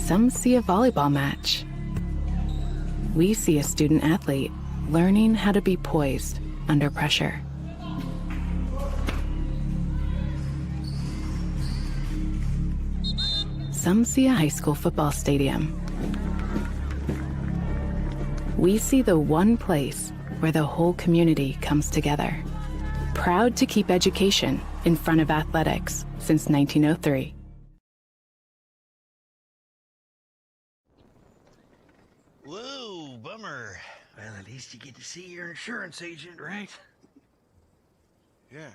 Some see a volleyball match. We see a student athlete learning how to be poised under pressure. Some see a high school football stadium. We see the one place where the whole community comes together. Proud to keep education in front of athletics since 1903. Whoa, bummer. Well, at least you get to see your insurance agent, right? Yeah.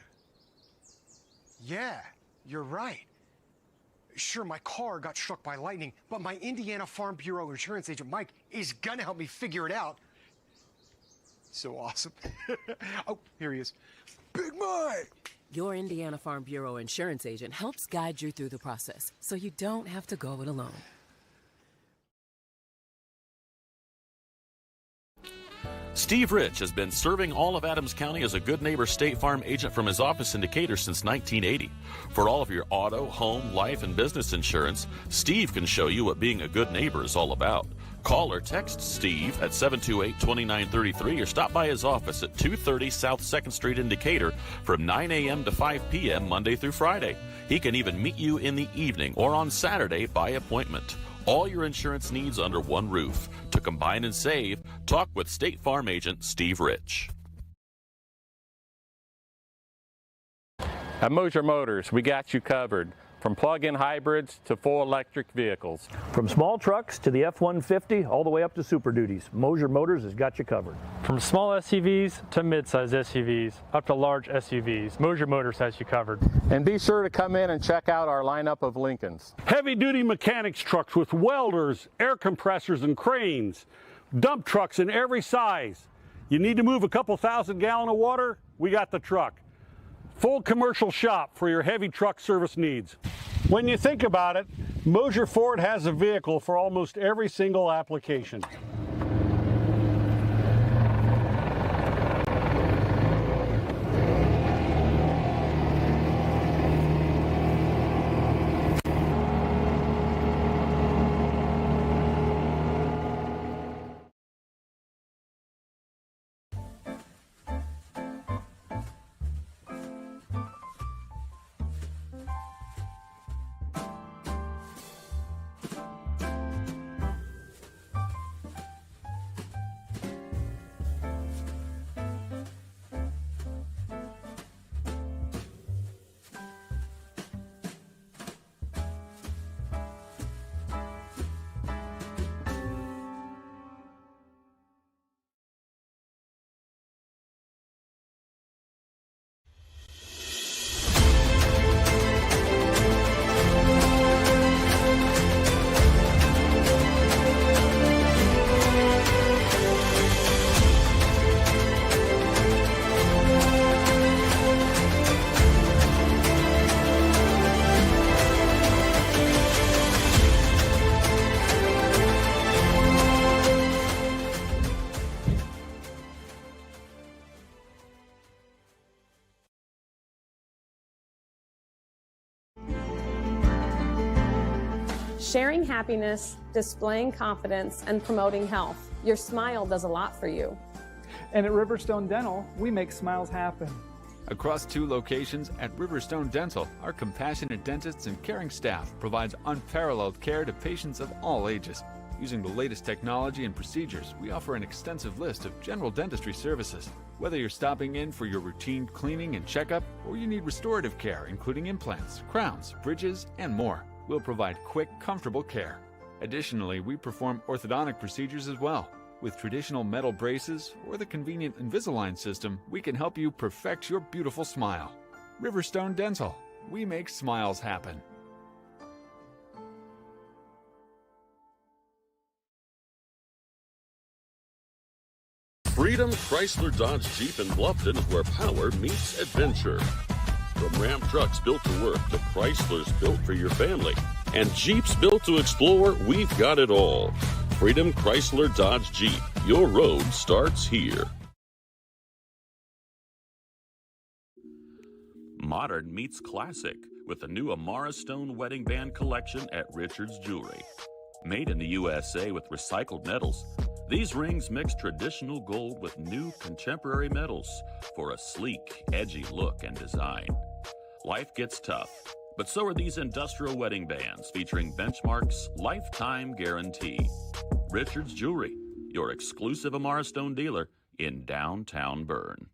Yeah, you're right. Sure, my car got struck by lightning, but my Indiana Farm Bureau insurance agent, Mike, is gonna help me figure it out. So awesome. Oh, here he is. Big Mike! Your Indiana Farm Bureau insurance agent helps guide you through the process, so you don't have to go it alone. Steve Rich has been serving all of Adams County as a Good Neighbor State Farm agent from his office in Decatur since 1980. For all of your auto, home, life, and business insurance, Steve can show you what being a good neighbor is all about. Call or text Steve at 728-2933 or stop by his office at 230 South 2nd Street in Decatur from 9 a.m. to 5 p.m. Monday through Friday. He can even meet you in the evening or on Saturday by appointment. All your insurance needs under one roof. To combine and save, talk with State Farm agent Steve Rich. At Moser Motors, we got you covered. From plug-in hybrids to full electric vehicles. From small trucks to the F-150, all the way up to Super Duties, Moser Motors has got you covered. From small SUVs to mid-size SUVs, up to large SUVs, Moser Motors has you covered. And be sure to come in and check out our lineup of Lincolns. Heavy-duty mechanics trucks with welders, air compressors, and cranes. Dump trucks in every size. You need to move a couple thousand gallons of water? We got the truck. Full commercial shop for your heavy truck service needs. When you think about it, Moser Ford has a vehicle for almost every single application. Sharing happiness, displaying confidence, and promoting health. Your smile does a lot for you. And at Riverstone Dental, we make smiles happen. Across 2 locations at Riverstone Dental, our compassionate dentists and caring staff provides unparalleled care to patients of all ages. Using the latest technology and procedures, we offer an extensive list of general dentistry services. Whether you're stopping in for your routine cleaning and checkup, or you need restorative care, including implants, crowns, bridges, and more, we'll provide quick, comfortable care. Additionally, we perform orthodontic procedures as well. With traditional metal braces or the convenient Invisalign system, we can help you perfect your beautiful smile. Riverstone Dental. We make smiles happen. Freedom Chrysler Dodge Jeep in Bluffton is where power meets adventure. From Ram trucks built to work to Chryslers built for your family and Jeeps built to explore, we've got it all. Freedom Chrysler Dodge Jeep. Your road starts here. Modern meets classic with the new Amara Stone Wedding Band collection at Richard's Jewelry. Made in the USA with recycled metals, these rings mix traditional gold with new contemporary metals for a sleek, edgy look and design. Life gets tough, but so are these industrial wedding bands featuring Benchmark's lifetime guarantee. Richard's Jewelry, your exclusive Amara Stone dealer in downtown Berne.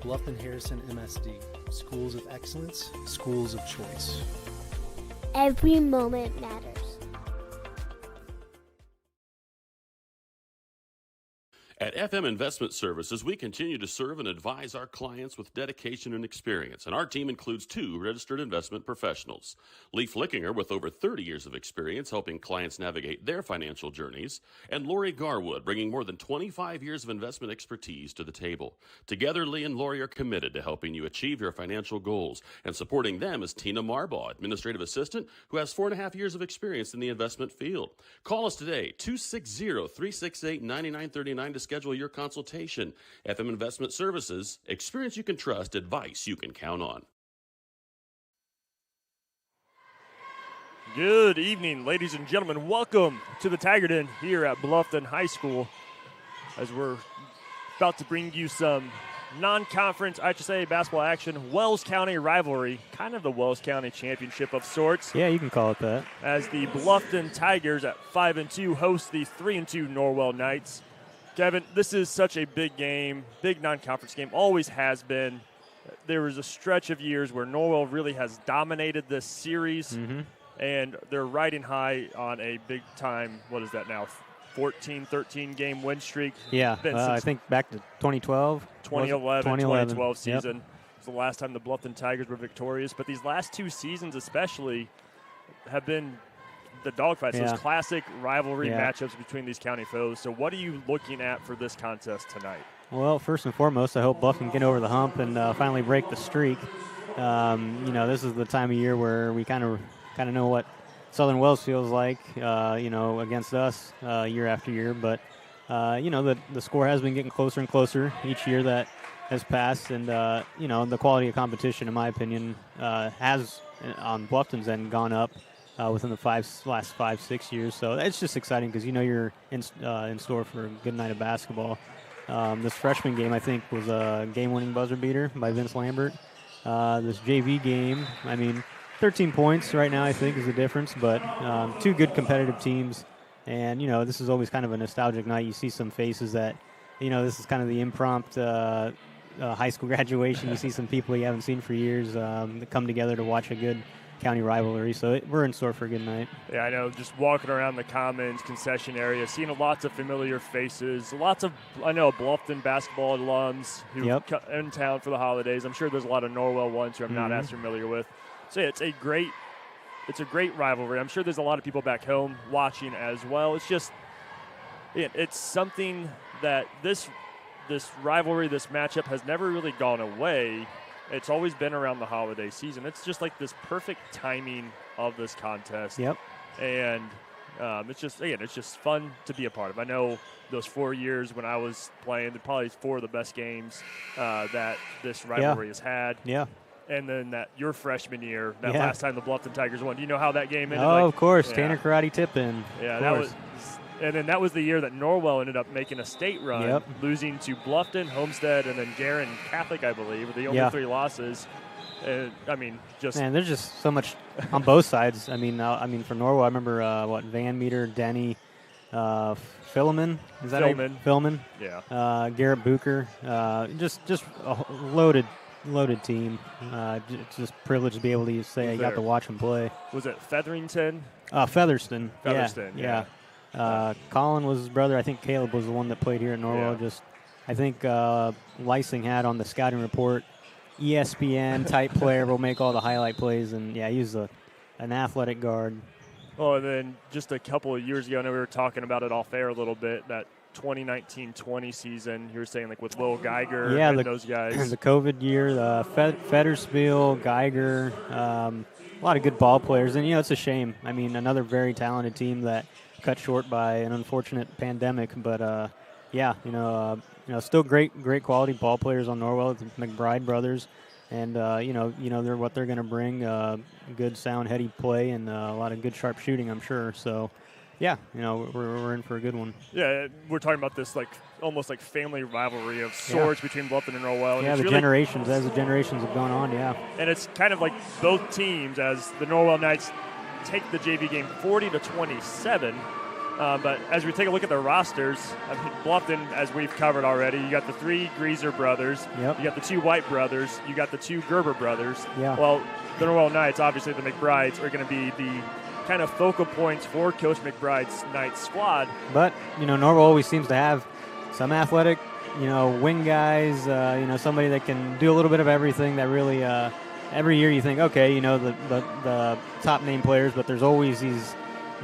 Bluffton Harrison MSD, schools of excellence, schools of choice. Every moment matters. At FM Investment Services, we continue to serve and advise our clients with dedication and experience, and our team includes 2 registered investment professionals. Lee Flickinger, with over 30 years of experience helping clients navigate their financial journeys, and Lori Garwood, bringing more than 25 years of investment expertise to the table. Together, Lee and Lori are committed to helping you achieve your financial goals, and supporting them is Tina Marbaugh, administrative assistant, who has 4.5 years of experience in the investment field. Call us today, 260-368-9939 to schedule your consultation. FM Investment Services, experience you can trust, advice you can count on. Good evening, ladies and gentlemen. Welcome to the Tiger Den here at Bluffton High School, as we're about to bring you some non-conference IHSA basketball action. Wells County rivalry, kind of the Wells County championship of sorts. Yeah, you can call it that. As the Bluffton Tigers at 5-2 host the 3-2 Norwell Knights. Kevin, this is such a big game, big non-conference game, always has been. There was a stretch of years where Norwell really has dominated this series, and they're riding high on a big-time, what is that now, 14, 13-game win streak. Yeah, I think back to 2012. 2012 season. Yep. It's the last time the Bluffton Tigers were victorious, but these last 2 seasons especially have been the dogfights, those classic rivalry matchups between these county foes. So what are you looking at for this contest tonight? Well, first and foremost, I hope Bluffton can get over the hump and finally break the streak. This is the time of year where we kind of know what Southern Wells feels like, against us year after year. But, the score has been getting closer and closer each year that has passed. And, the quality of competition, in my opinion, has, on Bluffton's end, gone up within the last 5-6 years. So it's just exciting because you're in store for a good night of basketball. This freshman game, I think, was a game-winning buzzer beater by Vince Lambert. This JV game, 13 points right now, I think, is the difference. But 2 good competitive teams. And, this is always kind of a nostalgic night. You see some faces that, this is kind of the impromptu high school graduation. You see some people you haven't seen for years that come together to watch a good county rivalry, so we're in store for a good night. Yeah, I know, just walking around the Commons concession area, seeing lots of familiar faces, Bluffton basketball alums who in town for the holidays. I'm sure there's a lot of Norwell ones who I'm not as familiar with. So yeah, it's a great rivalry. I'm sure there's a lot of people back home watching as well. It's just, it's something that this rivalry, this matchup has never really gone away. It's always been around the holiday season. It's just like this perfect timing of this contest. Yep. And it's just fun to be a part of. I know those 4 years when I was playing, they're probably 4 of the best games that this rivalry has had. Yeah. And then your freshman year, last time the Bluffton Tigers won. Do you know how that game ended? Oh, of course. Tanner Karate tip-in. Yeah, and then that was the year that Norwell ended up making a state run, losing to Bluffton, Homestead, and then Guerin Catholic, I believe, were the only 3 losses. Man, there's just so much on both sides. For Norwell, I remember Van Meter, Denny, Philman. Is that Philman? Yeah. Garrett Booker. Just a loaded team. Just privileged to be able to say I got to watch them play. Was it Featherston? Featherston. Yeah. Colin was his brother. I think Caleb was the one that played here at Norwell. I think Lysing had on the scouting report, ESPN type player will make all the highlight plays, and he was an athletic guard. Oh, and then just a couple of years ago, I know we were talking about it off air a little bit, that 2019-20 season. You were saying like with Will Geiger yeah, and those guys. The COVID year, the Federspiel, Geiger, a lot of good ball players. And, it's a shame. I mean, another very talented team that cut short by an unfortunate pandemic. But, still great quality ball players on Norwell, the McBride brothers. And, they're what they're going to bring, good, sound, heady play and a lot of good, sharp shooting, I'm sure. So, yeah, we're in for a good one. Yeah, we're talking about this almost like family rivalry of sorts between Bluffton and Norwell. And yeah, the generations, as the generations have gone on, yeah. And it's kind of like both teams, as the Norwell Knights take the JV game 40-27. But as we take a look at the rosters, I mean, Bluffton, as we've covered already, you got the 3 Greaser brothers, yep. You got the 2 White brothers, you got the 2 Gerber brothers. Yeah. Well, the Norwell Knights, obviously the McBrides, are going to be the kind of focal points for Coach McBride's Knights squad. But, Norwell always seems to have some athletic, wing guys, somebody that can do a little bit of everything that really, every year you think, okay, the top name players, but there's always these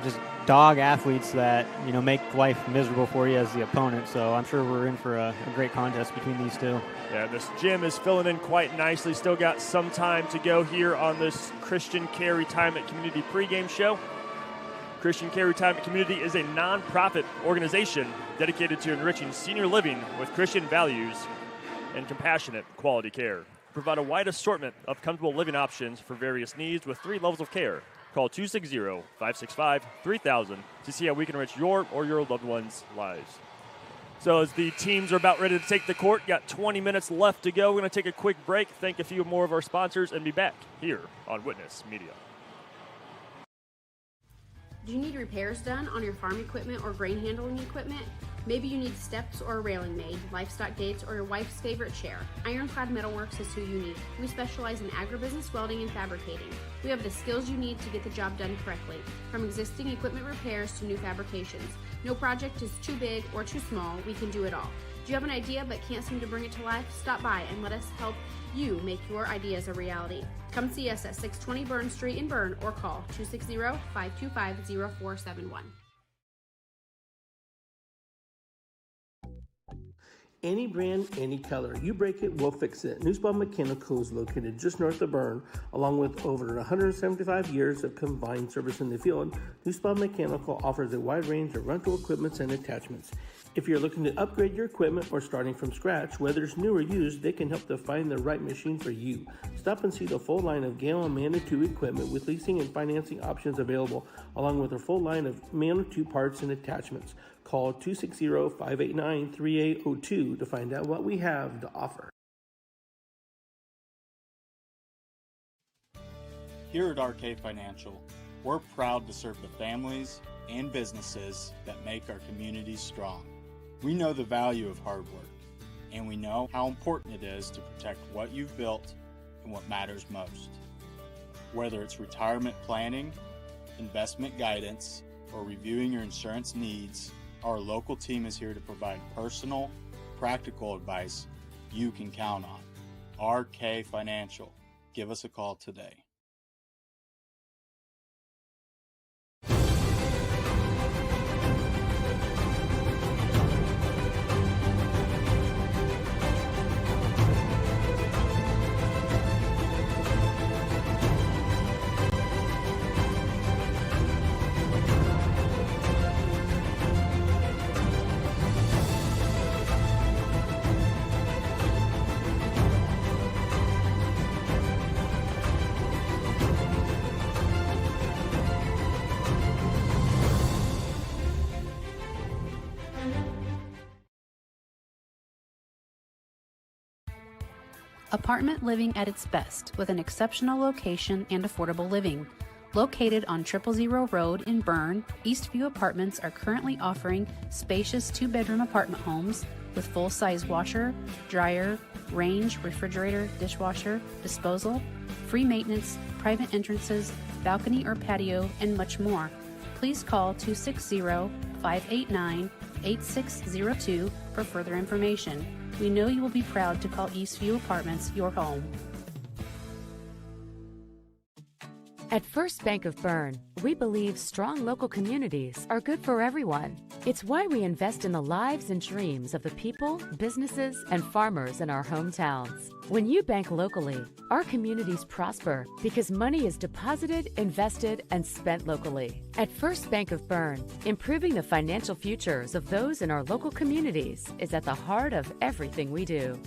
just dog athletes that, make life miserable for you as the opponent. So I'm sure we're in for a great contest between these two. Yeah, this gym is filling in quite nicely. Still got some time to go here on this Christian Care Retirement Community pregame show. Christian Care Retirement Community is a nonprofit organization dedicated to enriching senior living with Christian values and compassionate quality care. Provide a wide assortment of comfortable living options for various needs with 3 levels of care. Call 260-565-3000 to see how we can enrich your or your loved ones' lives. So as the teams are about ready to take the court, got 20 minutes left to go. We're going to take a quick break, thank a few more of our sponsors, and be back here on Witness Media. Do you need repairs done on your farm equipment or grain handling equipment? Maybe you need steps or a railing made, livestock gates, or your wife's favorite chair. Ironclad Metalworks is who you need. We specialize in agribusiness welding and fabricating. We have the skills you need to get the job done correctly, from existing equipment repairs to new fabrications. No project is too big or too small, we can do it all. Do you have an idea but can't seem to bring it to life? Stop by and let us help you make your ideas a reality. Come see us at 620 Berne Street in Berne or call 260-525-0471. Any brand, any color. You break it, we'll fix it. Nussbaum Mechanical is located just north of Berne. Along with over 175 years of combined service in the field, Nussbaum Mechanical offers a wide range of rental equipment and attachments. If you're looking to upgrade your equipment or starting from scratch, whether it's new or used, they can help to find the right machine for you. Stop and see the full line of Gale and Manitou equipment with leasing and financing options available, along with a full line of Manitou parts and attachments. Call 260-589-3802 to find out what we have to offer. Here at RK Financial, we're proud to serve the families and businesses that make our communities strong. We know the value of hard work, and we know how important it is to protect what you've built and what matters most. Whether it's retirement planning, investment guidance, or reviewing your insurance needs, our local team is here to provide personal, practical advice you can count on. RK Financial. Give us a call today. Apartment living at its best with an exceptional location and affordable living. Located on 000 Road in Berne, Eastview Apartments are currently offering spacious 2-bedroom apartment homes with full-size washer, dryer, range, refrigerator, dishwasher, disposal, free maintenance, private entrances, balcony or patio, and much more. Please call 260-589-8602 for further information. We know you will be proud to call Eastview Apartments your home. At First Bank of Berne, we believe strong local communities are good for everyone. It's why we invest in the lives and dreams of the people, businesses, and farmers in our hometowns. When you bank locally, our communities prosper because money is deposited, invested, and spent locally. At First Bank of Berne, improving the financial futures of those in our local communities is at the heart of everything we do.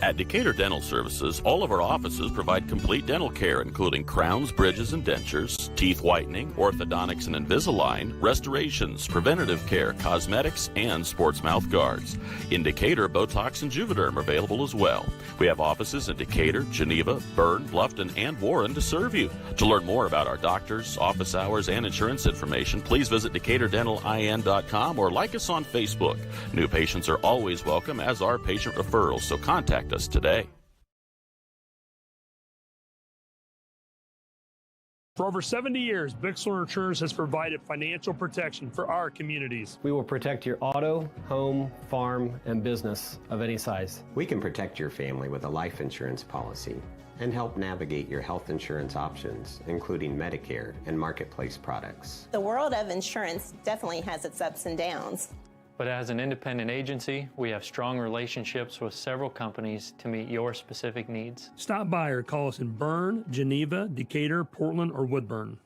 At Decatur Dental Services, all of our offices provide complete dental care, including crowns, bridges, and dentures, teeth whitening, orthodontics and Invisalign, restorations, preventative care, cosmetics, and sports mouth guards. In Decatur, Botox and Juvederm are available as well. We have offices in Decatur, Geneva, Berne, Bluffton, and Warren to serve you. To learn more about our doctors, office hours, and insurance information, please visit DecaturDentalIN.com or like us on Facebook. New patients are always welcome, as are patient referrals, so contact us today. For over 70 years, Bixler Insurance has provided financial protection for our communities. We will protect your auto, home, farm, and business of any size. We can protect your family with a life insurance policy and help navigate your health insurance options, including Medicare and marketplace products. The world of insurance definitely has its ups and downs. But as an independent agency, we have strong relationships with several companies to meet your specific needs. Stop by or call us in Berne, Geneva, Decatur, Portland, or Woodburn.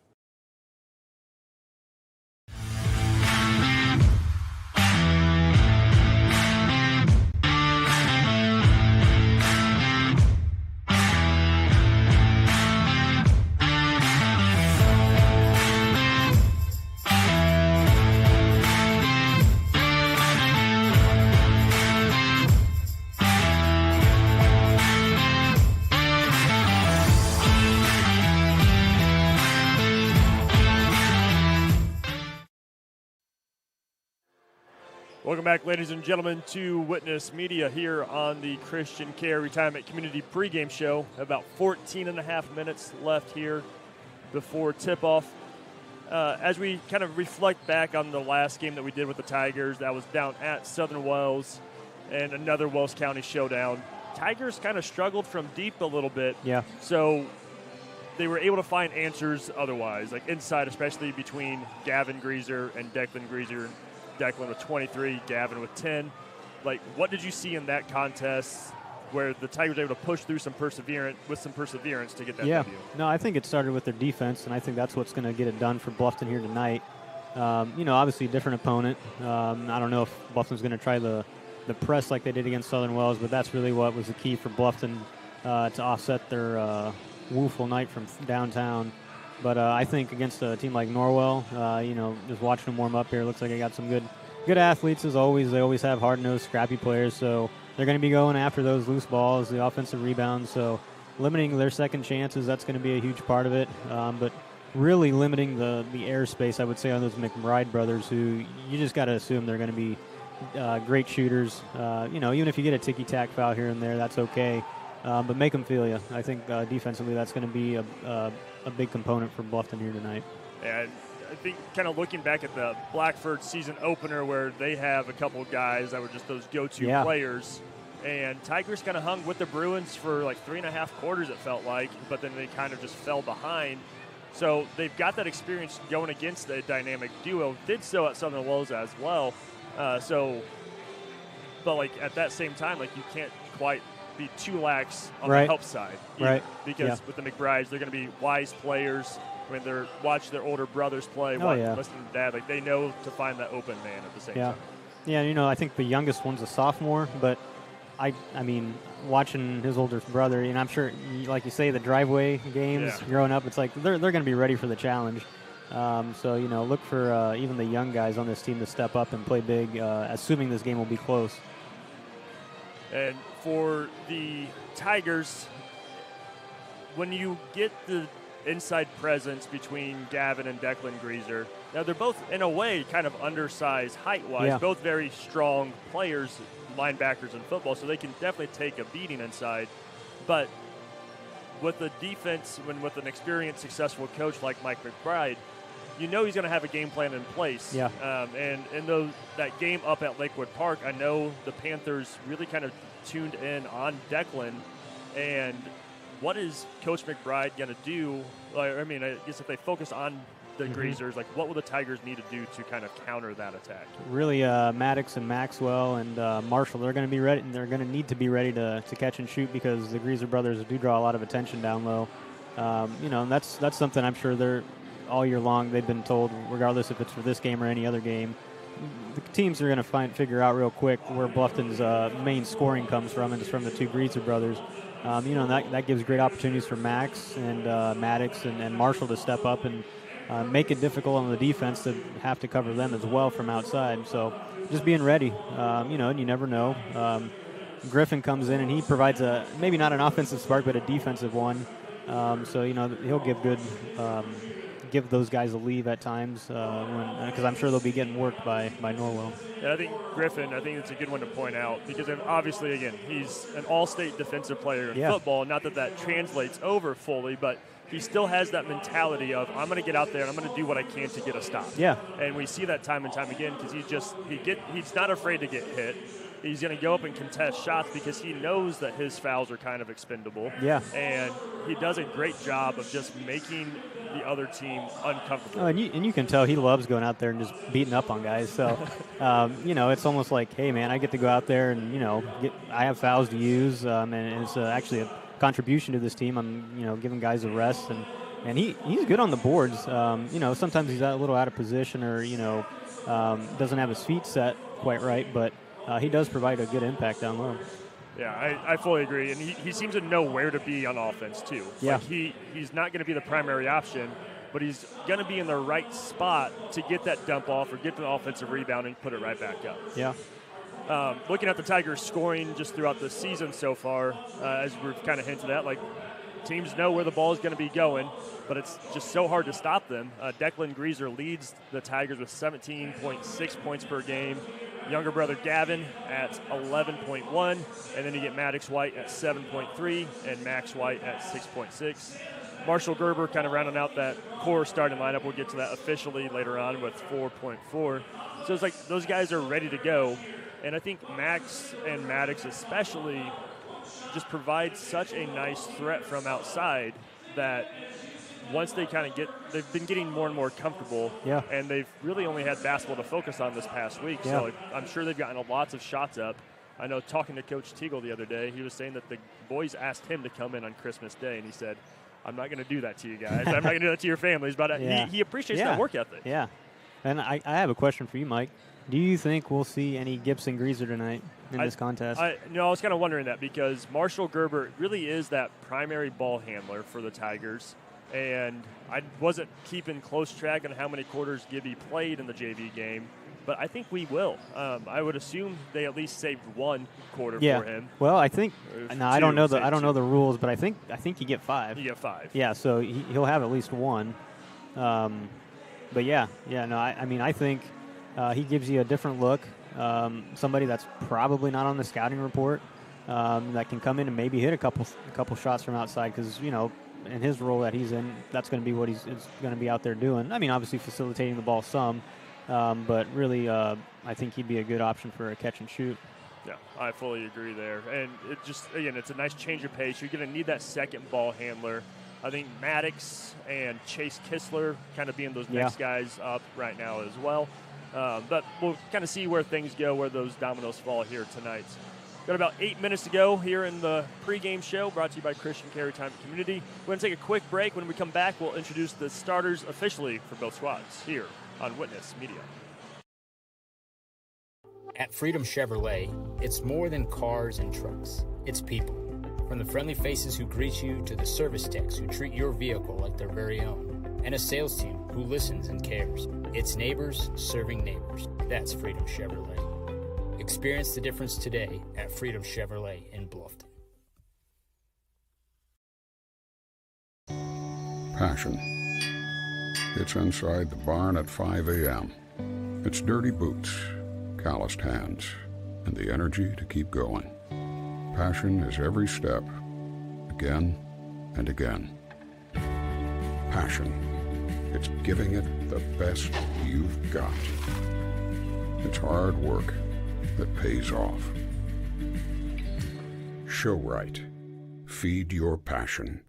Welcome back, ladies and gentlemen, to Witness Media here on the Christian Care Retirement Community pregame show. About 14 and a half minutes left here before tip-off. As we kind of reflect back on the last game that we did with the Tigers, that was down at Southern Wells and another Wells County showdown. Tigers kind of struggled from deep a little bit. Yeah. So they were able to find answers otherwise, like inside, especially between Gavin Greaser and Declan Greaser. Declan with 23, Gavin with 10. Like, what did you see in that contest where the Tigers were able to push through some perseverance to get that W? No, I think it started with their defense, and I think that's what's going to get it done for Bluffton here tonight. Obviously a different opponent. I don't know if Bluffton's going to try the press like they did against Southern Wells, but that's really what was the key for Bluffton to offset their woeful night from downtown. But I think against a team like Norwell, just watching them warm up here, looks like they got some good athletes as always. They always have hard-nosed, scrappy players, so they're going to be going after those loose balls, the offensive rebounds. So limiting their second chances, that's going to be a huge part of it. But really limiting the airspace, I would say, on those McBride brothers, who you just got to assume they're going to be great shooters. Even if you get a ticky-tack foul here and there, that's okay. But make them feel you. I think defensively that's going to be a big component for Bluffton here tonight. And I think kind of looking back at the Blackford season opener where they have a couple of guys that were just those go-to players. And Tigers kind of hung with the Bruins for like 3.5 quarters, it felt like, but then they kind of just fell behind. So they've got that experience going against a dynamic duo. Did so at Southern Wells as well. But like at that same time, like you can't quite be too lax on the help side. Because with the McBrides, they're going to be wise players. I mean, they're watch their older brothers play, listen to dad. Like they know to find that open man at the same time. Yeah, I think the youngest one's a sophomore, but I mean, watching his older brother, I'm sure, like you say, the driveway games growing up, it's like they're going to be ready for the challenge. So look for even the young guys on this team to step up and play big, assuming this game will be close. And for the Tigers, when you get the inside presence between Gavin and Declan Greaser, now they're both, in a way, kind of undersized height-wise, both very strong players, linebackers in football, so they can definitely take a beating inside. But with the defense, with an experienced, successful coach like Mike McBride, you know he's going to have a game plan in place. Yeah. And in that game up at Lakewood Park, I know the Panthers really kind of tuned in on Declan. And what is Coach McBride going to do? I guess if they focus on the Greasers, like what will the Tigers need to do to kind of counter that attack? Really, Maddox and Maxwell and Marshall, they're going to be ready. They're going to need to be ready to catch and shoot because the Greaser brothers do draw a lot of attention down low. And that's something I'm sure they're all year long they've been told, regardless if it's for this game or any other game. The teams are going to figure out real quick where Bluffton's main scoring comes from, and it's from the two Greaser brothers. That gives great opportunities for Max and Maddox and Marshall to step up and make it difficult on the defense to have to cover them as well from outside. So just being ready, and you never know. Griffin comes in and he provides maybe not an offensive spark, but a defensive one. He'll give those guys a leave at times because I'm sure they'll be getting worked by Norwell. Yeah, I think Griffin, it's a good one to point out because obviously, again, he's an all-state defensive player in football. Not that translates over fully, but he still has that mentality of I'm going to get out there and I'm going to do what I can to get a stop. Yeah. And we see that time and time again because he's not afraid to get hit. He's going to go up and contest shots because he knows that his fouls are kind of expendable. Yeah. And he does a great job of just making the other team uncomfortable. And you can tell he loves going out there and just beating up on guys. So, it's almost like, hey, man, I get to go out there and, I have fouls to use. And it's actually a contribution to this team. I'm, giving guys a rest. And he's good on the boards. Sometimes he's a little out of position or, doesn't have his feet set quite right. But he does provide a good impact down low. Yeah, I fully agree. And he seems to know where to be on offense, too. Yeah. Like he's not going to be the primary option, but he's going to be in the right spot to get that dump off or get the offensive rebound and put it right back up. Yeah. Looking at the Tigers scoring just throughout the season so far, as we've kind of hinted at, like teams know where the ball is going to be going, but it's just so hard to stop them. Declan Greaser leads the Tigers with 17.6 points per game. Younger brother Gavin at 11.1, and then you get Maddox White at 7.3 and Max White at 6.6. Marshall Gerber kind of rounding out that core starting lineup. We'll get to that officially later on with 4.4. So it's like those guys are ready to go, and I think Max and Maddox especially just provide such a nice threat from outside that once they kind of they've been getting more and more comfortable. Yeah. And they've really only had basketball to focus on this past week. Yeah. So I'm sure they've gotten lots of shots up. I know talking to Coach Teagle the other day, he was saying that the boys asked him to come in on Christmas Day, and he said, I'm not going to do that to you guys. I'm not going to do that to your families. But he appreciates that work ethic. Yeah. And I have a question for you, Mike. Do you think we'll see any Gibson Greaser tonight in this contest? I was kind of wondering that because Marshall Gerber really is that primary ball handler for the Tigers. And I wasn't keeping close track on how many quarters Gibby played in the JV game, but I think we will. I would assume they at least saved one quarter for him. Well, I think I don't know the rules, but I think you get 5. You get 5. Yeah, so he'll have at least one. But I think he gives you a different look. Somebody that's probably not on the scouting report that can come in and maybe hit a couple shots from outside because in his role that he's in, that's going to be what he's going to be out there doing. I mean, obviously facilitating the ball some, but really I think he'd be a good option for a catch and shoot. Yeah, I fully agree there. And it just, again, it's a nice change of pace. You're going to need that second ball handler. I think Maddox and Chase Kistler kind of being those next guys up right now as well. But we'll kind of see where things go, where those dominoes fall here tonight. Got about 8 minutes to go here in the pregame show brought to you by Christian Care Retirement Community. We're going to take a quick break. When we come back, we'll introduce the starters officially for both squads here on Witness Media. At Freedom Chevrolet, it's more than cars and trucks. It's people. From the friendly faces who greet you to the service techs who treat your vehicle like their very own. And a sales team who listens and cares. It's neighbors serving neighbors. That's Freedom Chevrolet. Experience the difference today at Freedom Chevrolet in Bluffton. Passion. It's inside the barn at 5 a.m. It's dirty boots, calloused hands, and the energy to keep going. Passion is every step, again and again. Passion. It's giving it the best you've got. It's hard work that pays off. Show right. Feed your passion.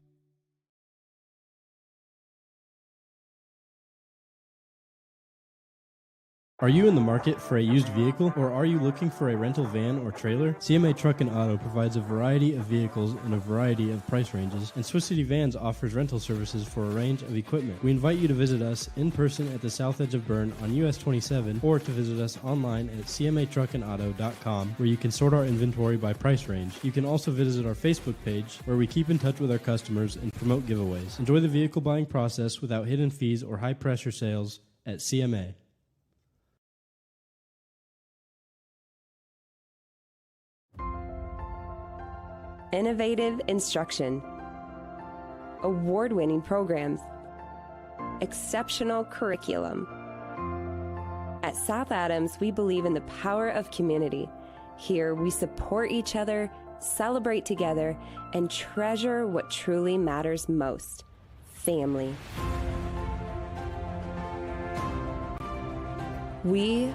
Are you in the market for a used vehicle, or are you looking for a rental van or trailer? CMA Truck and Auto provides a variety of vehicles in a variety of price ranges, and Swiss City Vans offers rental services for a range of equipment. We invite you to visit us in person at the south edge of Berne on US 27, or to visit us online at cmatruckandauto.com, where you can sort our inventory by price range. You can also visit our Facebook page, where we keep in touch with our customers and promote giveaways. Enjoy the vehicle buying process without hidden fees or high-pressure sales at CMA. Innovative instruction, award-winning programs, exceptional curriculum. At South Adams, we believe in the power of community. Here, we support each other, celebrate together, and treasure what truly matters most: family. We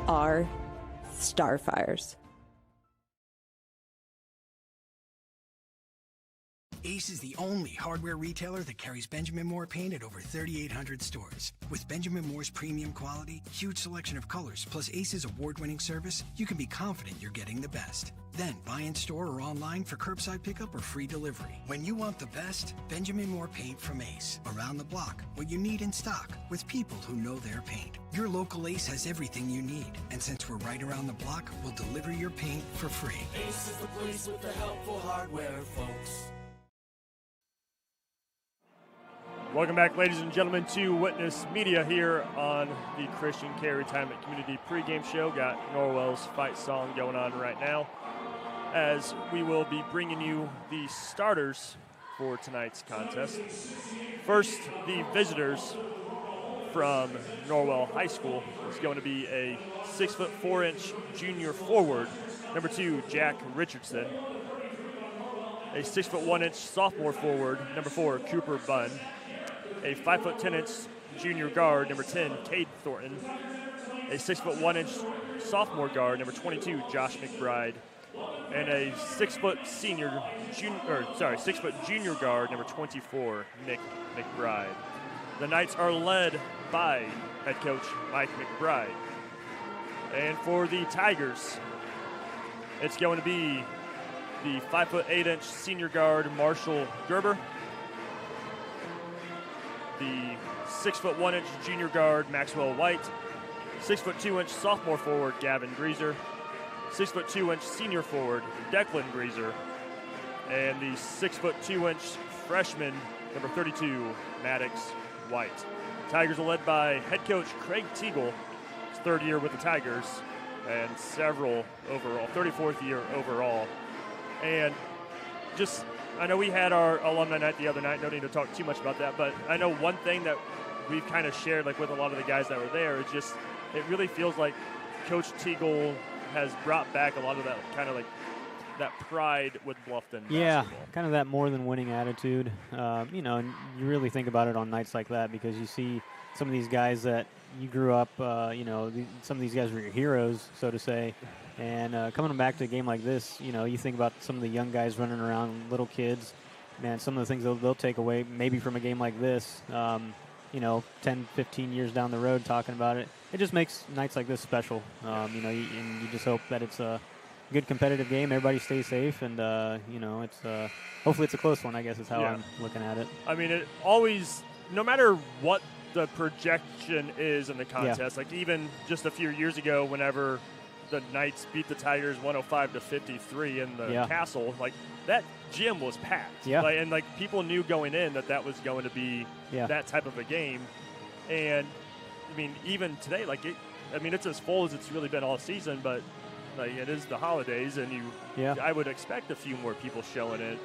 are Starfires. Ace is the only hardware retailer that carries Benjamin Moore paint at over 3,800 stores. With Benjamin Moore's premium quality, huge selection of colors, plus Ace's award-winning service, you can be confident you're getting the best. Then buy in store or online for curbside pickup or free delivery. When you want the best, Benjamin Moore paint from Ace. Around the block, what you need in stock, with people who know their paint. Your local Ace has everything you need, and since we're right around the block, we'll deliver your paint for free. Ace is the place with the helpful hardware, folks. Welcome back, ladies and gentlemen, to Witness Media here on the Christian Care Retirement Community pregame show. Got Norwell's fight song going on right now, as we will be bringing you the starters for tonight's contest. First, the visitors from Norwell High School is going to be a 6'4" junior forward, number 2, Jack Richardson. A 6'1" sophomore forward, number 4, Cooper Bunn. A 5'10" junior guard, number 10, Cade Thornton. A 6'1" sophomore guard, number 22, Josh McBride. And a 6 foot junior guard, number 24, Nick McBride. The Knights are led by head coach Mike McBride. And for the Tigers, it's going to be the 5'8" senior guard, Marshall Gerber. The 6'1" junior guard, Maxwell White. 6'2" sophomore forward, Gavin Greaser. 6'2" senior forward, Declan Greaser. And the 6'2" freshman, number 32, Maddox White. Tigers are led by head coach Craig Teagle, his third year with the Tigers, and several overall, 34th year overall. And just, I know we had our alumni night the other night, no need to talk too much about that, but I know one thing that we've kind of shared with a lot of the guys that were there is just, it really feels like Coach Teagle has brought back a lot of that kind of that pride with Bluffton Yeah, basketball. kind of that more than winning attitude. And you really think about it on nights like that because you see some of these guys that you grew up, some of these guys were your heroes, so to say. And coming back to a game like this, you think about some of the young guys running around, little kids. Man, some of the things they'll take away maybe from a game like this, 10, 15 years down the road talking about it. It just makes nights like this special. And you just hope that it's a good competitive game. Everybody stays safe, and, it's hopefully it's a close one, I guess is how I'm looking at it. I mean, it always, no matter what the projection is in the contest, like even just a few years ago whenever the Knights beat the Tigers 105-53 in the Castle, like that gym was packed. Yeah. And people knew going in that was going to be that type of a game. And I mean, even today, it's as full as it's really been all season, but it is the holidays, and I would expect a few more people showing it.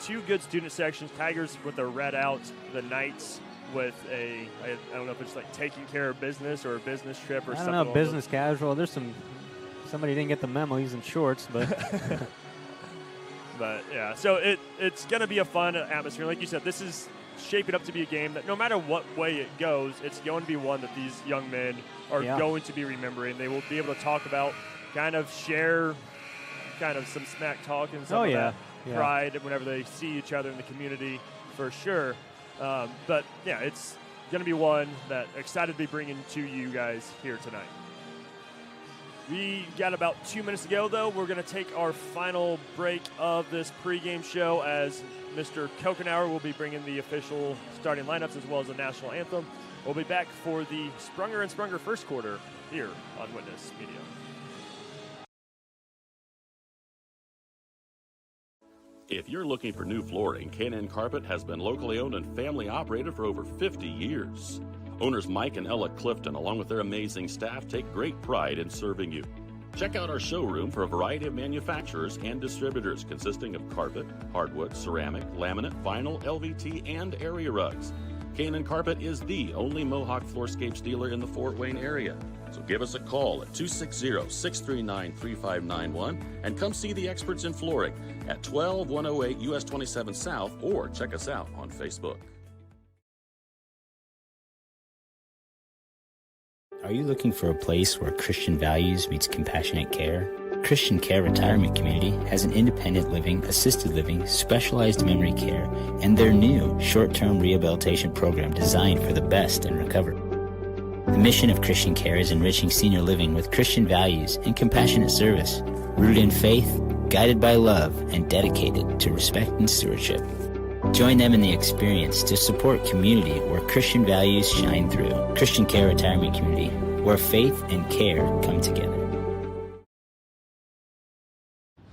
Two good student sections. Tigers with a red out, the Knights with I don't know if it's taking care of business or a business trip or something. I don't know, business casual. There's somebody didn't get the memo. He's in shorts, but. But yeah, so it's going to be a fun atmosphere. Like you said, this is shaping up to be a game that no matter what way it goes, it's going to be one that these young men are going to be remembering. They will be able to talk about, kind of share kind of some smack talk and some of that pride whenever they see each other in the community, for sure. But, yeah, it's going to be one that excited to be bringing to you guys here tonight. We got about 2 minutes to go, though. We're going to take our final break of this pregame show as Mr. Kokenauer will be bringing the official starting lineups as well as the national anthem. We'll be back for the Sprunger and Sprunger first quarter here on Witness Media. If you're looking for new flooring, K&N Carpet has been locally owned and family operated for over 50 years. Owners Mike and Ella Clifton, along with their amazing staff, take great pride in serving you. Check out our showroom for a variety of manufacturers and distributors consisting of carpet, hardwood, ceramic, laminate, vinyl, LVT, and area rugs. K&N Carpet is the only Mohawk floorscapes dealer in the Fort Wayne area. So give us a call at 260-639-3591 and come see the experts in flooring at 12108 US 27 South, or check us out on Facebook. Are you looking for a place where Christian values meets compassionate care? Christian Care Retirement Community has an independent living, assisted living, specialized memory care, and their new short-term rehabilitation program designed for the best in recovery. The mission of Christian Care is enriching senior living with Christian values and compassionate service, rooted in faith, guided by love, and dedicated to respect and stewardship. Join them in the experience to support community where Christian values shine through. Christian Care Retirement Community, where faith and care come together.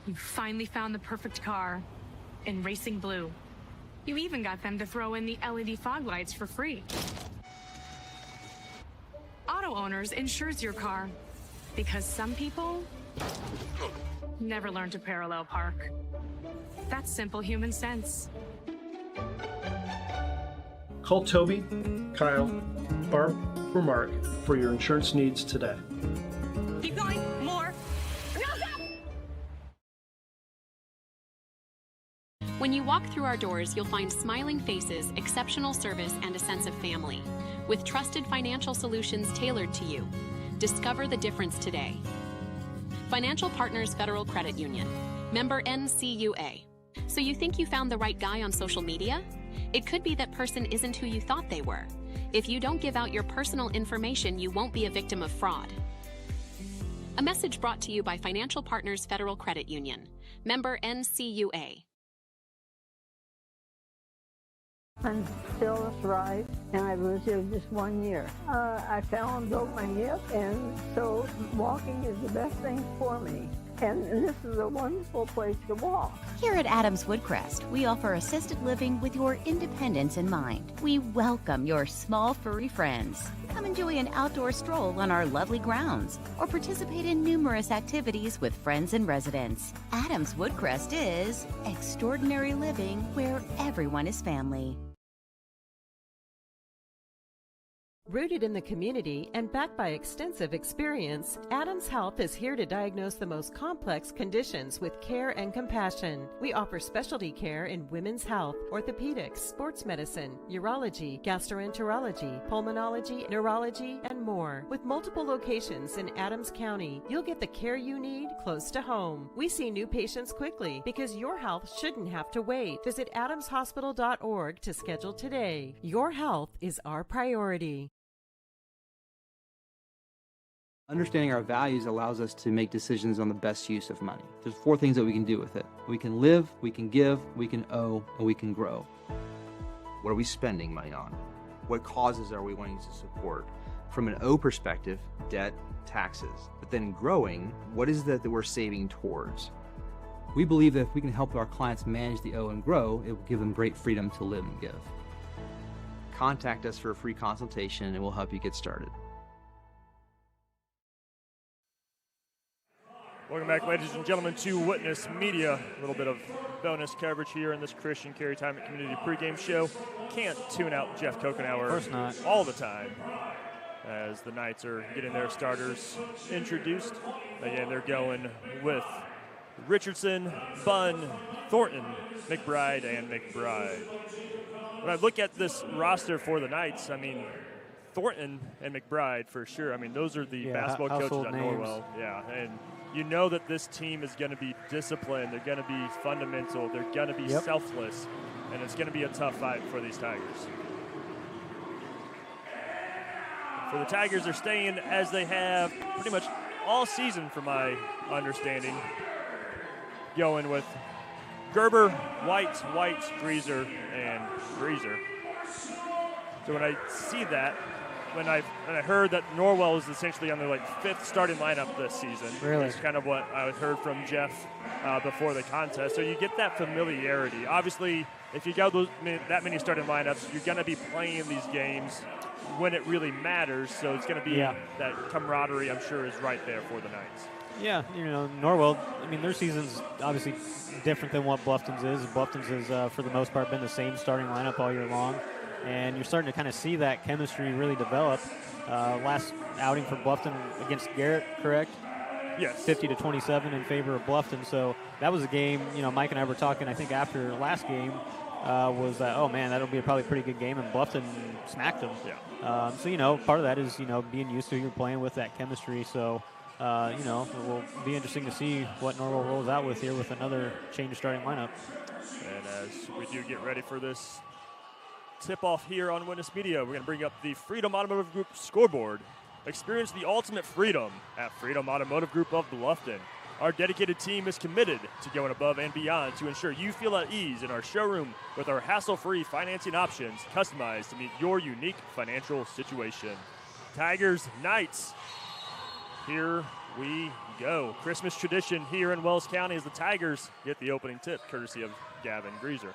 You finally found the perfect car in Racing Blue. You even got them to throw in the LED fog lights for free. Auto Owners insures your car because some people never learn to parallel park. That's simple human sense. Call Toby, Kyle, Barb, or Mark for your insurance needs today. Keep going. More. When you walk through our doors, you'll find smiling faces, exceptional service, and a sense of family. With trusted financial solutions tailored to you. Discover the difference today. Financial Partners Federal Credit Union. Member NCUA. So you think you found the right guy on social media? It could be that person isn't who you thought they were. If you don't give out your personal information, you won't be a victim of fraud. A message brought to you by Financial Partners Federal Credit Union. Member NCUA. I'm still thrive, and I've lived here just 1 year. I fell and broke my hip, and so walking is the best thing for me. And this is a wonderful place to walk. Here at Adams Woodcrest, we offer assisted living with your independence in mind. We welcome your small furry friends. Come enjoy an outdoor stroll on our lovely grounds or participate in numerous activities with friends and residents. Adams Woodcrest is extraordinary living where everyone is family. Rooted in the community and backed by extensive experience, Adams Health is here to diagnose the most complex conditions with care and compassion. We offer specialty care in women's health, orthopedics, sports medicine, urology, gastroenterology, pulmonology, neurology, and more. With multiple locations in Adams County, you'll get the care you need close to home. We see new patients quickly because your health shouldn't have to wait. Visit adamshospital.org to schedule today. Your health is our priority. Understanding our values allows us to make decisions on the best use of money. There's 4 things that we can do with it. We can live, we can give, we can owe, and we can grow. What are we spending money on? What causes are we wanting to support? From an O perspective, debt, taxes. But then growing, what is that we're saving towards? We believe that if we can help our clients manage the O and grow, it will give them great freedom to live and give. Contact us for a free consultation and we'll help you get started. Welcome back, ladies and gentlemen, to Witness Media. A little bit of bonus coverage here in this Christian Care Retirement Community pregame show. Can't tune out Jeff Kokenauer. Of course not. All the time as the Knights are getting their starters introduced. Again, they're going with Richardson, Bunn, Thornton, McBride, and McBride. when I look at this roster for the Knights, I mean, Thornton and McBride for sure. I mean, those are the basketball coaches at Norwell. Yeah, and you know that this team is going to be disciplined. They're going to be fundamental. They're going to be selfless, and it's going to be a tough fight for these Tigers. For the Tigers, they're staying as they have pretty much all season, from my understanding, going with Gerber, White, Greaser, and Greaser. So when I see that, when I heard that Norwell is essentially on their fifth starting lineup this season, that's kind of what I heard from Jeff before the contest. So you get that familiarity. Obviously, if you got that many starting lineups, you're going to be playing these games when it really matters. So it's going to be that camaraderie, I'm sure, is right there for the Knights. Yeah, Norwell, I mean, their season's obviously different than what Bluffton's is. Bluffton's has, for the most part, been the same starting lineup all year long. And you're starting to kind of see that chemistry really develop. Last outing for Bluffton against Garrett, correct? Yes. 50-27 in favor of Bluffton. So that was a game, Mike and I were talking, I think, after last game, was that, oh, man, that'll be probably a pretty good game, and Bluffton smacked them. Yeah. So, part of that is, being used to who you're playing with, that chemistry. So, it will be interesting to see what Norwell rolls out with here with another change of starting lineup. And as we do get ready for this tip-off here on Witness Media, we're going to bring up the Freedom Automotive Group scoreboard. Experience the ultimate freedom at Freedom Automotive Group of Bluffton. Our dedicated team is committed to going above and beyond to ensure you feel at ease in our showroom with our hassle-free financing options customized to meet your unique financial situation. Tigers, Knights, here we go. Christmas tradition here in Wells County as the Tigers get the opening tip, courtesy of Gavin Greaser.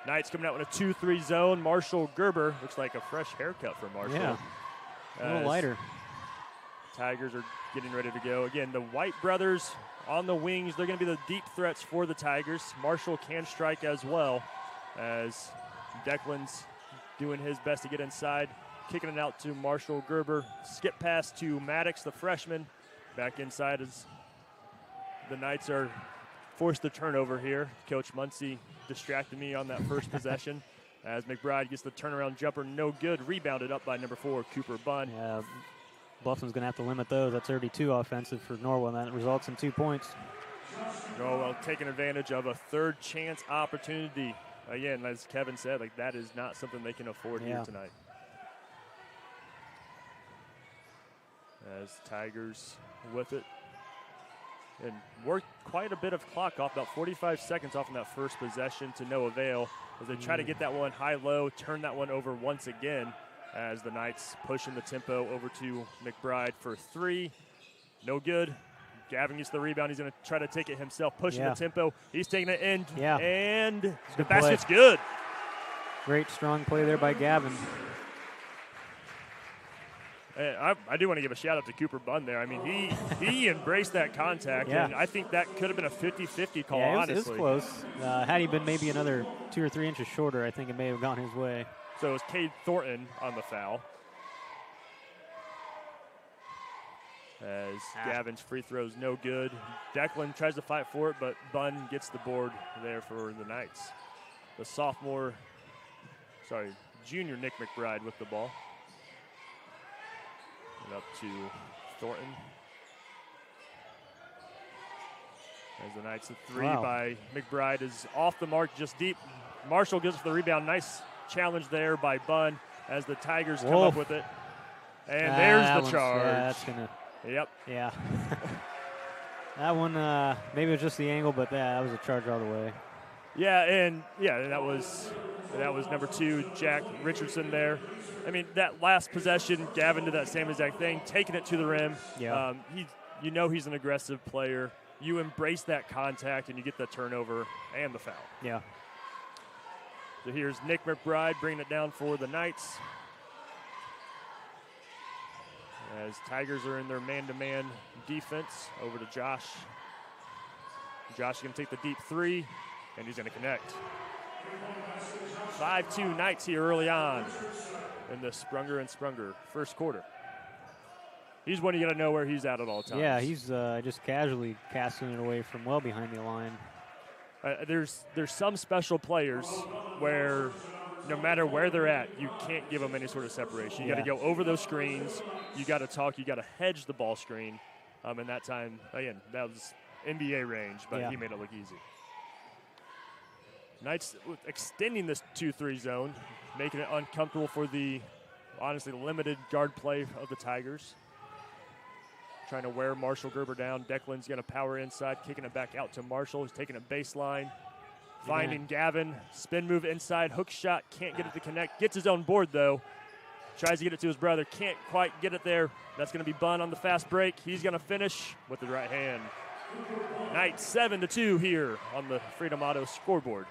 Knights coming out with a 2-3 zone. Marshall Gerber, looks like a fresh haircut for Marshall. Yeah, a little lighter. Tigers are getting ready to go. Again, the White brothers on the wings. They're going to be the deep threats for the Tigers. Marshall can strike as well, as Declan's doing his best to get inside. Kicking it out to Marshall Gerber. Skip pass to Maddox, the freshman. Back inside as the Knights are forced the turnover here. Coach Muncie distracted me on that first possession as McBride gets the turnaround jumper, no good. Rebounded up by number 4, Cooper Bunn. Yeah, Bluffton's going to have to limit those. That's 32 offensive for Norwell, and that results in 2 points. Norwell taking advantage of a third chance opportunity. Again, as Kevin said, that is not something they can afford here tonight. As Tigers with it. And worked quite a bit of clock off, about 45 seconds off in that first possession to no avail as they try to get that one high-low, turn that one over once again as the Knights pushing the tempo over to McBride for 3. No good. Gavin gets the rebound. He's going to try to take it himself, pushing the tempo. He's taking it in, and the basket's good. Great, strong play there by Gavin. I do want to give a shout-out to Cooper Bunn there. I mean, he embraced that contact, and I think that could have been a 50-50 call, honestly. It was close. Had he been maybe another 2 or 3 inches shorter, I think it may have gone his way. So it was Cade Thornton on the foul. As Gavin's free throw's no good. Declan tries to fight for it, but Bunn gets the board there for the Knights. The junior Nick McBride with the ball. Up to Thornton. As the Knights, a 3 by McBride is off the mark, just deep. Marshall gives the rebound. Nice challenge there by Bunn as the Tigers come up with it. And there's the charge. Yeah, that's going to. Yep. Yeah. That one, maybe it was just the angle, but that was a charge all the way. Yeah, and that was number 2, Jack Richardson there. I mean, that last possession, Gavin did that same exact thing, taking it to the rim. Yeah. He's an aggressive player. You embrace that contact, and you get the turnover and the foul. Yeah. So here's Nick McBride bringing it down for the Knights. As Tigers are in their man-to-man defense over to Josh. Josh is going to take the deep 3, and he's going to connect. 5-2 Knights here early on in the Sprunger and Sprunger first quarter. He's one you got to know where he's at all times. Yeah, he's just casually casting it away from well behind the line. There's some special players where no matter where they're at, you can't give them any sort of separation. You got to go over those screens. You got to talk. You got to hedge the ball screen. And that time, again, that was NBA range, but he made it look easy. Knights extending this 2-3 zone, making it uncomfortable for the, honestly, limited guard play of the Tigers. Trying to wear Marshall Gerber down. Declan's going to power inside, kicking it back out to Marshall. He's taking a baseline. Finding Gavin. Spin move inside. Hook shot. Can't get it to connect. Gets his own board, though. Tries to get it to his brother. Can't quite get it there. That's going to be Bunn on the fast break. He's going to finish with the right hand. Knights 7-2 here on the Freedom Auto scoreboard.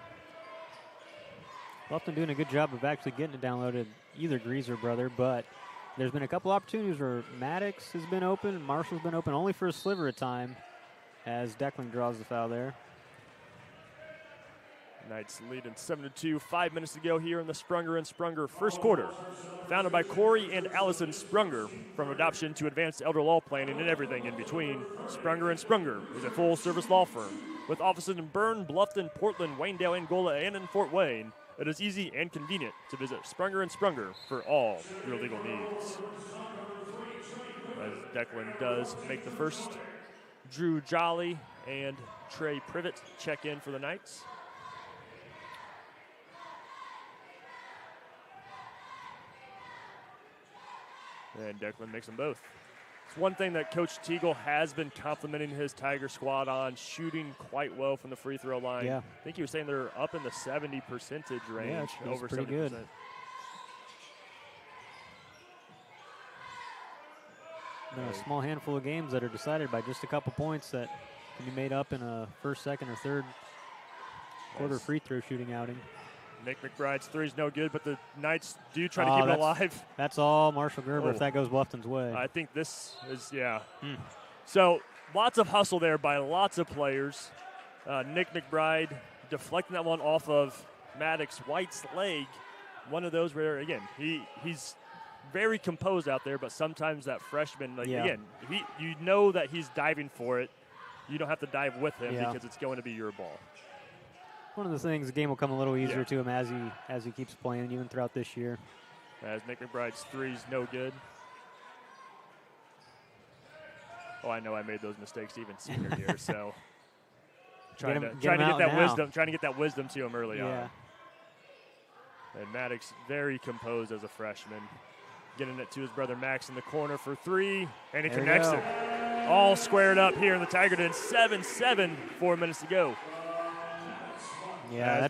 Bluffton doing a good job of actually getting it downloaded, either Greaser brother, but there's been a couple opportunities where Maddox has been open and Marshall's been open only for a sliver of time as Declan draws the foul there. Knights leading 7-2, 5 minutes to go here in the Sprunger and Sprunger first quarter. Founded by Corey and Allison Sprunger, from adoption to advanced elder law planning and everything in between. Sprunger and Sprunger is a full-service law firm with offices in Berne, Bluffton, Portland, Waynedale, Angola, and in Fort Wayne. It is easy and convenient to visit Sprunger and Sprunger for all your legal needs. As Declan does make the first, Drew Jolly and Trey Privet check in for the Knights. And Declan makes them both. It's one thing that Coach Teagle has been complimenting his Tiger squad on, shooting quite well from the free throw line. Yeah. I think he was saying they're up in the 70% range, over pretty 70%. Good. Been a small handful of games that are decided by just a couple points that can be made up in a first, second, or third quarter free throw shooting outing. Nick McBride's three is no good, but the Knights do try to keep it alive. That's all Marshall Gerber if that goes Bluffton's way. I think this is, So lots of hustle there by lots of players. Nick McBride deflecting that one off of Maddox White's leg. One of those where, again, he's very composed out there, but sometimes that freshman, again, you know that he's diving for it. You don't have to dive with him because it's going to be your ball. One of the things, the game will come a little easier to him as he keeps playing, even throughout this year. As Nick McBride's three's no good. Oh, I know I made those mistakes even senior year, so trying to get that wisdom to him early on. And Maddox very composed as a freshman, getting it to his brother Max in the corner for three, and he connects it. All squared up here in the Tiger Den. 7-7, 4 minutes to go. Yeah,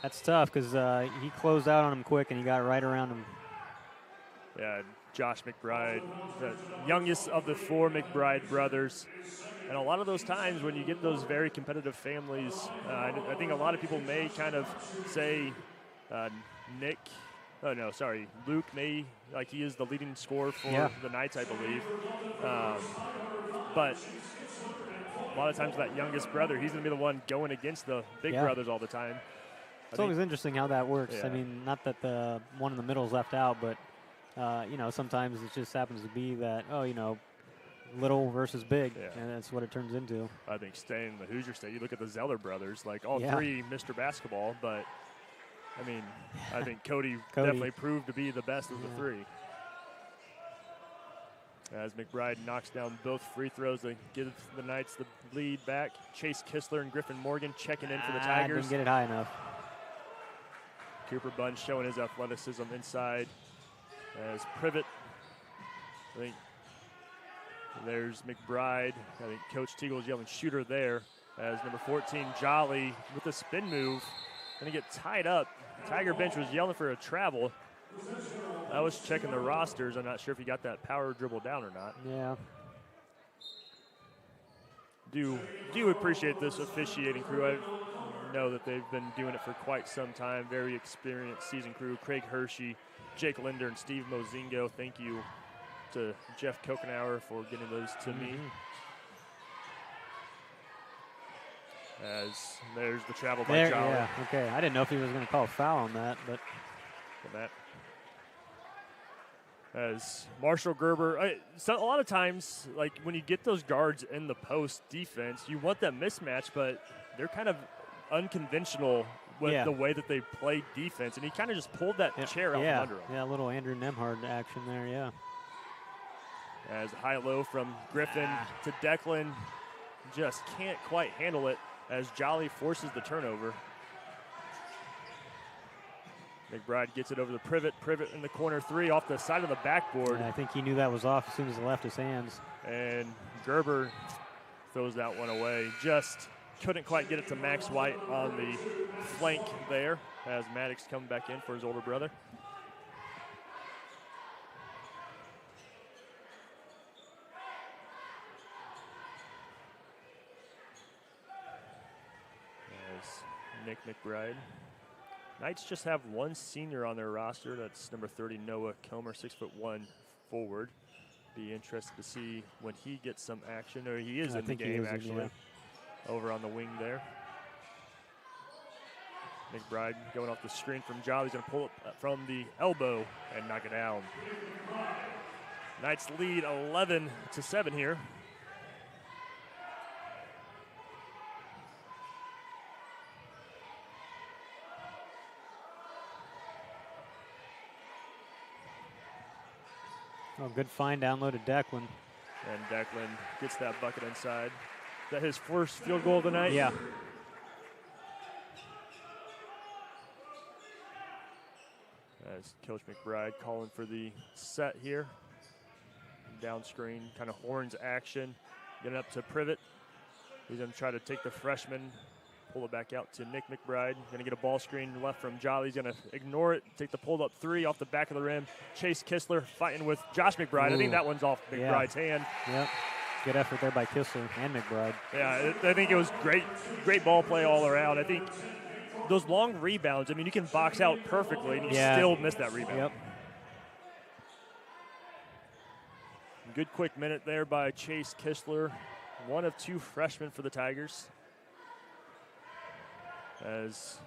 that's tough because he closed out on him quick and he got right around him. Yeah, Josh McBride, the youngest of the four McBride brothers. And a lot of those times when you get those very competitive families, I think a lot of people may kind of say Luke may, he is the leading scorer for the Knights, I believe. But a lot of times that youngest brother, he's going to be the one going against the big brothers all the time. It's always interesting how that works. I mean, not that the one in the middle is left out, but, sometimes it just happens to be that, little versus big, and that's what it turns into. I think staying in the Hoosier State, you look at the Zeller brothers, all three Mr. Basketball, but, I mean, I think Cody definitely proved to be the best of the three. As McBride knocks down both free throws, they give the Knights the lead back. Chase Kistler and Griffin Morgan checking in for the Tigers. Didn't get it high enough. Cooper Bunn showing his athleticism inside. As Privet, I think there's McBride. I think Coach Teagle's yelling shooter there. As number 14, Jolly, with a spin move, going to get tied up. Tiger bench was yelling for a travel. I was checking the rosters. I'm not sure if he got that power dribble down or not. Yeah. Do appreciate this officiating crew. I know that they've been doing it for quite some time. Very experienced season crew. Craig Hershey, Jake Linder, and Steve Mozingo. Thank you to Jeff Kokenauer for getting those to me. As there's the travel by Jolly. Yeah, okay. I didn't know if he was going to call a foul on that, but. As Marshall Gerber, a lot of times, when you get those guards in the post defense, you want that mismatch, but they're kind of unconventional with the way that they play defense, and he kind of just pulled that chair out from under him. Yeah, a little Andrew Nemhard action there, yeah. As high-low from Griffin to Declan, just can't quite handle it as Jolly forces the turnover. McBride gets it over the Privet. Privet in the corner three off the side of the backboard. Yeah, I think he knew that was off as soon as it left his hands. And Gerber throws that one away. Just couldn't quite get it to Max White on the flank there as Maddox come back in for his older brother. As Nick McBride. Knights just have one senior on their roster. That's number 30, Noah Comer, 6'1" forward. Be interested to see when he gets some action, or he is in the game actually. Over on the wing there. McBride going off the screen from Jolly. He's going to pull it from the elbow and knock it down. Knights lead 11-7 here. Oh, good find down low to Declan. And Declan gets that bucket inside. Is that his first field goal of the night? Yeah. As Coach McBride calling for the set here. Down screen, kind of horns action. Getting up to Privet. He's going to try to take the freshman, pull it back out to Nick McBride. Going to get a ball screen left from Jolly. He's going to ignore it, take the pulled up three off the back of the rim. Chase Kistler fighting with Josh McBride. Ooh. I think that one's off McBride's hand. Yep. Good effort there by Kistler and McBride. Yeah, I think it was great ball play all around. I think those long rebounds, I mean, you can box out perfectly and you still miss that rebound. Yep. Good quick minute there by Chase Kistler. One of two freshmen for the Tigers. As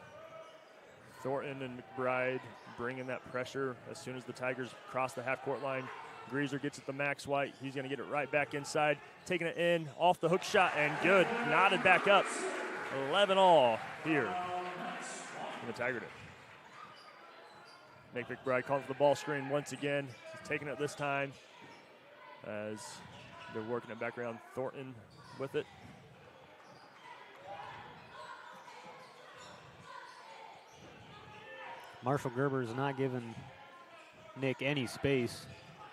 Thornton and McBride bringing that pressure as soon as the Tigers cross the half-court line. Greaser gets it to Max White. He's going to get it right back inside. Taking it in, off the hook shot, and good. Knotted back up. 11-all here in the Tiger. Nick McBride calling for the ball screen once again. He's taking it this time as they're working it back around. Thornton with it. Marshall Gerber is not giving Nick any space.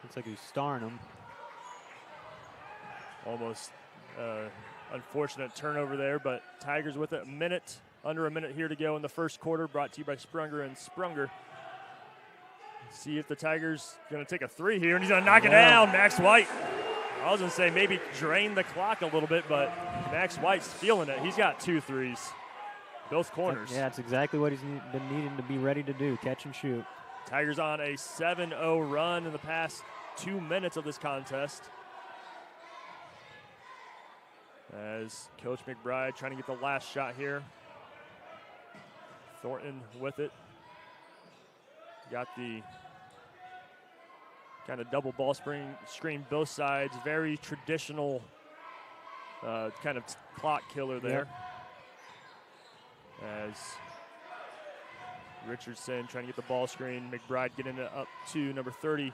Looks like he's starring him. Almost unfortunate turnover there, but Tigers with it. Under a minute here to go in the first quarter, brought to you by Sprunger and Sprunger. See if the Tigers going to take a three here, and he's going to knock it down. Max White. I was going to say maybe drain the clock a little bit, but Max White's feeling it. He's got 2 threes, both corners. Yeah, that's exactly what he's been needing to be ready to do, catch and shoot. Tigers on a 7-0 run in the past 2 minutes of this contest. As Coach McBride trying to get the last shot here. Thornton with it. Got the kind of double ball screen both sides. Very traditional kind of clock killer there. Yep. As Richardson trying to get the ball screen. McBride getting it up to number 30,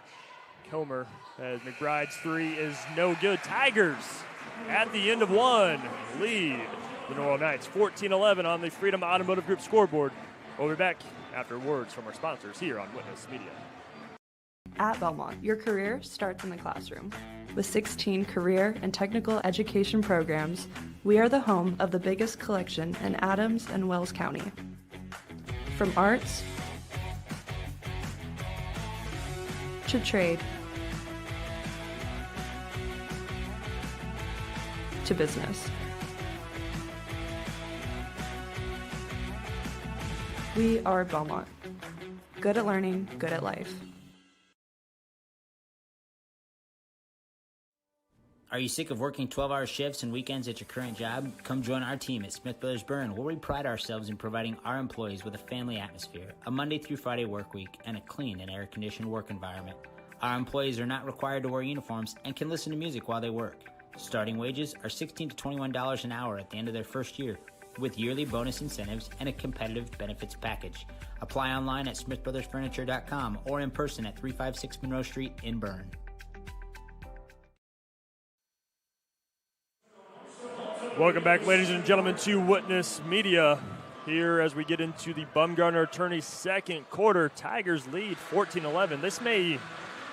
Comer. As McBride's three is no good. Tigers at the end of one lead the Norwell Knights 14-11 on the Freedom Automotive Group scoreboard. We'll be back after words from our sponsors here on Witness Media. At Belmont, your career starts in the classroom. With 16 career and technical education programs, we are the home of the biggest collection in Adams and Wells County. From arts to trade to business. We are Belmont. Good at learning, good at life. Are you sick of working 12-hour shifts and weekends at your current job? Come join our team at Smith Brothers Berne, where we pride ourselves in providing our employees with a family atmosphere, a Monday through Friday work week, and a clean and air-conditioned work environment. Our employees are not required to wear uniforms and can listen to music while they work. Starting wages are $16 to $21 an hour at the end of their first year. with yearly bonus incentives and a competitive benefits package. Apply online at smithbrothersfurniture.com or in person at 356 Monroe Street in Berne. Welcome back, ladies and gentlemen, to Witness Media. Here as we get into the Bumgarner Attorney second quarter, Tigers lead 14-11. This may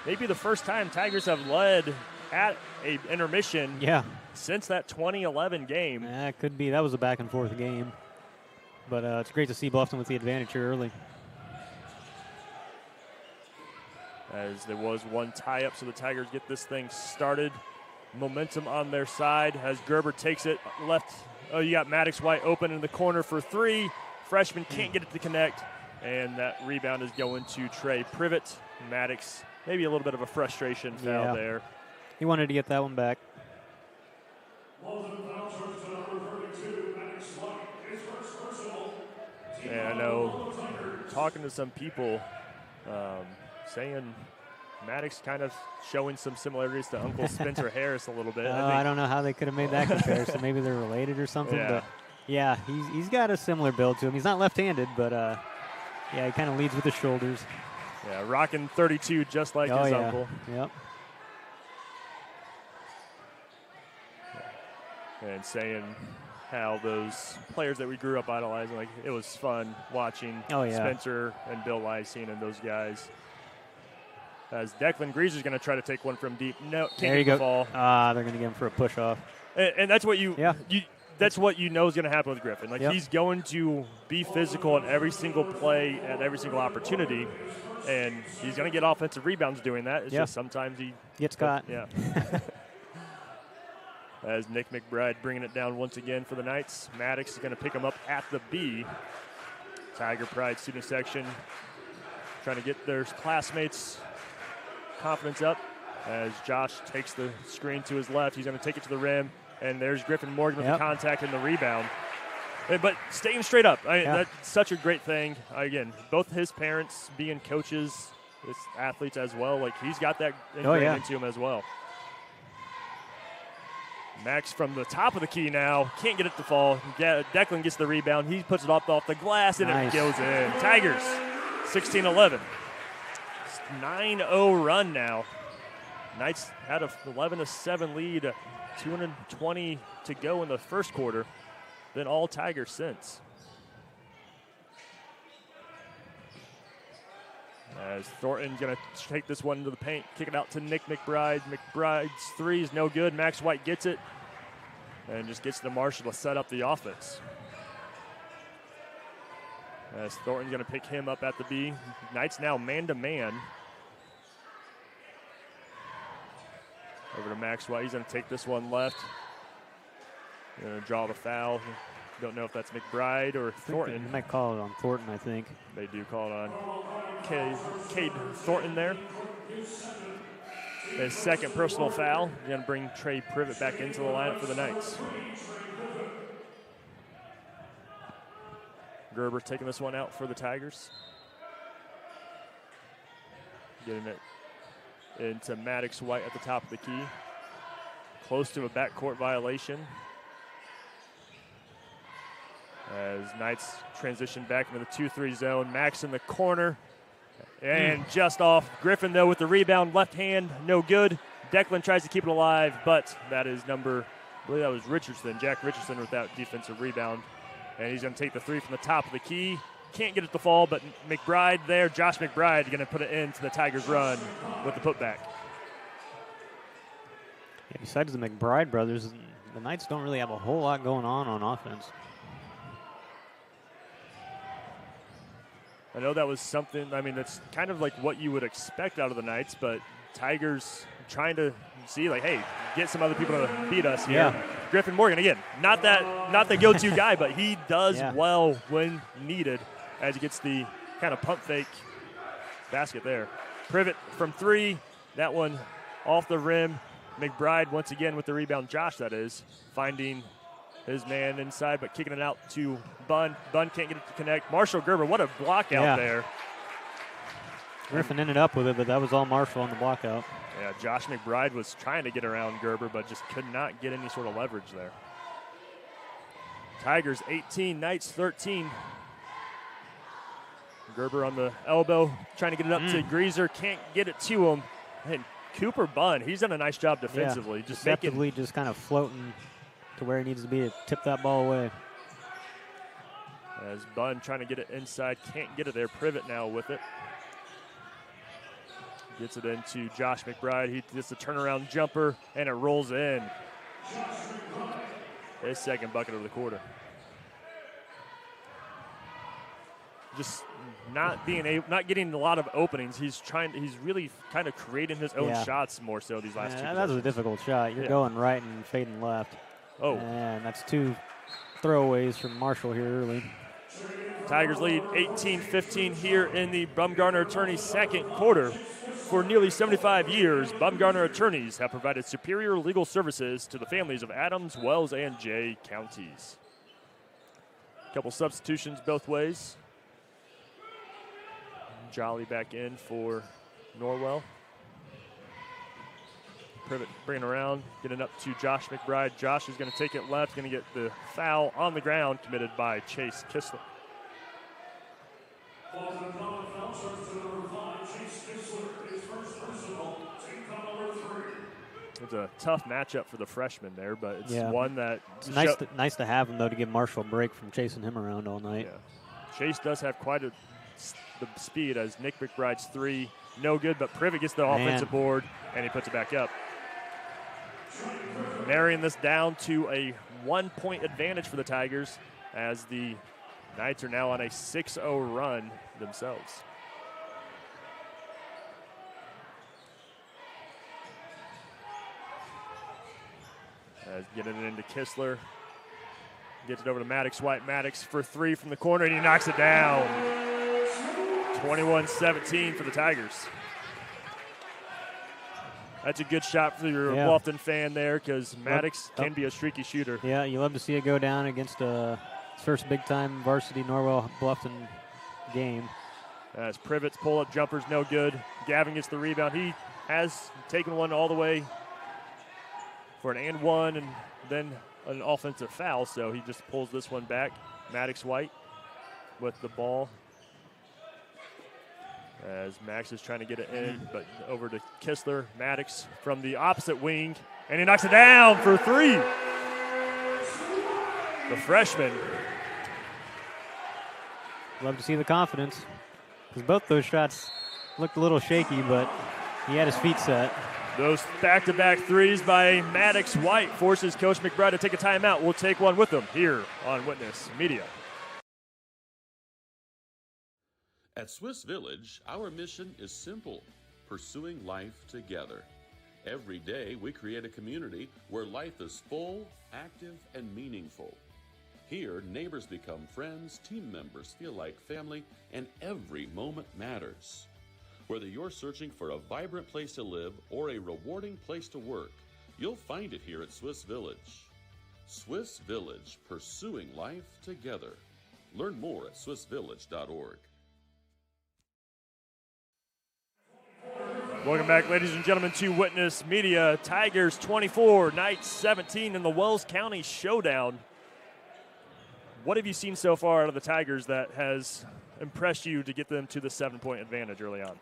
be the first time Tigers have led at a intermission since that 2011 game. Yeah, it could be. That was a back-and-forth game. But it's great to see Bluffton with the advantage here early. As there was one tie-up, so the Tigers get this thing started. Momentum on their side as Gerber takes it left. Oh, you got Maddox White open in the corner for three. Freshman can't get it to connect, and that rebound is going to Trey Privet. Maddox, maybe a little bit of a frustration foul there. He wanted to get that one back. And I know talking to some people saying Maddox kind of showing some similarities to Uncle Spencer Harris a little bit. I don't know how they could have made that comparison. Maybe they're related or something. Yeah. But yeah, he's got a similar build to him. He's not left-handed, but yeah, he kind of leads with his shoulders. Yeah, rocking 32 just like his uncle. Yep. And saying how those players that we grew up idolizing, like it was fun watching Spencer and Bill Lysine and those guys. As Declan Greaser's going to try to take one from deep. No, can't there you get the go. ball. They're going to get him for a push-off. And that's what that's what you know is going to happen with Griffin. Like he's going to be physical in every single play at every single opportunity, and he's going to get offensive rebounds doing that. It's just sometimes he gets caught. Yeah. As Nick McBride bringing it down once again for the Knights. Maddox is going to pick him up at the B. Tiger Pride student section trying to get their classmates' confidence up as Josh takes the screen to his left. He's going to take it to the rim, and there's Griffin Morgan with the contact and the rebound. But staying straight up, that's such a great thing. Again, both his parents being coaches, athletes as well, like he's got that ingrained into him as well. Max from the top of the key now. Can't get it to fall. Declan gets the rebound. He puts it off the glass, and it goes in. Tigers, 16-11. 9-0 run now. Knights had a 11-7 lead, 220 to go in the first quarter. Then all Tigers since. As Thornton's going to take this one into the paint, kick it out to Nick McBride. McBride's three is no good. Max White gets it and just gets to Marshall to set up the offense. As Thornton's going to pick him up at the B. Knights now man-to-man. Over to Max White. He's going to take this one left. Going to draw the foul. Don't know if that's McBride or Thornton. They might call it on Thornton, I think. They do call it on Cade Thornton there. His second personal foul. Going to bring Trey Privet back into the lineup for the Knights. Gerber taking this one out for the Tigers. Getting it into Maddox White at the top of the key. Close to a backcourt violation. As Knights transition back into the 2-3 zone. Max in the corner. And just off. Griffin, though, with the rebound. Left hand, no good. Declan tries to keep it alive, but that is I believe that was Richardson. Jack Richardson with that defensive rebound. And he's going to take the three from the top of the key. Can't get it to fall, but McBride there. Josh McBride going to put it into the Tigers' run with the putback. Yeah, besides the McBride brothers, the Knights don't really have a whole lot going on offense. I know that was something, that's kind of like what you would expect out of the Knights, but Tigers trying to see, like, hey, get some other people to beat us here. Yeah. Griffin Morgan, again, not the go-to guy, but he does well when needed as he gets the kind of pump fake basket there. Privet from three, that one off the rim. McBride once again with the rebound. Josh, that is, finding his man inside, but kicking it out to Bunn. Bunn can't get it to connect. Marshall Gerber, what a block out there. Griffin ended up with it, but that was all Marshall on the block out. Yeah, Josh McBride was trying to get around Gerber, but just could not get any sort of leverage there. Tigers 18, Knights 13. Gerber on the elbow, trying to get it up to Greaser, can't get it to him. And Cooper Bunn, he's done a nice job defensively. Yeah, just just kind of floating to where he needs to be to tip that ball away. As Bunn trying to get it inside, can't get it there. Privet now with it. Gets it into Josh McBride. He gets the turnaround jumper, and it rolls in. His second bucket of the quarter. Just not getting a lot of openings. He's really kind of creating his own shots more so these last two. That was a difficult shot. You're going right and fading left. Oh. And that's 2 throwaways from Marshall here early. Tigers lead 18-15 here in the Bumgarner Attorneys second quarter. For nearly 75 years, Bumgarner Attorneys have provided superior legal services to the families of Adams, Wells, and Jay counties. A couple substitutions both ways. Jolly back in for Norwell. Privet bringing around, getting up to Josh McBride. Josh is going to take it left, going to get the foul on the ground committed by Chase Kistler. It's a tough matchup for the freshman there, but it's one that it's nice to have him though to give Marshall a break from chasing him around all night. Yeah. Chase does have quite the speed as Nick McBride's 3 no good, but Privet gets the offensive board and he puts it back up. Narrowing this down to a 1-point advantage for the Tigers as the Knights are now on a 6-0 run themselves. Getting it into Kistler. Gets it over to Maddox White. Maddox for 3 from the corner, and he knocks it down. 21-17 for the Tigers. That's a good shot for your Bluffton fan there because Maddox can be a streaky shooter. Yeah, you love to see it go down against a first big-time varsity Norwell Bluffton game. As Privet's pull-up jumper's no good. Gavin gets the rebound. He has taken one all the way for an and one and then an offensive foul, so he just pulls this one back. Maddox White with the ball as Max is trying to get it in, but over to Kistler. Maddox from the opposite wing, and he knocks it down for 3. The freshman. Love to see the confidence because both those shots looked a little shaky, but he had his feet set. Those back-to-back 3s by Maddox White forces Coach McBride to take a timeout. We'll take one with him here on Witness Media. At Swiss Village, our mission is simple: pursuing life together. Every day, we create a community where life is full, active, and meaningful. Here, neighbors become friends, team members feel like family, and every moment matters. Whether you're searching for a vibrant place to live or a rewarding place to work, you'll find it here at Swiss Village. Swiss Village, pursuing life together. Learn more at swissvillage.org. Welcome back, ladies and gentlemen, to Witness Media. Tigers 24, Knights 17 in the Wells County Showdown. What have you seen so far out of the Tigers that has impressed you to get them to the 7-point advantage early on?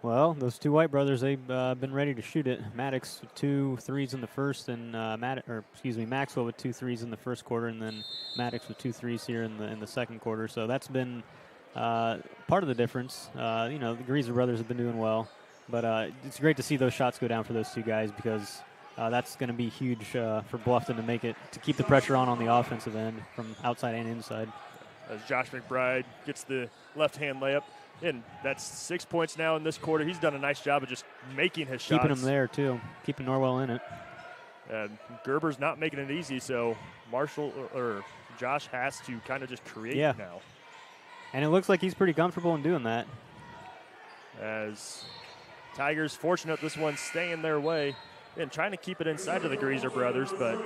Well, those 2 White brothers, they've been ready to shoot it. Maddox with 2 threes in the first, and Maxwell with 2 threes in the first quarter, and then Maddox with 2 threes here in the second quarter. So that's been part of the difference. The Greaser brothers have been doing well, but it's great to see those shots go down for those 2 guys because that's going to be huge for Bluffton to keep the pressure on the offensive end from outside and inside. As Josh McBride gets the left-hand layup. And that's 6 points now in this quarter. He's done a nice job of just making his shots. Keeping them there, too. Keeping Norwell in it. And Gerber's not making it easy, so Josh has to kind of just create now. And it looks like he's pretty comfortable in doing that. As Tigers fortunate this one's staying their way and trying to keep it inside to the Greaser brothers, but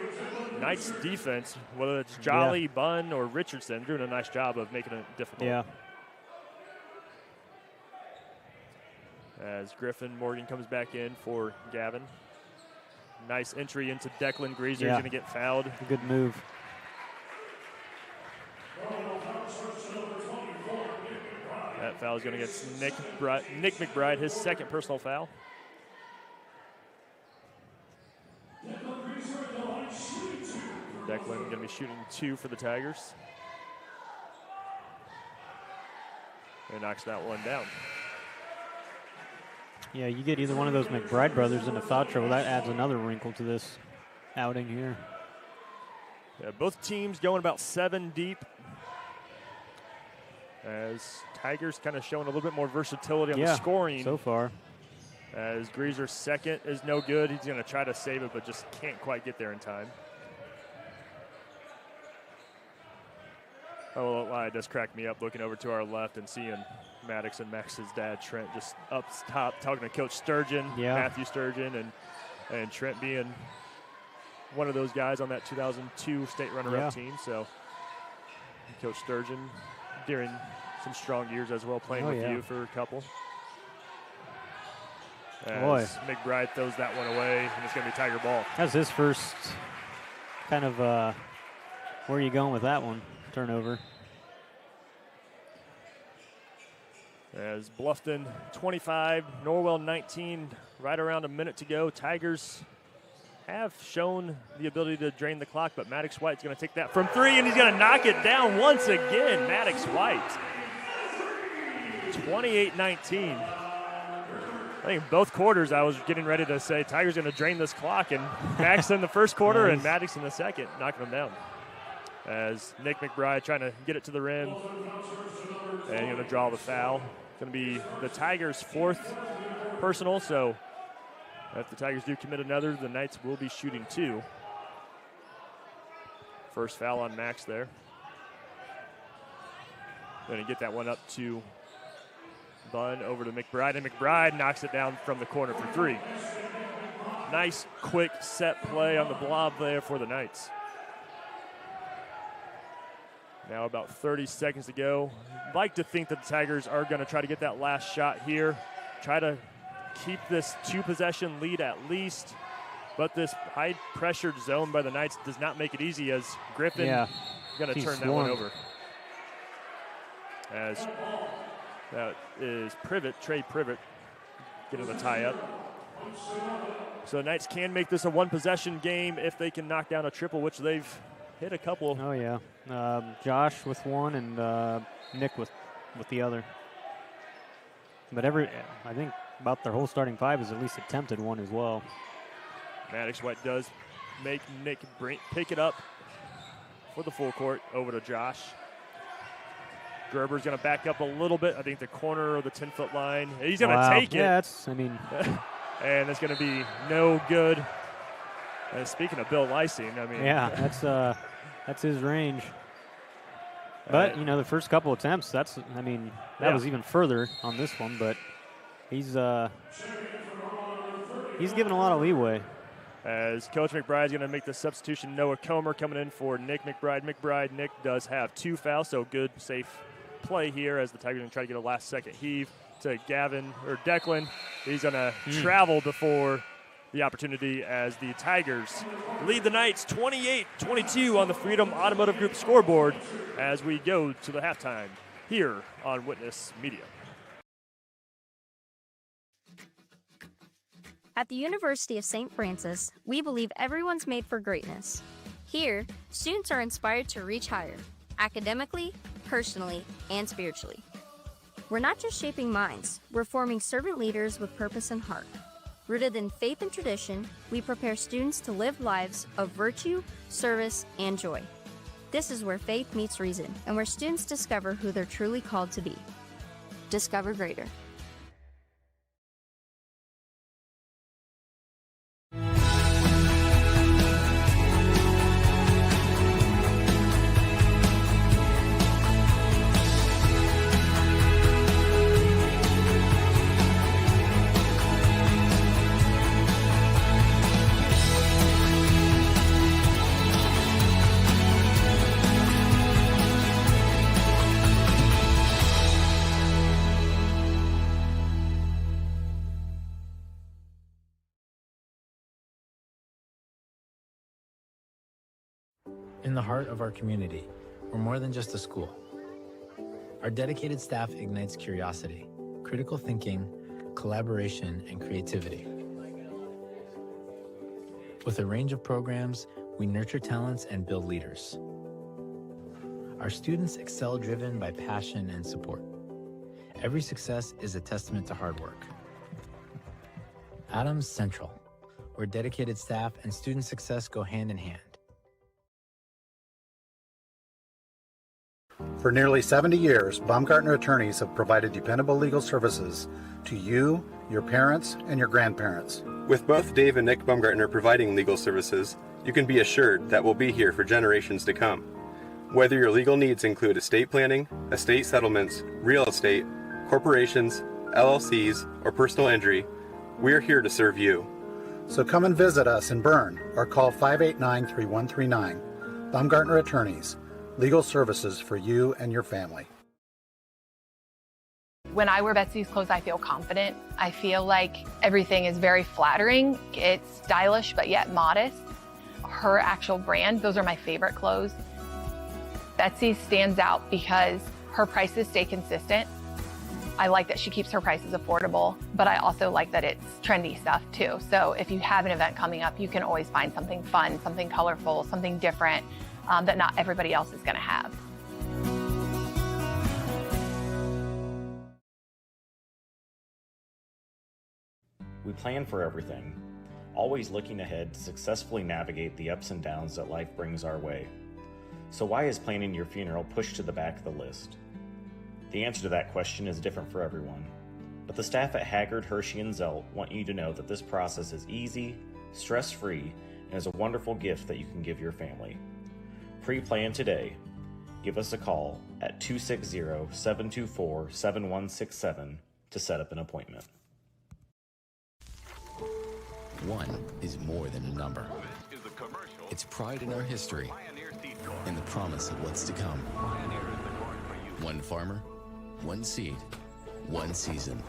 Knights defense, whether it's Jolly, Bunn, or Richardson, doing a nice job of making it difficult. Yeah. As Morgan comes back in for Gavin. Nice entry into Declan Greaser. He's going to get fouled. Good move. foul is going against Nick McBride, his second personal foul. Declan going to be shooting 2 for the Tigers. And knocks that one down. Yeah, you get either one of those McBride brothers into foul trouble, that adds another wrinkle to this outing here. Yeah, both teams going about 7 deep. As Tigers kind of showing a little bit more versatility on the scoring so far. As Greaser's second is no good. He's going to try to save it, but just can't quite get there in time. Oh, well, it does crack me up looking over to our left and seeing Maddox and Max's dad, Trent, just up top talking to Coach Sturgeon, Matthew Sturgeon, and Trent being one of those guys on that 2002 state runner-up team. So Coach Sturgeon during some strong years as well, playing with you for a couple. As McBride throws that one away, and it's going to be Tiger ball. That's his first kind of, where are you going with that one? Turnover. As Bluffton 25, Norwell 19, right around a minute to go. Tigers have shown the ability to drain the clock, but Maddox White's going to take that from 3, and he's going to knock it down once again. Maddox White, 28-19. I think in both quarters I was getting ready to say Tigers going to drain this clock, and Max in the first quarter and Maddox in the second, knocking them down. As Nick McBride trying to get it to the rim, and going to draw the foul. It's going to be the Tigers' 4th personal, so if the Tigers do commit another, the Knights will be shooting 2. First foul on Max there. Going to get that one up to Bunn, over to McBride, and McBride knocks it down from the corner for 3. Nice, quick set play on the blob there for the Knights. Now about 30 seconds to go. I'd like to think that the Tigers are going to try to get that last shot here, try to keep this 2-possession lead at least, but this high-pressured zone by the Knights does not make it easy, as Griffin going to turn that one over. As that is Trey Privet, getting the tie-up. So the Knights can make this a 1-possession game if they can knock down a triple, which they've hit a couple. Oh, yeah. Josh with one and Nick with the other. But I think about their whole starting 5 has at least attempted one as well. Maddox White does make Nick pick it up for the full court over to Josh. Gerber's going to back up a little bit. I think the corner of the 10-foot line. He's going to take it. Yeah, and it's going to be no good. And speaking of Bill Lysing, that's his range. But, the first couple attempts, that was even further on this one, but he's given a lot of leeway. As Coach McBride's going to make the substitution, Noah Comer coming in for Nick McBride. Nick does have 2 fouls, so good, safe play here as the Tigers are going to try to get a last-second heave to Declan. He's going to travel before the opportunity as the Tigers lead the Knights 28-22 on the Freedom Automotive Group scoreboard as we go to the halftime here on Witness Media. At the University of St. Francis, we believe everyone's made for greatness. Here, students are inspired to reach higher, academically, personally, and spiritually. We're not just shaping minds, we're forming servant leaders with purpose and heart. Rooted in faith and tradition, we prepare students to live lives of virtue, service, and joy. This is where faith meets reason, and where students discover who they're truly called to be. Discover greater. In the heart of our community, we're more than just a school. Our dedicated staff ignites curiosity, critical thinking, collaboration, and creativity. With a range of programs, we nurture talents and build leaders. Our students excel driven by passion and support. Every success is a testament to hard work. Adams Central, where dedicated staff and student success go hand in hand. For nearly 70 years, Baumgartner attorneys have provided dependable legal services to you, your parents, and your grandparents. With both Dave and Nick Baumgartner providing legal services, you can be assured that we'll be here for generations to come. Whether your legal needs include estate planning, estate settlements, real estate, corporations, LLCs, or personal injury, we're here to serve you. So come and visit us in Berne or call 589-3139. Baumgartner Attorneys, legal services for you and your family. When I wear Betsy's clothes, I feel confident. I feel like everything is very flattering. It's stylish, but yet modest. Her actual brand, those are my favorite clothes. Betsy stands out because her prices stay consistent. I like that she keeps her prices affordable, but I also like that it's trendy stuff too. So if you have an event coming up, you can always find something fun, something colorful, something different that not everybody else is gonna have. We plan for everything, always looking ahead to successfully navigate the ups and downs that life brings our way. So why is planning your funeral pushed to the back of the list? The answer to that question is different for everyone, but the staff at Haggard, Hershey, and Zelt want you to know that this process is easy, stress-free, and is a wonderful gift that you can give your family. Pre-plan today. Give us a call at 260-724-7167 to set up an appointment. One is more than a number. It's pride in our history and the promise of what's to come. One farmer, one seed, one season.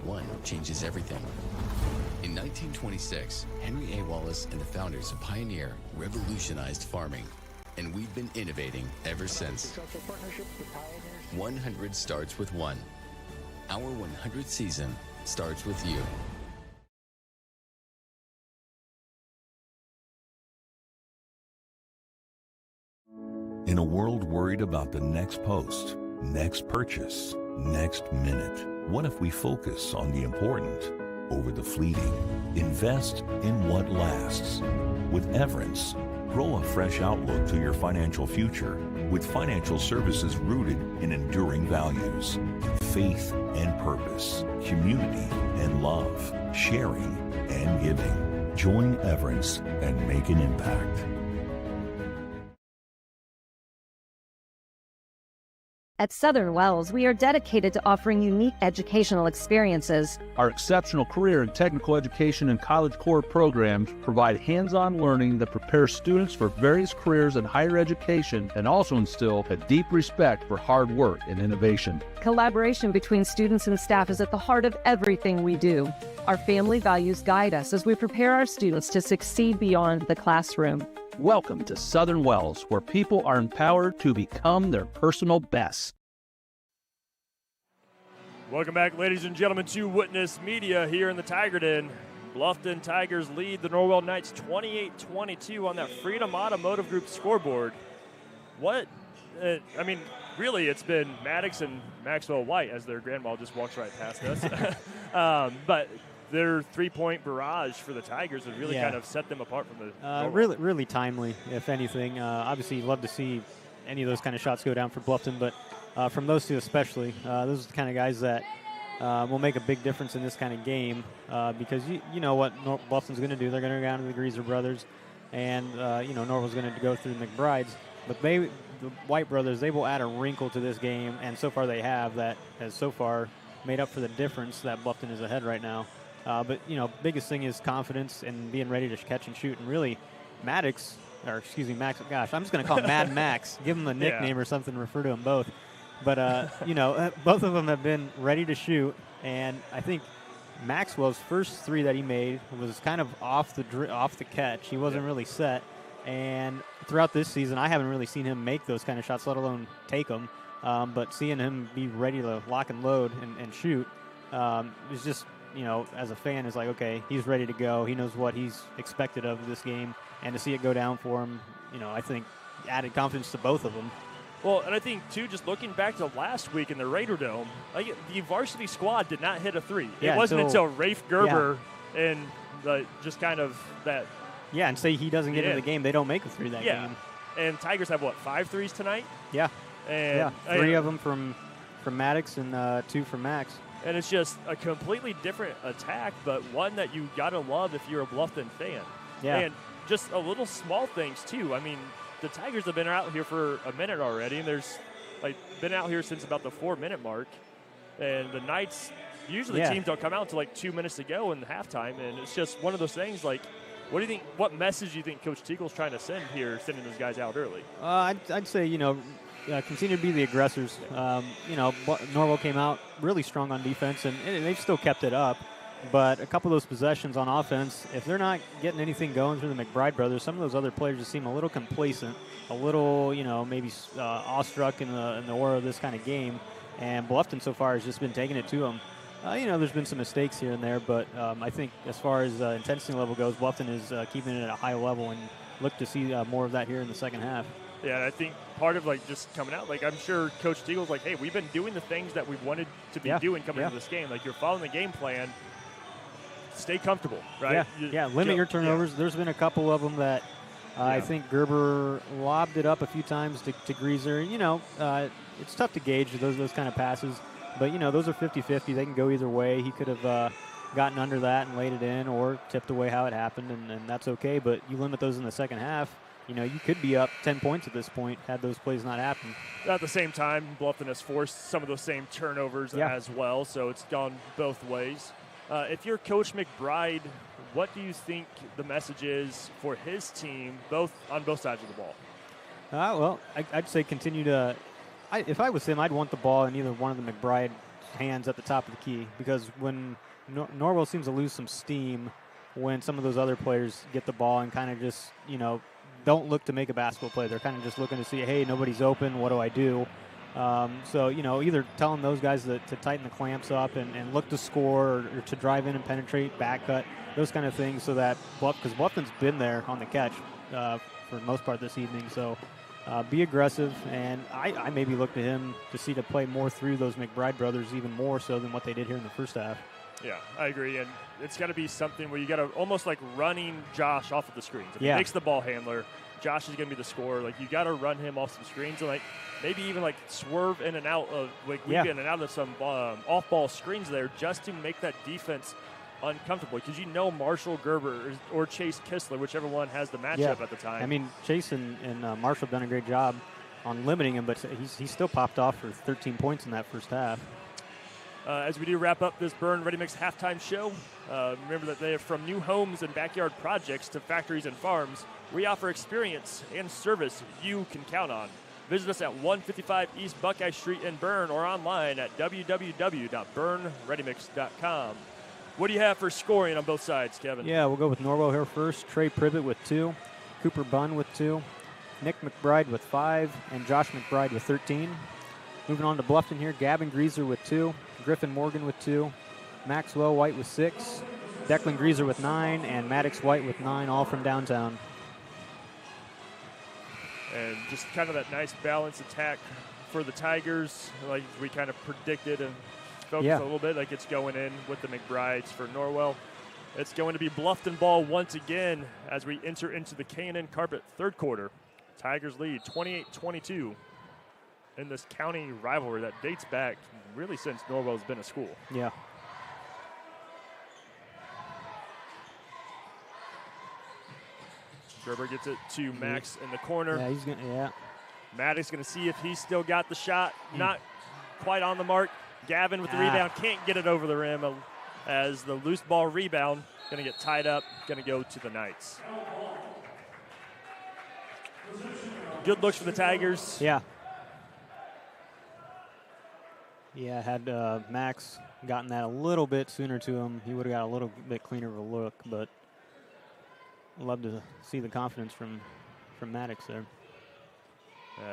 One changes everything. In 1926, Henry A. Wallace and the founders of Pioneer revolutionized farming, and we've been innovating ever since. 100 starts with one. Our 100th season starts with you. In a world worried about the next post, next purchase, next minute, what if we focus on the important over the fleeting? Invest in what lasts. With Everence, grow a fresh outlook to your financial future with financial services rooted in enduring values, faith and purpose, community and love, sharing and giving. Join Everence and make an impact. At Southern Wells, we are dedicated to offering unique educational experiences. Our exceptional career and technical education and college core programs provide hands-on learning that prepares students for various careers in higher education and also instill a deep respect for hard work and innovation. Collaboration between students and staff is at the heart of everything we do. Our family values guide us as we prepare our students to succeed beyond the classroom. Welcome to Southern Wells, where people are empowered to become their personal best. Welcome back, ladies and gentlemen, to Witness Media here in the Tiger Den. Bluffton Tigers lead the Norwell Knights 28-22 on that Freedom Automotive Group scoreboard. Really, it's been Maddox and Maxwell White as their grandma just walks right past us. But their three-point barrage for the Tigers has really kind of set them apart from the really timely, if anything. Obviously, you'd love to see any of those kind of shots go down for Bluffton, but from those two especially, those are the kind of guys that will make a big difference in this kind of game because you know what Bluffton's going to do. They're going to go down to the Greaser brothers, and Norwell's going to go through the McBrides. But the White brothers, they will add a wrinkle to this game, and so far they have. That has so far made up for the difference that Bluffton is ahead right now. But, biggest thing is confidence and being ready to catch and shoot. And really, Max, I'm just going to call him Mad Max. Give him a nickname or something, refer to them both. But, both of them have been ready to shoot. And I think Maxwell's first three that he made was kind of off the catch. He wasn't really set. And throughout this season, I haven't really seen him make those kind of shots, let alone take them. But seeing him be ready to lock and load and shoot is just, as a fan, is like, okay, he's ready to go. He knows what he's expected of this game. And to see it go down for him, I think added confidence to both of them. Well, and I think, too, just looking back to last week in the Raider Dome, the varsity squad did not hit a three. Yeah, it wasn't until Rafe Gerber and just kind of that. Yeah, and say he doesn't get in the game, they don't make a three that game. And Tigers have, 5 threes tonight? Yeah. And 3 of them from Maddox and 2 from Max. And it's just a completely different attack, but one that you got to love if you're a Bluffton fan. Yeah. And just a little small things, too. I mean, the Tigers have been out here for a minute already, and there's been out here since about the 4-minute mark. And the Knights, usually teams don't come out until 2 minutes to go in halftime, and it's just one of those things what do you think? What message do you think Coach Teagle's trying to send here, sending those guys out early? I'd say, continue to be the aggressors. Norwell came out really strong on defense, and they've still kept it up. But a couple of those possessions on offense, if they're not getting anything going through the McBride brothers, some of those other players just seem a little complacent, a little, maybe awestruck in the aura of this kind of game. And Bluffton so far has just been taking it to them. There's been some mistakes here and there, but I think as far as intensity level goes, Bluffton is keeping it at a high level, and look to see more of that here in the second half. Yeah, and I think part of just coming out, I'm sure Coach Teagle's hey, we've been doing the things that we wanted to be doing coming into this game. You're following the game plan. Stay comfortable, right? Limit your turnovers. There's been a couple of them that I think Gerber lobbed it up a few times to Greaser. It's tough to gauge those kind of passes, but those are 50-50. They can go either way. He could have gotten under that and laid it in, or tipped away how it happened, and that's okay. But you limit those in the second half. You could be up 10 points at this point had those plays not happened. At the same time, Bluffton has forced some of those same turnovers as well, so it's gone both ways. If you're Coach McBride, what do you think the message is for his team, on both sides of the ball? Well, I'd say continue to. If I was him, I'd want the ball in either one of the McBride hands at the top of the key, because when Norwell seems to lose some steam when some of those other players get the ball and kind of just don't look to make a basketball play. They're kind of just looking to see, hey, nobody's open. What do I do? So, either telling those guys to tighten the clamps up and look to score, or to drive in and penetrate, back cut, those kind of things, so that because Bluffton's been there on the catch for the most part this evening. So be aggressive, and I maybe look to him to play more through those McBride brothers, even more so than what they did here in the first half. Yeah, I agree, and it's got to be something where you got to almost running Josh off of the screens. If he makes the ball handler, Josh is going to be the scorer. You got to run him off some screens, and maybe even swerve in and out of in and out of some off-ball screens there, just to make that defense uncomfortable. Because Marshall Gerber or Chase Kistler, whichever one has the matchup at the time. I mean, Chase and Marshall have done a great job on limiting him, but he still popped off for 13 points in that first half. As we do wrap up this Berne Ready Mix halftime show, remember that they are from new homes and backyard projects to factories and farms. We offer experience and service you can count on. Visit us at 155 East Buckeye Street in Berne, or online at www.bernereadymix.com. What do you have for scoring on both sides, Kevin? Yeah, we'll go with Norwell here first. Trey Privet with 2, Cooper Bunn with 2, Nick McBride with 5, and Josh McBride with 13. Moving on to Bluffton here, Gavin Greaser with 2, Griffin Morgan with 2, Maxwell White with 6, Declan Greaser with 9, and Maddox White with 9, all from downtown. And just kind of that nice balanced attack for the Tigers, like we kind of predicted and focused a little bit, it's going in with the McBrides for Norwell. It's going to be Bluffton ball once again as we enter into the K&N Carpet third quarter. Tigers lead 28-22 in this county rivalry that dates back really since Norwell's been a school. Yeah. Gerber gets it to Max in the corner. Yeah, he's going to, Maddox going to see if he's still got the shot. Not quite on the mark. Gavin with the rebound, can't get it over the rim as the loose ball rebound going to get tied up, going to go to the Knights. Good looks for the Tigers. Yeah. Yeah, had Max gotten that a little bit sooner to him, he would have got a little bit cleaner of a look, but love to see the confidence from Maddox there.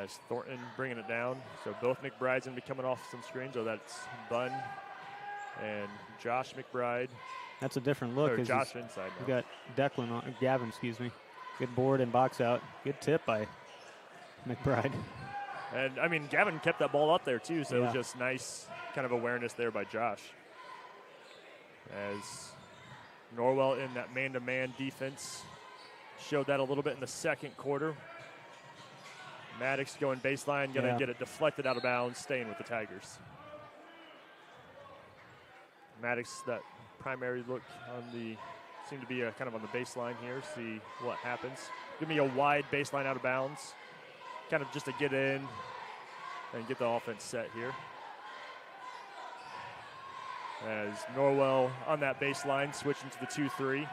As Thornton bringing it down. So both McBride's going to be coming off some screens. So that's Bunn and Josh McBride. That's a different look. Or Josh inside now. You got Declan on, Gavin, excuse me. Good board and box out. Good tip by McBride. And, I mean, Gavin kept that ball up there, too, so it was just nice kind of awareness there by Josh. As Norwell in that man-to-man defense showed that a little bit in the second quarter. Maddox going baseline, going to get it deflected out of bounds, staying with the Tigers. Maddox, that primary look on the, seemed to be kind of on the baseline here, see what happens. Give me a wide baseline out of bounds, kind of just to get in and get the offense set here. As Norwell on that baseline, switching to the 2-3.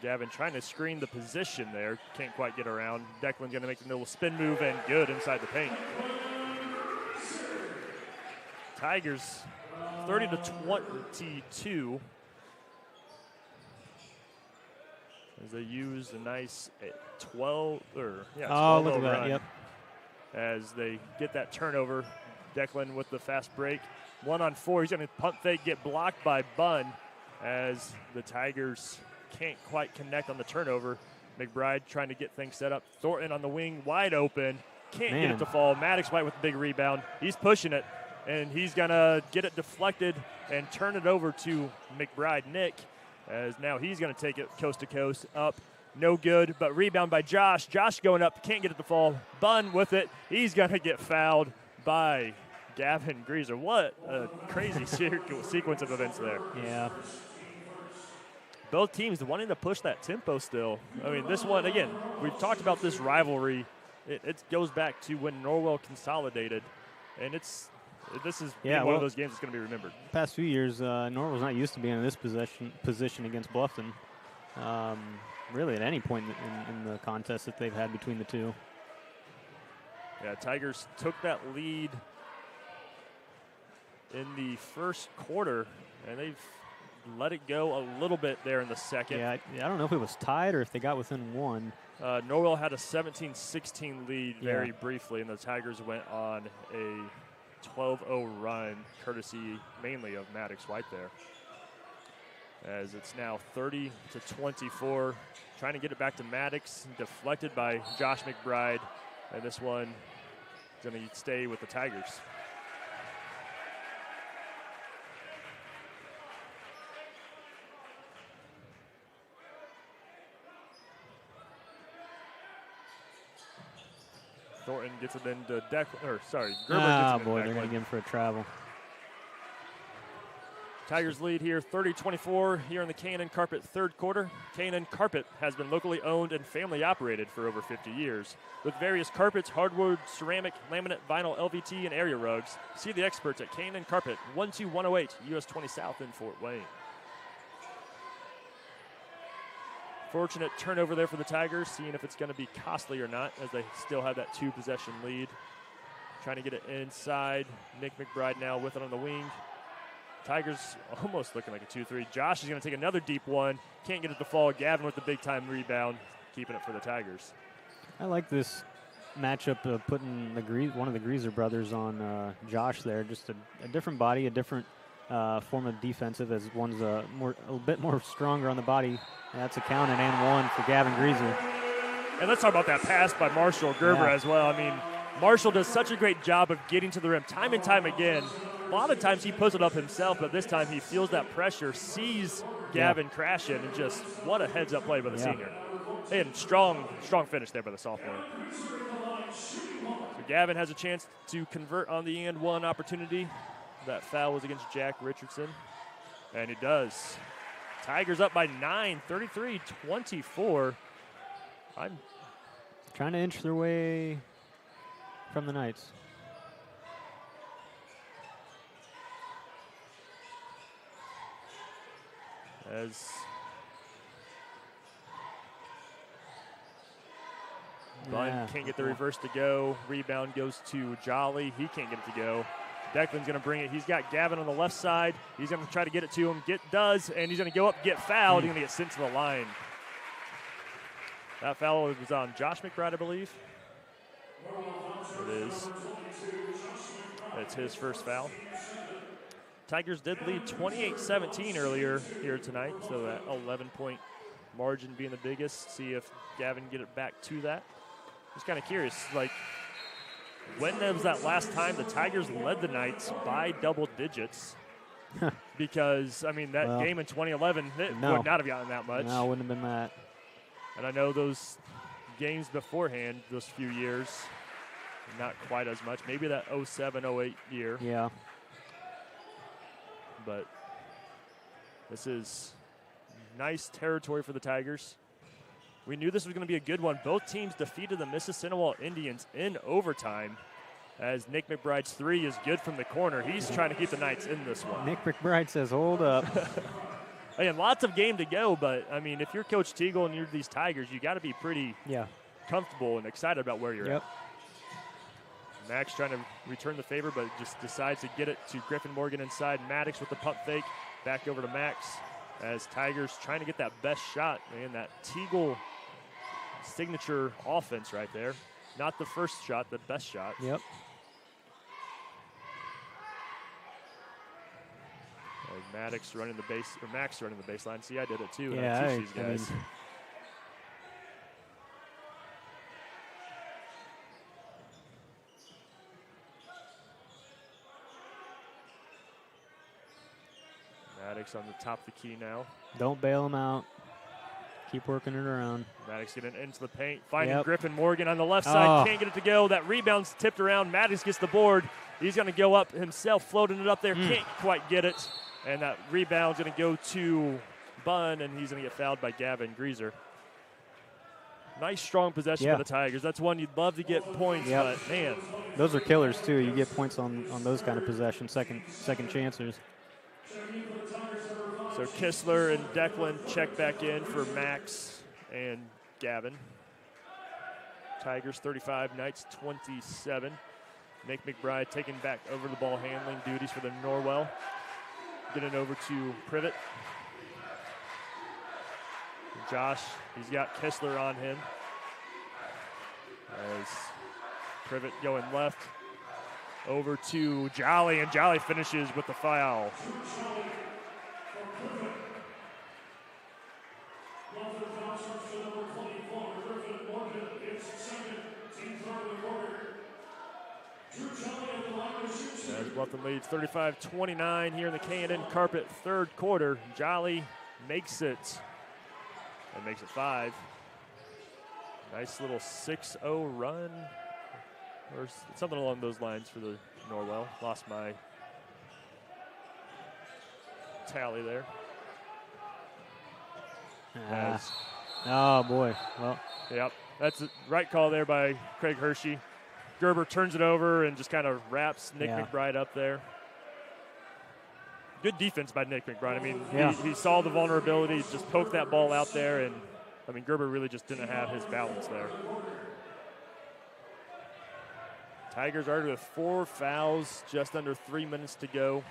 Gavin trying to screen the position there. Can't quite get around. Declan going to make the little spin move and good inside the paint. Tigers 30-22. As they use a nice 12 run. Yep. As they get that turnover. Declan with the fast break. 1-on-4. He's going to pump fake, get blocked by Bunn as the Tigers can't quite connect on the turnover. McBride trying to get things set up. Thornton on the wing, wide open. Can't get it to fall. Maddox White with the big rebound. He's pushing it, and he's going to get it deflected and turn it over to McBride Nick, as now he's going to take it coast to coast, up. No good, but rebound by Josh. Josh going up, can't get it to fall. Bunn with it. He's going to get fouled by Gavin Greaser. What a crazy sequence of events there. Yeah. Both teams wanting to push that tempo still. I mean, this one, again, we've talked about this rivalry. It goes back to when Norwell consolidated, and this is one of those games that's going to be remembered. Past few years, Norwell's not used to being in this position against Bluffton, really at any point in the contest that they've had between the two. Yeah, Tigers took that lead in the first quarter, and they've let it go a little bit there in the second. Yeah, I don't know if it was tied or if they got within one. Norwell had a 17-16 lead very briefly, and the Tigers went on a 12-0 run, courtesy mainly of Maddox White there. As it's now 30-24, trying to get it back to Maddox, deflected by Josh McBride, and this one is going to stay with the Tigers. Thornton gets it into Gerber gets it boy, into they're going to get him for a travel. Tigers lead here 30-24 here in the K&N Carpet third quarter. K&N Carpet has been locally owned and family operated for over 50 years. With various carpets, hardwood, ceramic, laminate, vinyl, LVT, and area rugs. See the experts at K&N Carpet, 12108 US 20 South in Fort Wayne. Fortunate turnover there for the Tigers, seeing if it's going to be costly or not, as they still have that two-possession lead. Trying to get it inside. Nick McBride now with it on the wing. Tigers almost looking like a 2-3. Josh is going to take another deep one. Can't get it to fall. Gavin with the big-time rebound, keeping it for the Tigers. I like this matchup of putting one of the Greaser brothers on Josh there. Just a different body, a different form of defensive, as one's a bit more stronger on the body. That's a count and one for Gavin Greaser. And let's talk about that pass by Marshall Gerber as well. I mean, Marshall does such a great job of getting to the rim time and time again. A lot of times he puts it up himself, but this time he feels that pressure, sees Gavin crashing, and just what a heads-up play by the senior. And strong finish there by the sophomore. So Gavin has a chance to convert on the and one opportunity. That foul was against Jack Richardson, and he does. Tigers up by 9, 33-24. I'm trying to inch their way from the Knights. As Bunn can't get the reverse to go. Rebound goes to Jolly. He can't get it to go. Declan's going to bring it. He's got Gavin on the left side. He's going to try to get it to him. And he's going to go up, get fouled. He's going to get sent to the line. That foul was on Josh McBride, I believe. It is. That's his first foul. Tigers did lead 28-17 earlier here tonight, so that 11-point margin being the biggest. See if Gavin can get it back to that. Just kind of curious, like, when was that last time the Tigers led the Knights by double digits? Because, I mean, that game in 2011, it would not have gotten that much. No, it wouldn't have been that. And I know those games beforehand, those few years, not quite as much. Maybe that 07-08 year. Yeah. But this is nice territory for the Tigers. We knew this was going to be a good one. Both teams defeated the Mississinawa Indians in overtime, as Nick McBride's three is good from the corner. He's trying to keep the Knights in this one. Nick McBride says, hold up. Again, lots of game to go, but, I mean, if you're Coach Teagle and you're these Tigers, you got to be pretty comfortable and excited about where you're at. Max trying to return the favor, but just decides to get it to Griffin Morgan inside. Maddox with the pump fake. Back over to Max as Tigers trying to get that best shot. Man, that Teagle signature offense right there. Not the first shot, the best shot. Yep. Maddox running the base, or Max running the baseline. See, I did it too. Yeah, I teach these guys. Maddox on the top of the key now. Don't bail him out. Keep working it around. Maddox getting into the paint. Finding Griffin Morgan on the left side. Can't get it to go. That rebound's tipped around. Maddox gets the board. He's going to go up himself, floating it up there. Can't quite get it. And that rebound's going to go to Bunn, and he's going to get fouled by Gavin Greaser. Nice, strong possession for the Tigers. That's one you'd love to get points, but, man. Those are killers, too. You get points on those kind of possessions, second chancers. So Kistler and Declan check back in for Max and Gavin. Tigers 35, Knights 27. Nick McBride taking back over the ball handling duties for the Norwell. Getting over to Privet. Josh, he's got Kistler on him. As Privet going left. Over to Jolly, and Jolly finishes with the foul. As Bluffton leads 35-29 here in the K&N Carpet third quarter. Jolly makes it. And makes it 5. Nice little 6-0 run. Or something along those lines for the Norwell. Lost my tally there. Oh, boy. Well. Yep. That's the right call there by Craig Hershey. Gerber turns it over and just kind of wraps Nick McBride up there. Good defense by Nick McBride. I mean, he saw the vulnerability, just poked that ball out there, and, I mean, Gerber really just didn't have his balance there. Tigers are with 4 fouls, just under 3 minutes to go.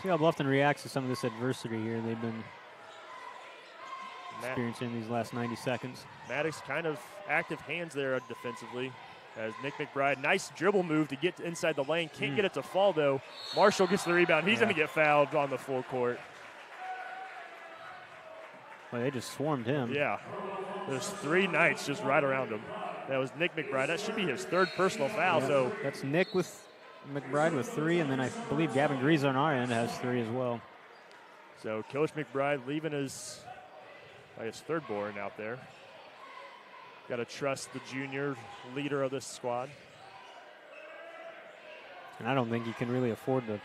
See how Bluffton reacts to some of this adversity here they've been experiencing these last 90 seconds. Maddox kind of active hands there defensively as Nick McBride, nice dribble move to get inside the lane. Can't get it to fall, though. Marshall gets the rebound. He's going to get fouled on the full court. Well, they just swarmed him. Yeah. There's 3 Knights just right around him. That was Nick McBride. That should be his 3rd personal foul. So that's Nick with McBride with 3, and then I believe Gavin Greaser on our end has 3 as well. So Coach McBride leaving his 3rd board out there. Got to trust the junior leader of this squad. And I don't think he can really afford to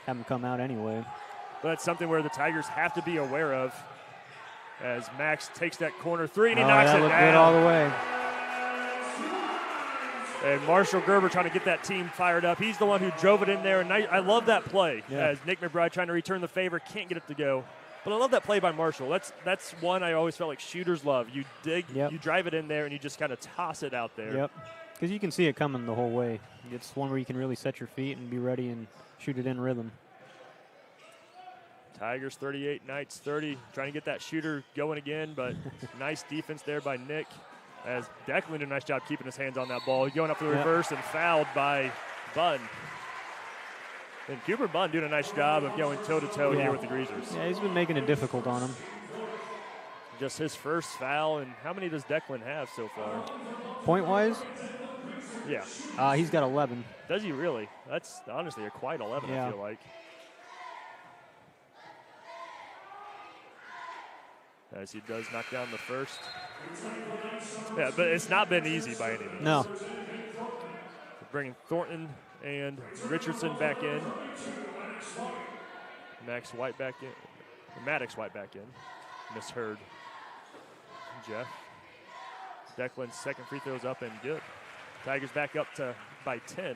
have him come out anyway. But that's something where the Tigers have to be aware of as Max takes that corner 3 and he knocks it down. Good all the way. And Marshall Gerber trying to get that team fired up. He's the one who drove it in there, and I love that play as Nick McBride trying to return the favor, can't get it to go. But I love that play by Marshall. That's one I always felt like shooters love. You dig, you drive it in there, and you just kind of toss it out there. Yep, because you can see it coming the whole way. It's one where you can really set your feet and be ready and shoot it in rhythm. Tigers 38, Knights 30. Trying to get that shooter going again, but nice defense there by Nick. As Declan did a nice job keeping his hands on that ball. Going up for the reverse and fouled by Bunn. And Cooper Bunn doing a nice job of going toe-to-toe here with the Greasers. Yeah, he's been making it difficult on him. Just his first foul, and how many does Declan have so far? Point-wise? Yeah. He's got 11. Does he really? That's honestly a quite 11, I feel like. As he does knock down the first. Yeah, but it's not been easy by any means. No. Bringing Thornton and Richardson back in. Maddox White back in. Misheard Jeff. Declan's second free throw's up and good. Tigers back up by 10.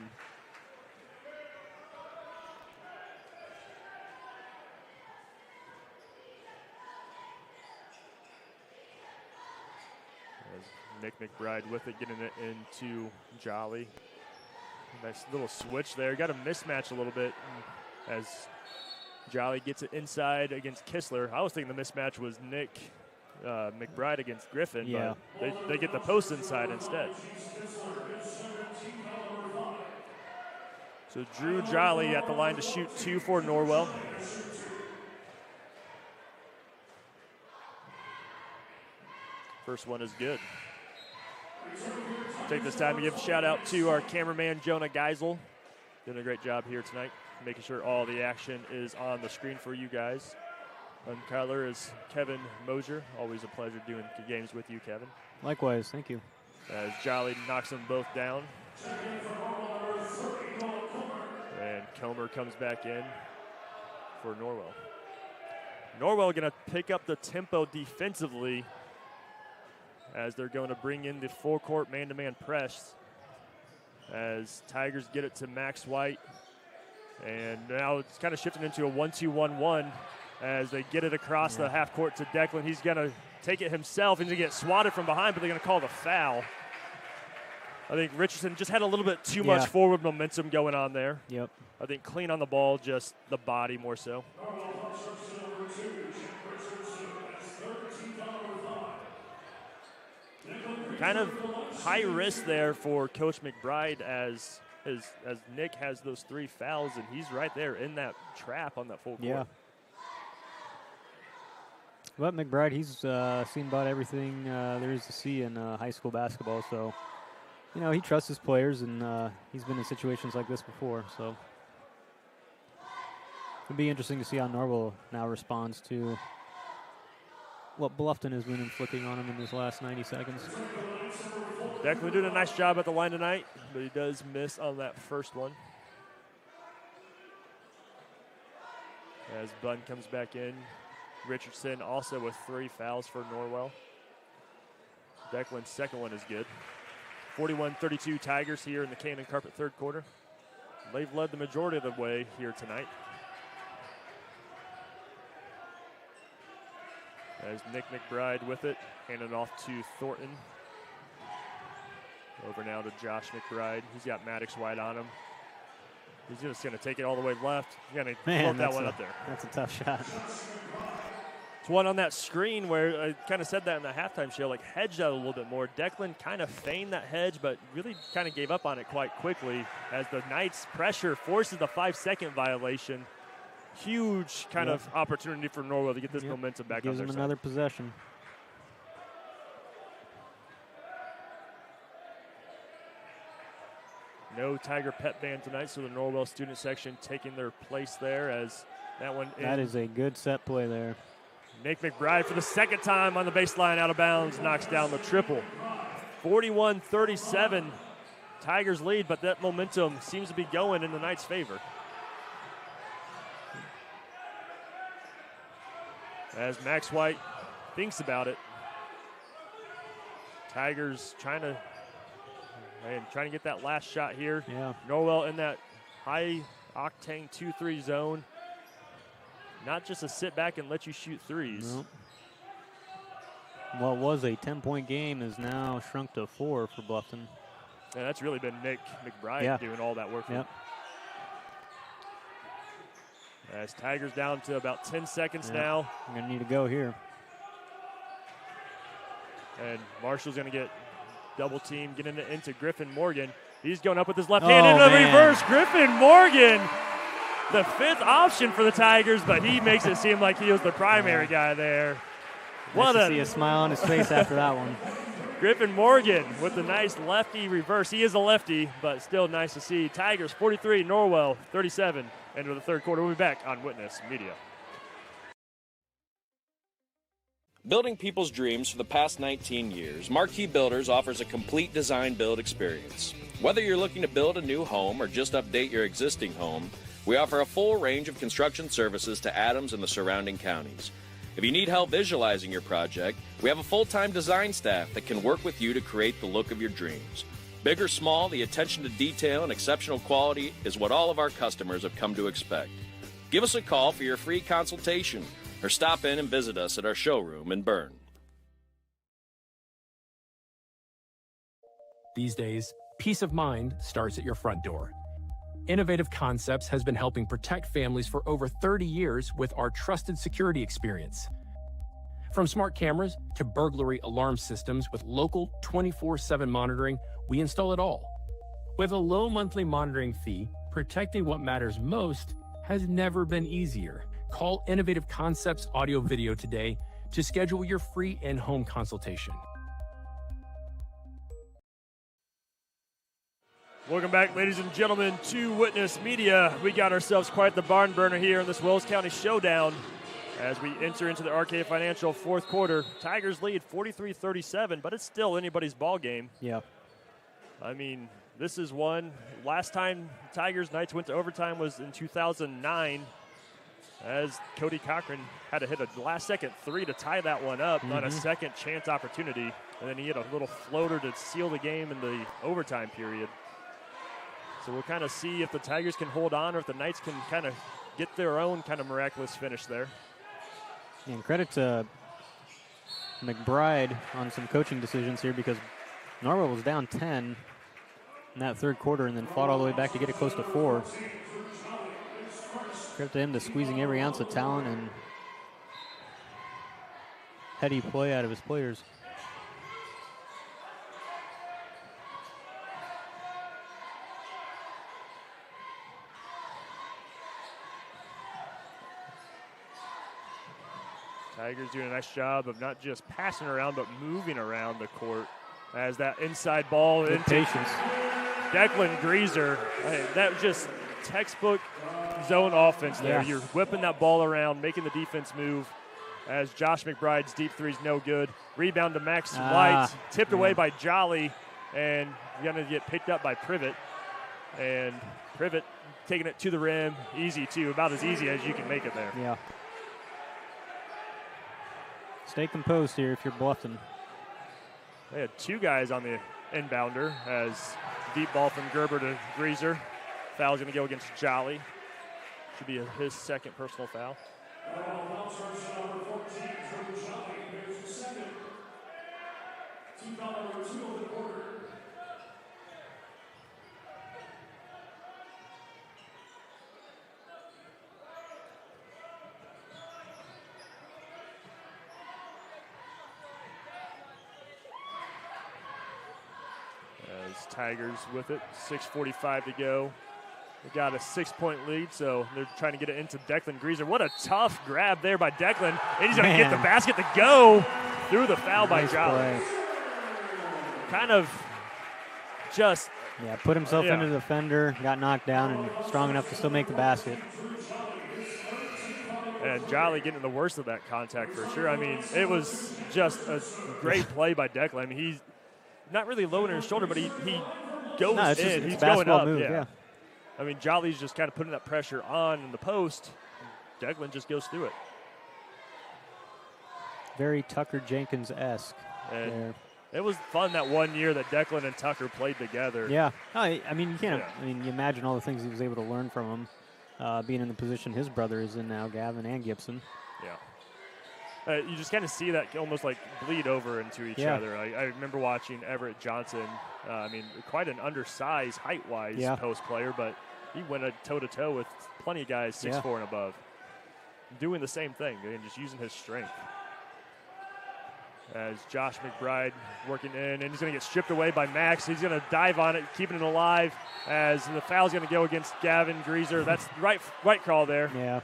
Nick McBride with it, getting it into Jolly. Nice little switch there. Got a mismatch a little bit as Jolly gets it inside against Kistler. I was thinking the mismatch was Nick McBride against Griffin, but they get the post inside instead. So Drew Jolly at the line to shoot 2 for Norwell. First one is good. Take this time to give a shout out to our cameraman, Jonah Geisel. Doing a great job here tonight, making sure all the action is on the screen for you guys. Color is Kevin Mosier. Always a pleasure doing games with you, Kevin. Likewise, thank you. As Jolly knocks them both down. And Comer comes back in for Norwell. Norwell going to pick up the tempo defensively as they're going to bring in the full-court man-to-man press as Tigers get it to Max White. And now it's kind of shifting into a 1-2-1-1 as they get it across the half court to Declan. He's going to take it himself. He's going to get swatted from behind, but they're going to call the foul. I think Richardson just had a little bit too much forward momentum going on there. Yep. I think clean on the ball, just the body more so. Kind of high risk there for Coach McBride as Nick has those 3 fouls, and he's right there in that trap on that full court. Yeah. But McBride, he's seen about everything there is to see in high school basketball, so he trusts his players, and he's been in situations like this before. So it'll be interesting to see how Norwell now responds to what Bluffton has been inflicting on him in his last 90 seconds. Declan doing a nice job at the line tonight, but he does miss on that first one. As Bunn comes back in. Richardson also with 3 fouls for Norwell. Declan's second one is good. 41-32 Tigers here in the Cannon Carpet third quarter. They've led the majority of the way here tonight. As Nick McBride with it, handing off to Thornton. Over now to Josh McBride. He's got Maddox White on him. He's just going to take it all the way left. He's going to float that one up there. That's a tough shot. It's one on that screen where I kind of said that in the halftime show, like hedged out a little bit more. Declan kind of feigned that hedge, but really kind of gave up on it quite quickly as the Knights' pressure forces the 5-second violation. Huge kind of opportunity for Norwell to get this momentum back on their side. Gives them another possession. No Tiger pep band tonight, so the Norwell student section taking their place there as that one That is a good set play there. Nick McBride for the second time on the baseline out of bounds knocks down the triple. 41-37 Tigers lead, but that momentum seems to be going in the Knights' favor. As Max White thinks about it, Tigers trying to get that last shot here. Yeah. Norwell in that high octane 2-3 zone. Not just a sit back and let you shoot threes. Nope. What was a 10-point game is now shrunk to 4 for Bluffton. And that's really been Nick McBride doing all that work. Yep. As Tigers down to about 10 seconds Yeah. now. I'm going to need to go here. And Marshall's going to get double team, getting it into Griffin Morgan. He's going up with his left hand into the reverse. Griffin Morgan, the 5th option for the Tigers, but he makes it seem like he was the primary guy there. Nice to see a smile on his face after that one. Griffin Morgan with the nice lefty reverse. He is a lefty, but still nice to see. Tigers 43, Norwell 37. Into the third quarter. We'll be back on Witness Media. Building people's dreams for the past 19 years, Marquee Builders offers a complete design build experience. Whether you're looking to build a new home or just update your existing home, we offer a full range of construction services to Adams and the surrounding counties. If you need help visualizing your project, we have a full-time design staff that can work with you to create the look of your dreams. Big or small, the attention to detail and exceptional quality is what all of our customers have come to expect. Give us a call for your free consultation or stop in and visit us at our showroom in Berne. These days, peace of mind starts at your front door. Innovative Concepts has been helping protect families for over 30 years with our trusted security experience. From smart cameras to burglary alarm systems with local 24/7 monitoring, we install it all. With a low monthly monitoring fee, protecting what matters most has never been easier. Call Innovative Concepts Audio Video today to schedule your free in-home consultation. Welcome back, ladies and gentlemen, to Witness Media. We got ourselves quite the barn burner here in this Wells County showdown as we enter into the RK Financial fourth quarter. Tigers lead 43-37, but it's still anybody's ball game. Yeah. I mean, this is one. Last time Tigers Knights went to overtime was in 2009 as Cody Cochran had to hit a last-second 3 to tie that one up on a second chance opportunity. And then he hit a little floater to seal the game in the overtime period. So we'll kind of see if the Tigers can hold on or if the Knights can kind of get their own kind of miraculous finish there. And credit to McBride on some coaching decisions here because Norwell was down 10 in that third quarter and then fought all the way back to get it close to 4. Credit to him to squeezing every ounce of talent and heady play out of his players. Tigers doing a nice job of not just passing around, but moving around the court as that inside ball Good into patience. Declan Greaser. That was just textbook zone offense there. Yeah. You're whipping that ball around, making the defense move as Josh McBride's deep three's no good. Rebound to Max White, tipped away by Jolly, and going to get picked up by Privet. And Privet taking it to the rim, easy too, about as easy as you can make it there. Yeah. Stay composed here if you're Bluffton. They had 2 guys on the inbounder as deep ball from Gerber to Greaser. Foul's going to go against Jolly. Should be his second personal foul. As Tigers with it, 6:45 to go. They got a 6-point lead, so they're trying to get it into Declan Greaser. What a tough grab there by Declan. And he's going to get the basket to go through the foul by Jolly. Kind of just... Yeah, put himself into the defender, got knocked down, and strong enough to still make the basket. And Jolly getting the worst of that contact for sure. I mean, it was just a great play by Declan. I mean, he's not really lowering his shoulder, but he goes in. He's going up. Move, yeah. I mean, Jolly's just kind of putting that pressure on in the post. Declan just goes through it. Very Tucker Jenkins-esque. And it was fun that one year that Declan and Tucker played together. Yeah. I mean, you can't. I mean, you imagine all the things he was able to learn from him, being in the position his brother is in now, Gavin and Gibson. Yeah. You just kind of see that almost like bleed over into each other. I remember watching Everett Johnson. I mean, quite an undersized height-wise post player, but he went toe-to-toe with plenty of guys 6'4" Yeah. and above doing the same thing and just using his strength. As Josh McBride working in, and he's going to get stripped away by Max. He's going to dive on it, keeping it alive, as the foul's going to go against Gavin Greaser. That's right call there. Yeah.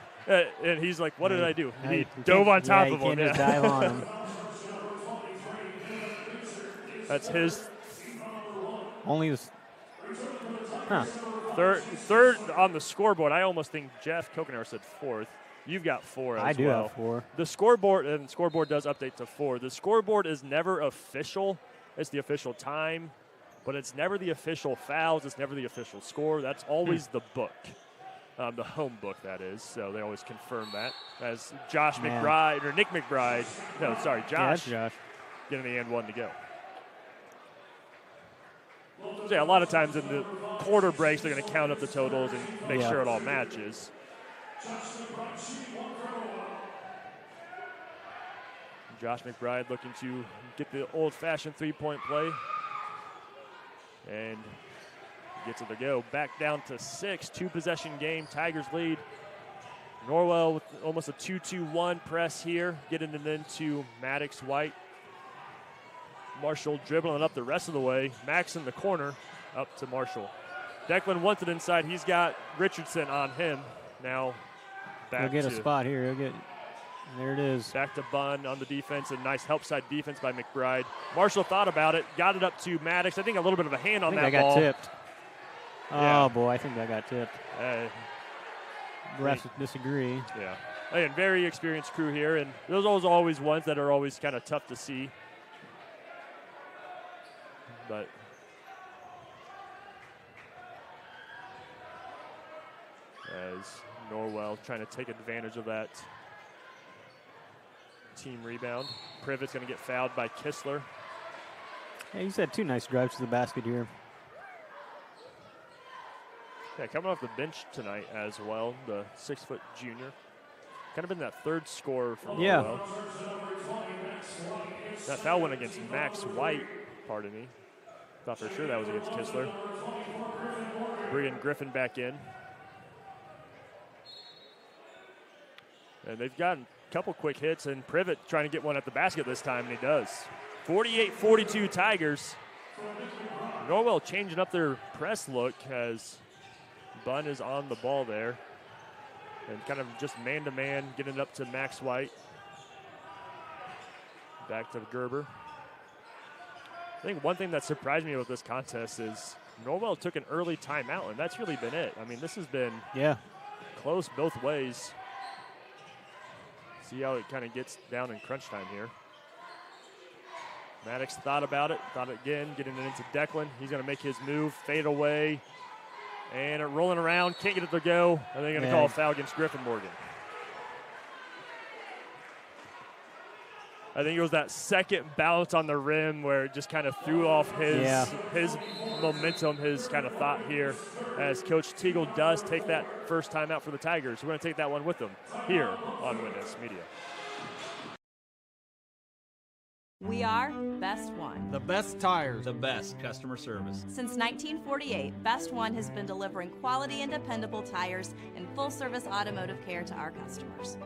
And he's like, what did I do? Yeah, He you dove on can't- top yeah, of you him. can't just dive on him. That's his Only this. Huh. third on the scoreboard. I almost think Jeff Kokenar said fourth. You've got 4 as well. I do have 4. The scoreboard, and scoreboard does update to 4. The scoreboard is never official. It's the official time, but it's never the official fouls. It's never the official score. That's always the book, the home book, that is. So they always confirm that. As Josh McBride, or Nick McBride, no, sorry, Josh, getting the and 1 to go. So yeah, a lot of times in the quarter breaks, they're going to count up the totals and make sure it all matches. Josh McBride looking to get the old-fashioned three-point play. And gets it to go. Back down to 6, 2-possession game. Tigers lead. Norwell with almost a 2-2-1 press here, getting it into Maddox White. Marshall dribbling up the rest of the way. Max in the corner, up to Marshall. Declan wants it inside. He's got Richardson on him. Now back He'll get a spot here. There it is. Back to Bunn on the defense, and nice help side defense by McBride. Marshall thought about it, got it up to Maddox. I think a little bit of a hand on that ball. I think that got tipped. Oh, boy, I think that got tipped. Refs disagree. Yeah. Again, very experienced crew here, and those are always ones that are always kind of tough to see. But as Norwell trying to take advantage of that team rebound. Privet's going to get fouled by Kistler. Yeah, he's had 2 nice drives to the basket here. Yeah, coming off the bench tonight as well, the 6-foot junior. Kind of been that third scorer for Norwell. That foul went against Max White, pardon me. Thought for sure that was against Kistler. Bringing Griffin back in. And they've gotten a couple quick hits, and Privet trying to get one at the basket this time, and he does. 48-42 Tigers. Norwell changing up their press look as Bunn is on the ball there. And kind of just man-to-man, getting it up to Max White. Back to Gerber. I think one thing that surprised me with this contest is Norwell took an early timeout, and that's really been it. I mean, this has been close both ways. See how it kind of gets down in crunch time here. Maddox thought about it, thought again, getting it into Declan. He's going to make his move, fade away, and it rolling around, can't get it to go. And they're going to call a foul against Griffin Morgan. I think it was that second bounce on the rim where it just kind of threw off his momentum, his kind of thought here, as Coach Teagle does take that first time out for the Tigers. We're going to take that one with them here on Witness Media. We are Best One. The best tires. The best customer service. Since 1948, Best One has been delivering quality and dependable tires and full-service automotive care to our customers.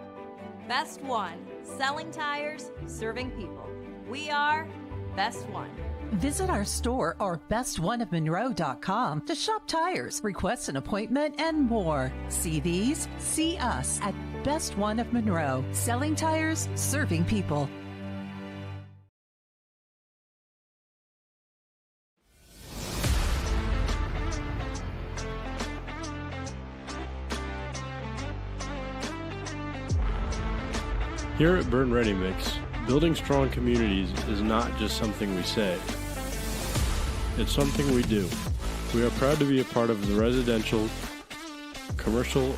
Best One, selling tires, serving people. We are Best One. Visit our store or bestoneofmonroe.com to shop tires, request an appointment, and more. See these? See us at Best One of Monroe. Selling tires, serving people. Here at Berne Ready Mix, building strong communities is not just something we say. It's something we do. We are proud to be a part of the residential, commercial,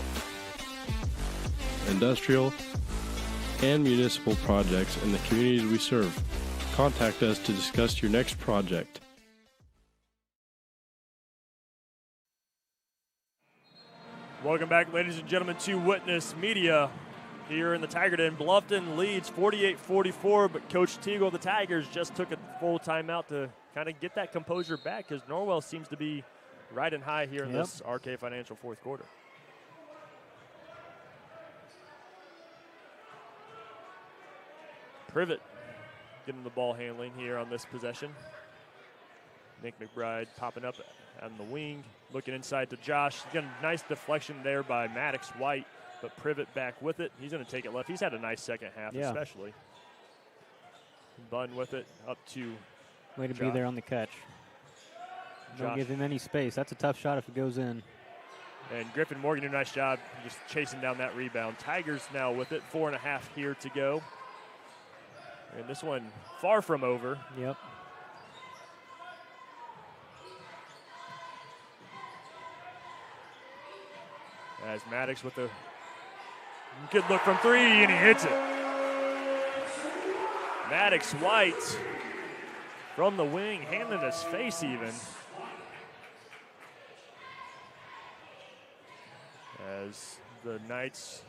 industrial, and municipal projects in the communities we serve. Contact us to discuss your next project. Welcome back, ladies and gentlemen, to Witness Media. Here in the Tiger Den, Bluffton leads 48-44, but Coach Teagle of the Tigers just took a full timeout to kind of get that composure back because Norwell seems to be riding high here in this RK Financial fourth quarter. Privet getting the ball handling here on this possession. Nick McBride popping up on the wing, looking inside to Josh. Again, nice deflection there by Maddox White, but Privet back with it. He's going to take it left. He's had a nice second half, especially. Bunn with it up to Way to Josh. be there on the catch. Don't Josh. give him any space. That's a tough shot if it goes in. And Griffin Morgan did a nice job just chasing down that rebound. Tigers now with it, 4.5 here to go. And this one far from over. Yep. As Maddox with a good look from three, and he hits it. Maddox White from the wing, hand in his face even. As the Knights,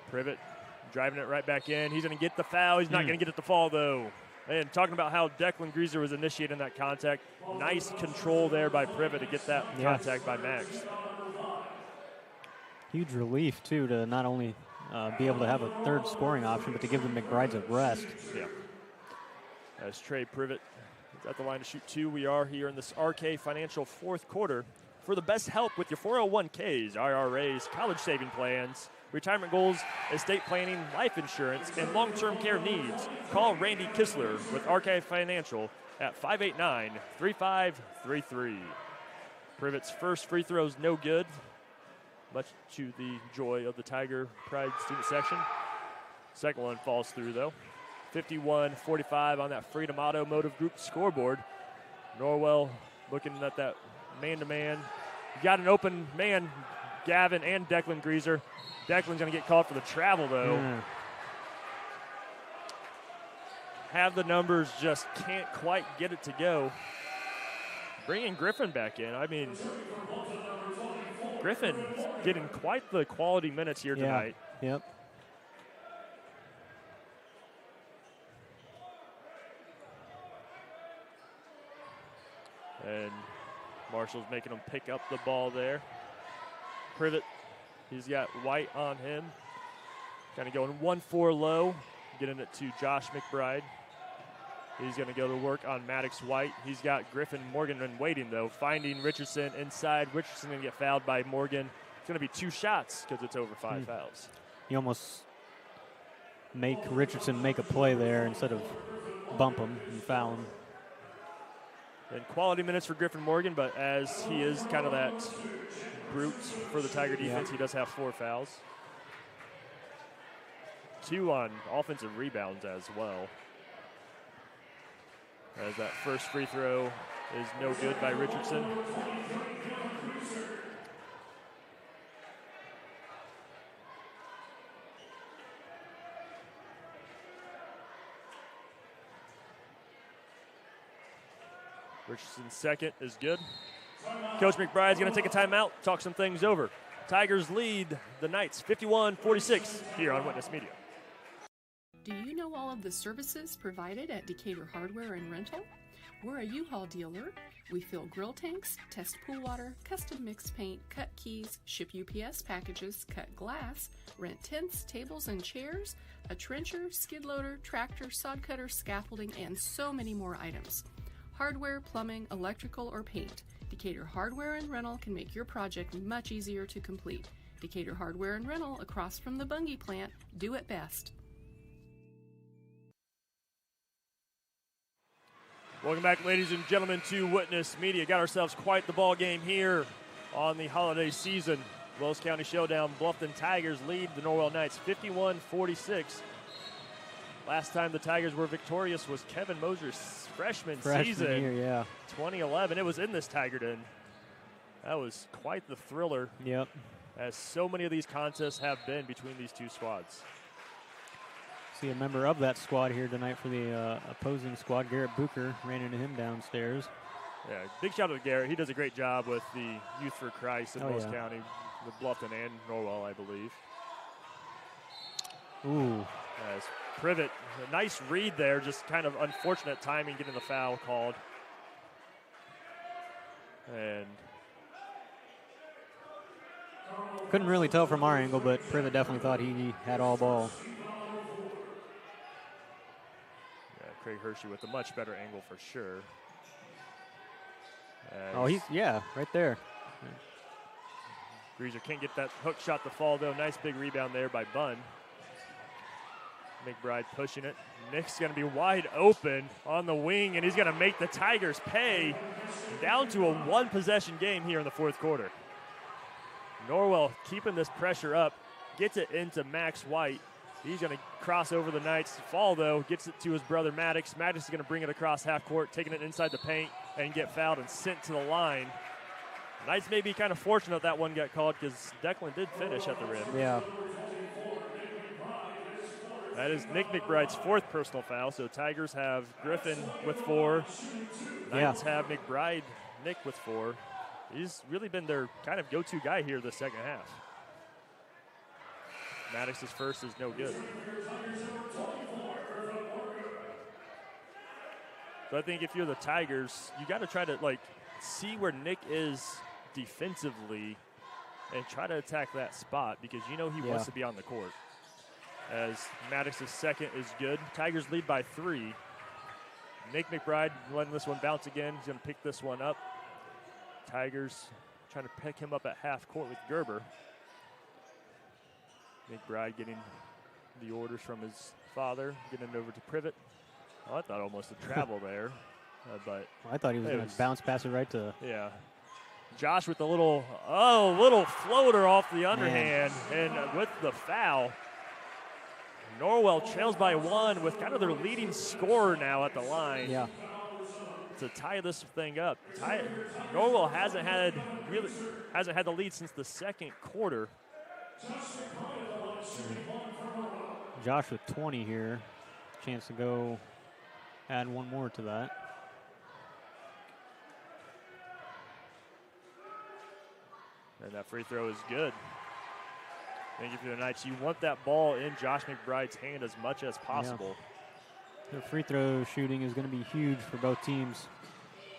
Privet driving it right back in. He's going to get the foul. He's not going to get it to fall, though. And talking about how Declan Greaser was initiating that contact. Nice control there by Privet to get that contact by Max. Huge relief, too, to not only be able to have a third scoring option, but to give the McBrides a rest. Yeah. As Trey Privet is at the line to shoot two, we are here in this RK Financial fourth quarter. For the best help with your 401ks, IRAs, college saving plans, retirement goals, estate planning, life insurance, and long-term care needs, call Randy Kistler with RK Financial at 589-3533. Privet's first free throw is no good, much to the joy of the Tiger Pride student section. Second one falls through, though. 51-45 on that Freedom Automotive Group scoreboard. Norwell looking at that man-to-man. You got an open man, Gavin and Declan Greaser. Declan's going to get called for the travel, though. Have the numbers, just can't quite get it to go. Bringing Griffin back in. I mean, Griffin getting quite the quality minutes here tonight. Yep. And Marshall's making him pick up the ball there. Privet, he's got White on him. Kind of going 1-4 low, getting it to Josh McBride. He's going to go to work on Maddox White. He's got Griffin Morgan waiting, though, finding Richardson inside. Richardson going to get fouled by Morgan. It's going to be 2 shots because it's over 5 fouls. You almost make Richardson make a play there instead of bump him and foul him. And quality minutes for Griffin Morgan, but as he is kind of that brute for the Tiger defense, he does have 4 fouls. 2 on offensive rebounds as well. As that first free throw is no good by Richardson. Richardson's second is good. Coach McBride's going to take a timeout, talk some things over. Tigers lead the Knights 51-46 here on Witness Media. Do you know all of the services provided at Decatur Hardware and Rental? We're a U-Haul dealer. We fill grill tanks, test pool water, custom mix paint, cut keys, ship UPS packages, cut glass, rent tents, tables, and chairs, a trencher, skid loader, tractor, sod cutter, scaffolding, and so many more items. Hardware, plumbing, electrical, or paint. Decatur Hardware and Rental can make your project much easier to complete. Decatur Hardware and Rental across from the Bungie plant. Do it best. Welcome back, ladies and gentlemen, to Witness Media. Got ourselves quite the ball game here on the holiday season. Wells County Showdown. Bluffton Tigers lead the Norwell Knights 51-46. Last time the Tigers were victorious was Kevin Moser's freshman season. Year, 2011. It was in this Tigerton. That was quite the thriller. Yep. As so many of these contests have been between these two squads. See a member of that squad here tonight for the opposing squad. Garrett Booker ran into him downstairs. Yeah, big shout out to Garrett. He does a great job with the Youth for Christ in Wells County, with Bluffton and Norwell, I believe. Ooh. As Privet, a nice read there, just kind of unfortunate timing getting the foul called. And couldn't really tell from our angle, but Privet definitely thought he had all ball. Craig Hershey with a much better angle for sure. Oh, he's, right there. Greaser can't get that hook shot to fall, though. Nice big rebound there by Bunn. McBride pushing it. Nick's going to be wide open on the wing, and he's going to make the Tigers pay. Down to a one-possession game here in the fourth quarter. Norwell keeping this pressure up, gets it into Max White. He's going to cross over the Knights. Fall, though, gets it to his brother Maddox. Maddox is going to bring it across half court, taking it inside the paint, and get fouled and sent to the line. Knights may be kind of fortunate that one got called because Declan did finish at the rim. Yeah. That is Nick McBride's fourth personal foul. So Tigers have Griffin with 4. Knights have McBride, Nick with 4. He's really been their kind of go-to guy here the second half. Maddox's first is no good. So I think if you're the Tigers, you got to try to see where Nick is defensively and try to attack that spot because you know he wants to be on the court. As Maddox's second is good. Tigers lead by 3. Nick McBride letting this one bounce again. He's going to pick this one up. Tigers trying to pick him up at half court with Gerber. McBride getting the orders from his father, getting it over to Privet. Oh, I thought almost a travel there, but I thought he was going to bounce pass it right to. Yeah. Josh with a little floater off the underhand, and with the foul. Norwell trails by 1 with kind of their leading scorer now at the line. Yeah. To tie this thing up. Norwell hasn't had the lead since the second quarter. Josh with 20 here. Chance to go add one more to that. And that free throw is good. Thank you for the Knights. You want that ball in Josh McBride's hand as much as possible. Their free throw shooting is going to be huge for both teams.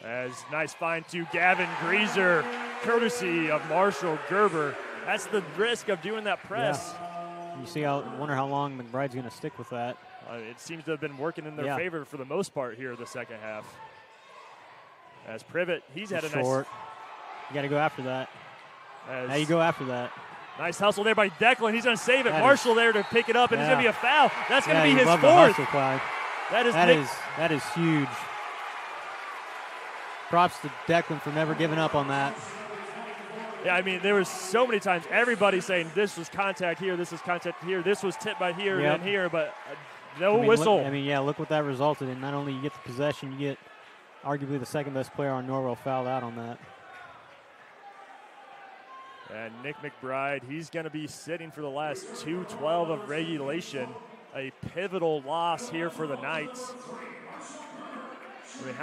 As nice find to Gavin Greaser, courtesy of Marshall Gerber. That's the risk of doing that press. Yeah. You see wonder how long McBride's going to stick with that. It seems to have been working in their favor for the most part here the second half. As Privet, he's had a short. You got to go after that. How you go after that? Nice hustle there by Declan. He's going to save it. Marshall there to pick it up, and it's going to be a foul. That's going to be his fourth. That is huge. Props to Declan for never giving up on that. Yeah, I mean, there was so many times everybody saying this was contact here, this is contact here, this was tipped by here and here, but no whistle. Look what that resulted in. Not only you get the possession, you get arguably the second best player on Norwell fouled out on that. And Nick McBride, he's going to be sitting for the last 2:12 of regulation. A pivotal loss here for the Knights. I mean,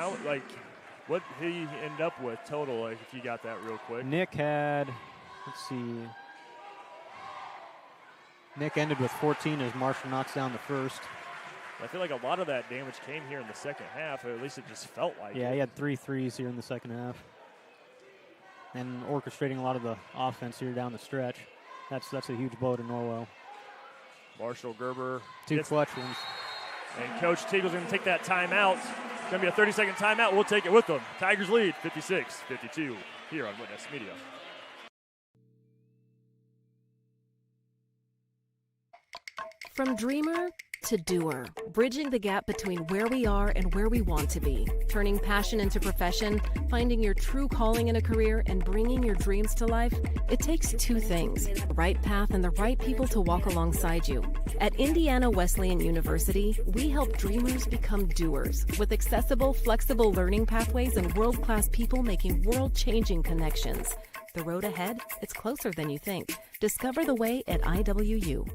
what did he end up with total, if you got that real quick? Nick had, Nick ended with 14 as Marshall knocks down the first. I feel like a lot of that damage came here in the second half, or at least it just felt like it. Yeah, he had 3 threes here in the second half. And orchestrating a lot of the offense here down the stretch. That's a huge blow to Norwell. Marshall Gerber. 2 clutch ones. And Coach Teagle's going to take that timeout. It's going to be a 30-second timeout. We'll take it with them. Tigers lead 56-52 here on Witness Media. From dreamer to doer, bridging the gap between where we are and where we want to be, turning passion into profession, finding your true calling in a career, and bringing your dreams to life, it takes 2 things, the right path and the right people to walk alongside you. At Indiana Wesleyan University, we help dreamers become doers with accessible, flexible learning pathways and world-class people making world-changing connections. The road ahead, it's closer than you think. Discover the way at IWU.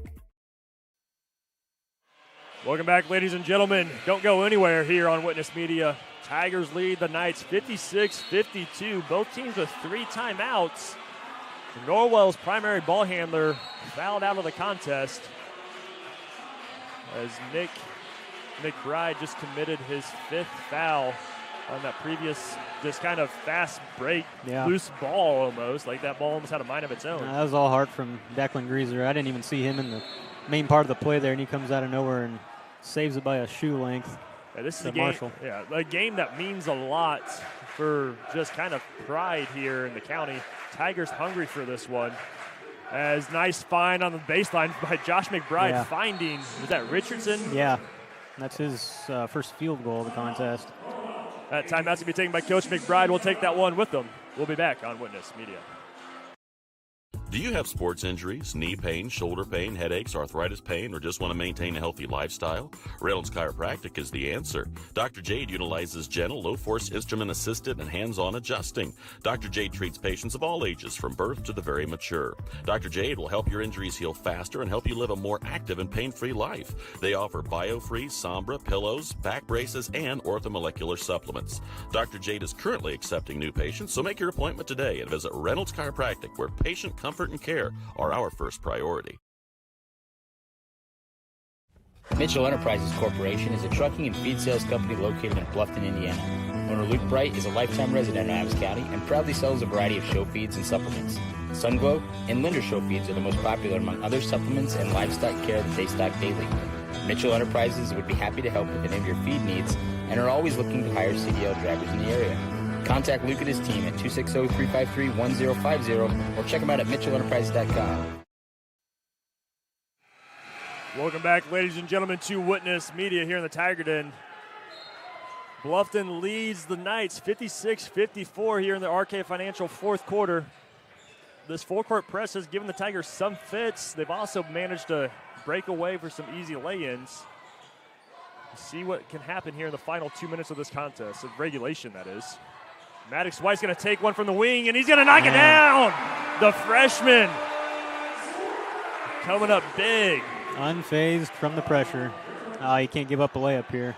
Welcome back, ladies and gentlemen. Don't go anywhere here on Witness Media. Tigers lead the Knights 56-52. Both teams with 3 timeouts. Norwell's primary ball handler fouled out of the contest as Nick McBride just committed his 5th foul on that previous just kind of fast break, loose ball almost. Like that ball almost had a mind of its own. That was all hard from Declan Greaser. I didn't even see him in the main part of the play there, and he comes out of nowhere and saves it by a shoe length. Yeah, this is a game, a game that means a lot for just kind of pride here in the county. Tigers hungry for this one. As nice find on the baseline by Josh McBride finding, was that Richardson? Yeah, that's his first field goal of the contest. That timeout's going to be taken by Coach McBride. We'll take that one with them. We'll be back on Witness Media. Do you have sports injuries, knee pain, shoulder pain, headaches, arthritis pain, or just want to maintain a healthy lifestyle? Reynolds Chiropractic is the answer. Dr. Jade utilizes gentle, low-force, instrument-assisted, and hands-on adjusting. Dr. Jade treats patients of all ages, from birth to the very mature. Dr. Jade will help your injuries heal faster and help you live a more active and pain-free life. They offer BioFree, Sombra, pillows, back braces, and orthomolecular supplements. Dr. Jade is currently accepting new patients, so make your appointment today and visit Reynolds Chiropractic, where patient comfort and care are our first priority. Mitchell Enterprises Corporation is a trucking and feed sales company located in Bluffton, Indiana. Owner Luke Bright is a lifetime resident of Adams County and proudly sells a variety of show feeds and supplements. Sunglow and Linder show feeds are the most popular among other supplements and livestock care that they stock daily. Mitchell Enterprises would be happy to help with any of your feed needs and are always looking to hire CDL drivers in the area. Contact Luke and his team at 260-353-1050 or check them out at mitchellenterprises.com. Welcome back, ladies and gentlemen, to Witness Media here in the Tiger Den. Bluffton leads the Knights 56-54 here in the RK Financial fourth quarter. This full-court press has given the Tigers some fits. They've also managed to break away for some easy lay-ins. See what can happen here in the final 2 minutes of this contest, of regulation, that is. Maddox White's going to take one from the wing, and he's going to knock it down. The freshman coming up big. Unfazed from the pressure. You can't give up a layup here.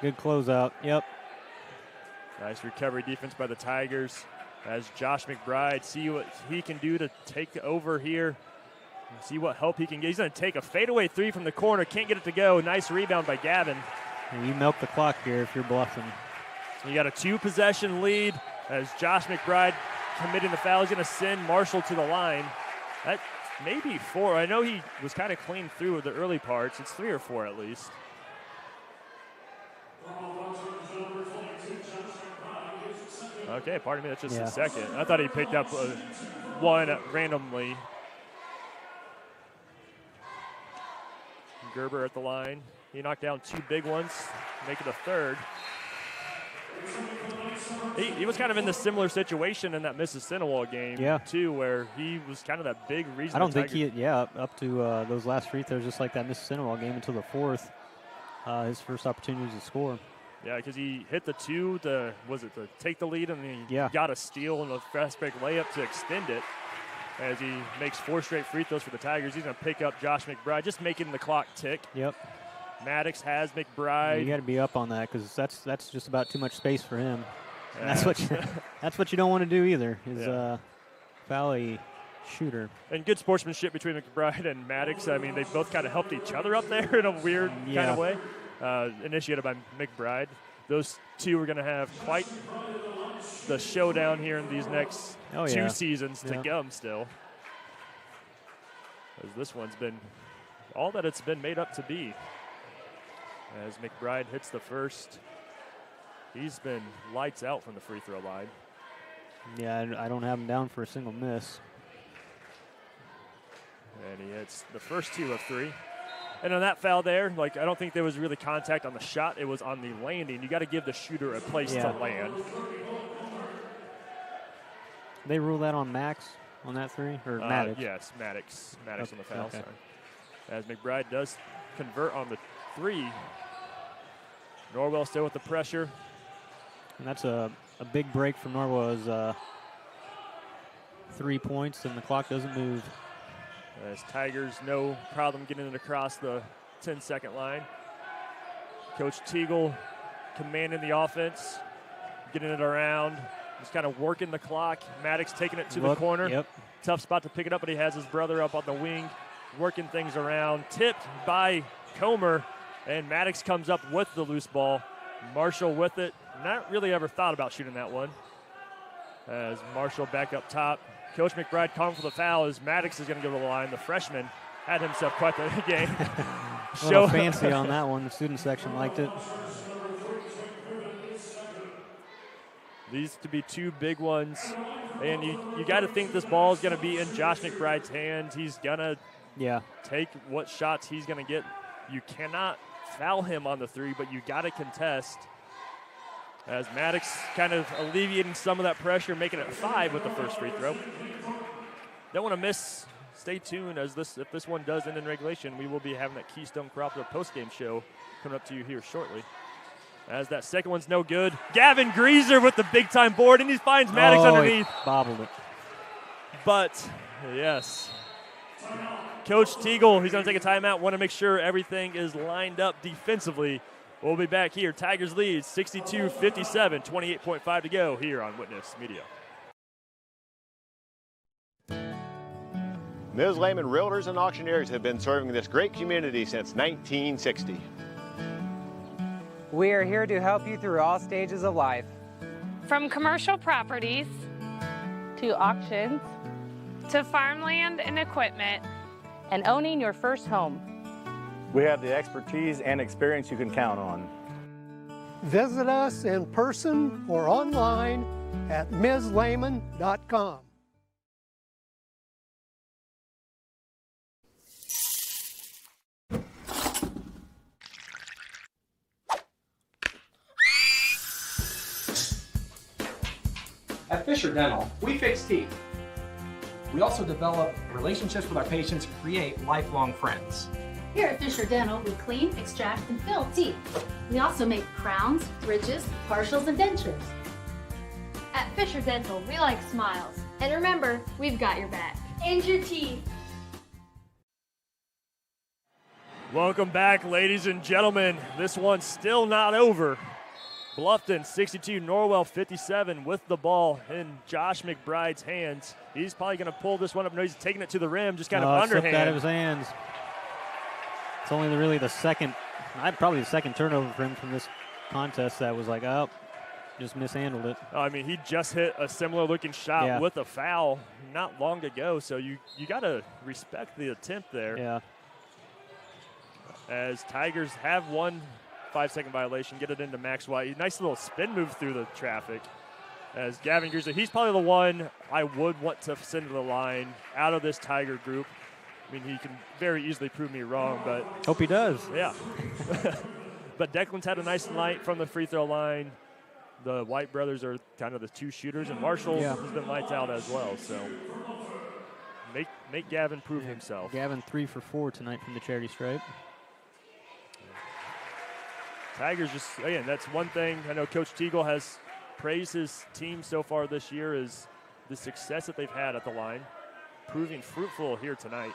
Good closeout. Yep. Nice recovery defense by the Tigers as Josh McBride see what he can do to take over here. See what help he can get. He's going to take a fadeaway three from the corner. Can't get it to go. Nice rebound by Gavin. And you milk the clock here if you're Bluffton. You got a two-possession lead as Josh McBride committing the foul. He's going to send Marshall to the line. That may be 4. I know he was kind of clean through with the early parts. It's 3 or 4 at least. Okay, pardon me, that's just the second. I thought he picked up one randomly. Gerber at the line. He knocked down 2 big ones, make it a third. He was kind of in the similar situation in that Mississinawa game, too, where he was kind of that big reason. I don't think up to those last free throws, just like that Mississinawa game until the fourth, his first opportunity to score. Yeah, because he hit the 2 to take the lead, and then he got a steal and a fast break layup to extend it. As he makes 4 straight free throws for the Tigers, he's going to pick up Josh McBride, just making the clock tick. Yep. Maddox has McBride. You got to be up on that because that's just about too much space for him. And that's what you don't want to do either. Is foul a shooter. And good sportsmanship between McBride and Maddox. I mean, they both kind of helped each other up there in a weird kind of way. Initiated by McBride. Those two are going to have quite the showdown here in these next 2 seasons to come still. As this one's been all that it's been made up to be. As McBride hits the first, he's been lights out from the free throw line. Yeah, I don't have him down for a single miss. And he hits the first 2 of 3. And on that foul there, I don't think there was really contact on the shot. It was on the landing. You got to give the shooter a place to land. They rule that on Max on that 3? Or Maddox? Yes, Maddox. Maddox on the foul, sorry. As McBride does convert on the 3. Norwell still with the pressure. And that's a big break for Norwell. 3 points, and the clock doesn't move. As Tigers, no problem getting it across the 10-second line. Coach Teagle commanding the offense, getting it around, just kind of working the clock. Maddox taking it to the corner. Yep. Tough spot to pick it up, but he has his brother up on the wing, working things around. Tipped by Comer, and Maddox comes up with the loose ball. Marshall with it. Not really ever thought about shooting that one. As Marshall back up top. Coach McBride calling for the foul as Maddox is going to go to the line. The freshman had himself quite the game. A little fancy on that one. The student section liked it. These to be two big ones. And you got to think this ball is going to be in Josh McBride's hands. He's going to take what shots he's going to get. You cannot foul him on the three, but you got to contest. As Maddox kind of alleviating some of that pressure, making it 5 with the first free throw. Don't want to miss. Stay tuned, as if this one does end in regulation, we will be having that Keystone Cropper post-game show coming up to you here shortly. As that second one's no good. Gavin Greaser with the big-time board, and he finds Maddox underneath. He bobbled it. But, yes. Coach Teagle, he's going to take a timeout, want to make sure everything is lined up defensively. We'll be back here. Tigers lead 62-57, 28.5 to go here on Witness Media. Ms. Lehman Realtors and Auctioneers have been serving this great community since 1960. We are here to help you through all stages of life. From commercial properties to auctions to farmland and equipment and owning your first home. We have the expertise and experience you can count on. Visit us in person or online at mslehman.com. At Fisher Dental, we fix teeth. We also develop relationships with our patients and create lifelong friends. Here at Fisher Dental, we clean, extract, and fill teeth. We also make crowns, bridges, partials, and dentures. At Fisher Dental, we like smiles. And remember, we've got your back. And your teeth. Welcome back, ladies and gentlemen. This one's still not over. Bluffton 62, Norwell 57 with the ball in Josh McBride's hands. He's probably going to pull this one up. No, he's taking it to the rim, just kind of underhand. Slipped out of his hands. It's only really the second, probably the second turnover for him from this contest that was like, oh, just mishandled it. I mean, he just hit a similar-looking shot with a foul not long ago, so you got to respect the attempt there. Yeah. As Tigers have one 5-second violation, get it into Max White. Nice little spin move through the traffic. As Gavin Greaser, he's probably the one I would want to send to the line out of this Tiger group. I mean, he can very easily prove me wrong, but hope he does. Yeah. But Declan's had a nice night from the free throw line. The White brothers are kind of the two shooters, and Marshall has been lights out as well. So make Gavin prove himself. Gavin 3 for 4 tonight from the charity stripe. Tigers just, again, that's one thing. I know Coach Teagle has praised his team so far this year is the success that they've had at the line, proving fruitful here tonight.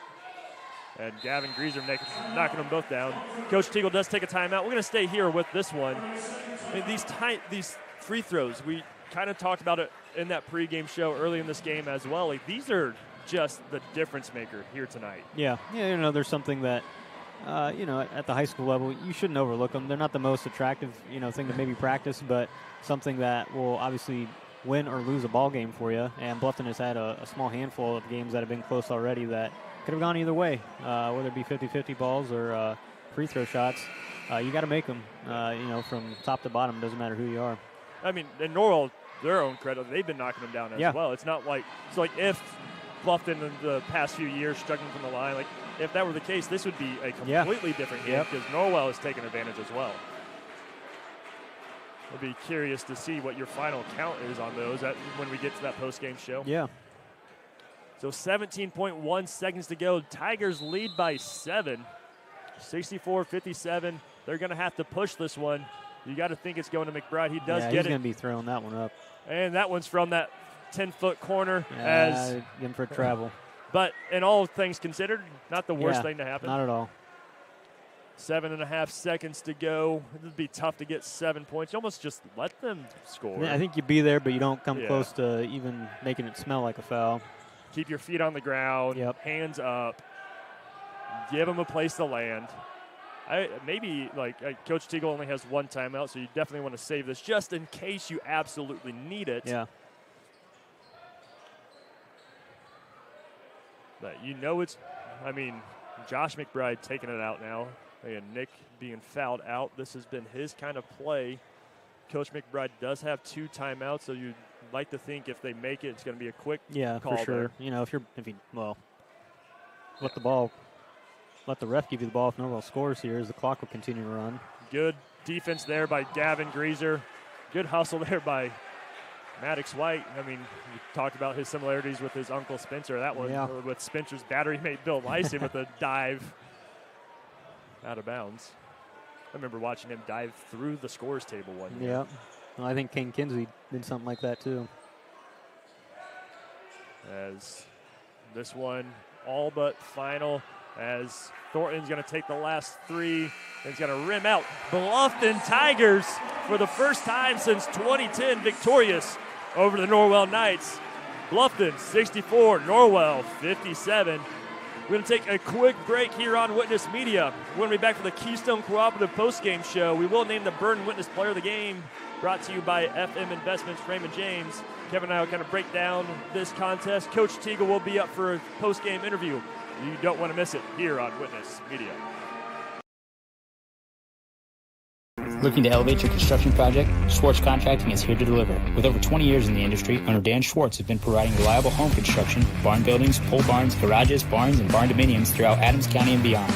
And Gavin Greaser knocking them both down. Coach Teagle does take a timeout. We're going to stay here with this one. I mean, these free throws, we kind of talked about it in that pregame show early in this game as well. Like, these are just the difference maker here tonight. Yeah, there's something that, at the high school level, you shouldn't overlook them. They're not the most attractive, thing to maybe practice, but something that will obviously win or lose a ball game for you. And Bluffton has had a small handful of games that have been close already that could have gone either way, whether it be 50-50 balls or free throw shots. You got to make them, from top to bottom. Doesn't matter who you are. I mean, in Norwell, their own credit, they've been knocking them down as well. It's not like if Bluffton in the past few years struggling from the line, like if that were the case, this would be a completely different game because Norwell has taken advantage as well. I'll be curious to see what your final count is on those when we get to that post-game show. Yeah. So 17.1 seconds to go. Tigers lead by 7, 64-57. They're going to have to push this one. You got to think it's going to McBride. He does get it. He's going to be throwing that one up. And that one's from that 10-foot corner. In for travel. But in all things considered, not the worst thing to happen. Not at all. 7.5 seconds to go. It would be tough to get 7 points. You almost just let them score. I think you'd be there, but you don't come close to even making it smell like a foul. Keep your feet on the ground, hands up. Give them a place to land. Coach Teagle only has one timeout, so you definitely want to save this just in case you absolutely need it. Yeah. But Josh McBride taking it out now. And Nick being fouled out. This has been his kind of play Coach McBride does have 2 timeouts, so you'd like to think if they make it, it's going to be a quick Yeah, call for sure. there. You know, if you let the ref give you the ball if Norwell scores here, as the clock will continue to run. Good defense there by Gavin Greaser. Good hustle there by Maddox White. I mean, we talked about his similarities with his uncle Spencer. That one with Spencer's battery mate Bill Lyson with a dive out of bounds. I remember watching him dive through the scores table one year. Yeah. Well, I think King Kinsey did something like that too. As this one all but final, as Thornton's going to take the last 3 and he's going to rim out. Bluffton Tigers, for the first time since 2010, victorious over the Norwell Knights. Bluffton 64, Norwell 57. We're going to take a quick break here on Witness Media. We're going to be back for the Keystone Cooperative postgame show. We will name the Berne Witness Player of the Game, brought to you by FM Investments, Raymond James. Kevin and I will kind of break down this contest. Coach Teagle will be up for a postgame interview. You don't want to miss it here on Witness Media. Looking to elevate your construction project? Schwartz Contracting is here to deliver. With over 20 years in the industry, owner Dan Schwartz has been providing reliable home construction, barn buildings, pole barns, garages, barns, and barn dominiums throughout Adams County and beyond.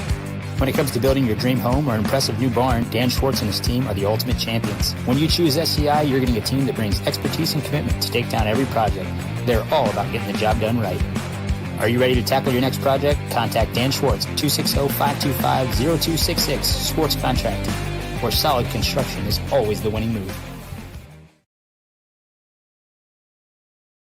When it comes to building your dream home or impressive new barn, Dan Schwartz and his team are the ultimate champions. When you choose SCI, you're getting a team that brings expertise and commitment to take down every project. They're all about getting the job done right. Are you ready to tackle your next project? Contact Dan Schwartz at 260-525-0266. Schwartz Contracting, where solid construction is always the winning move.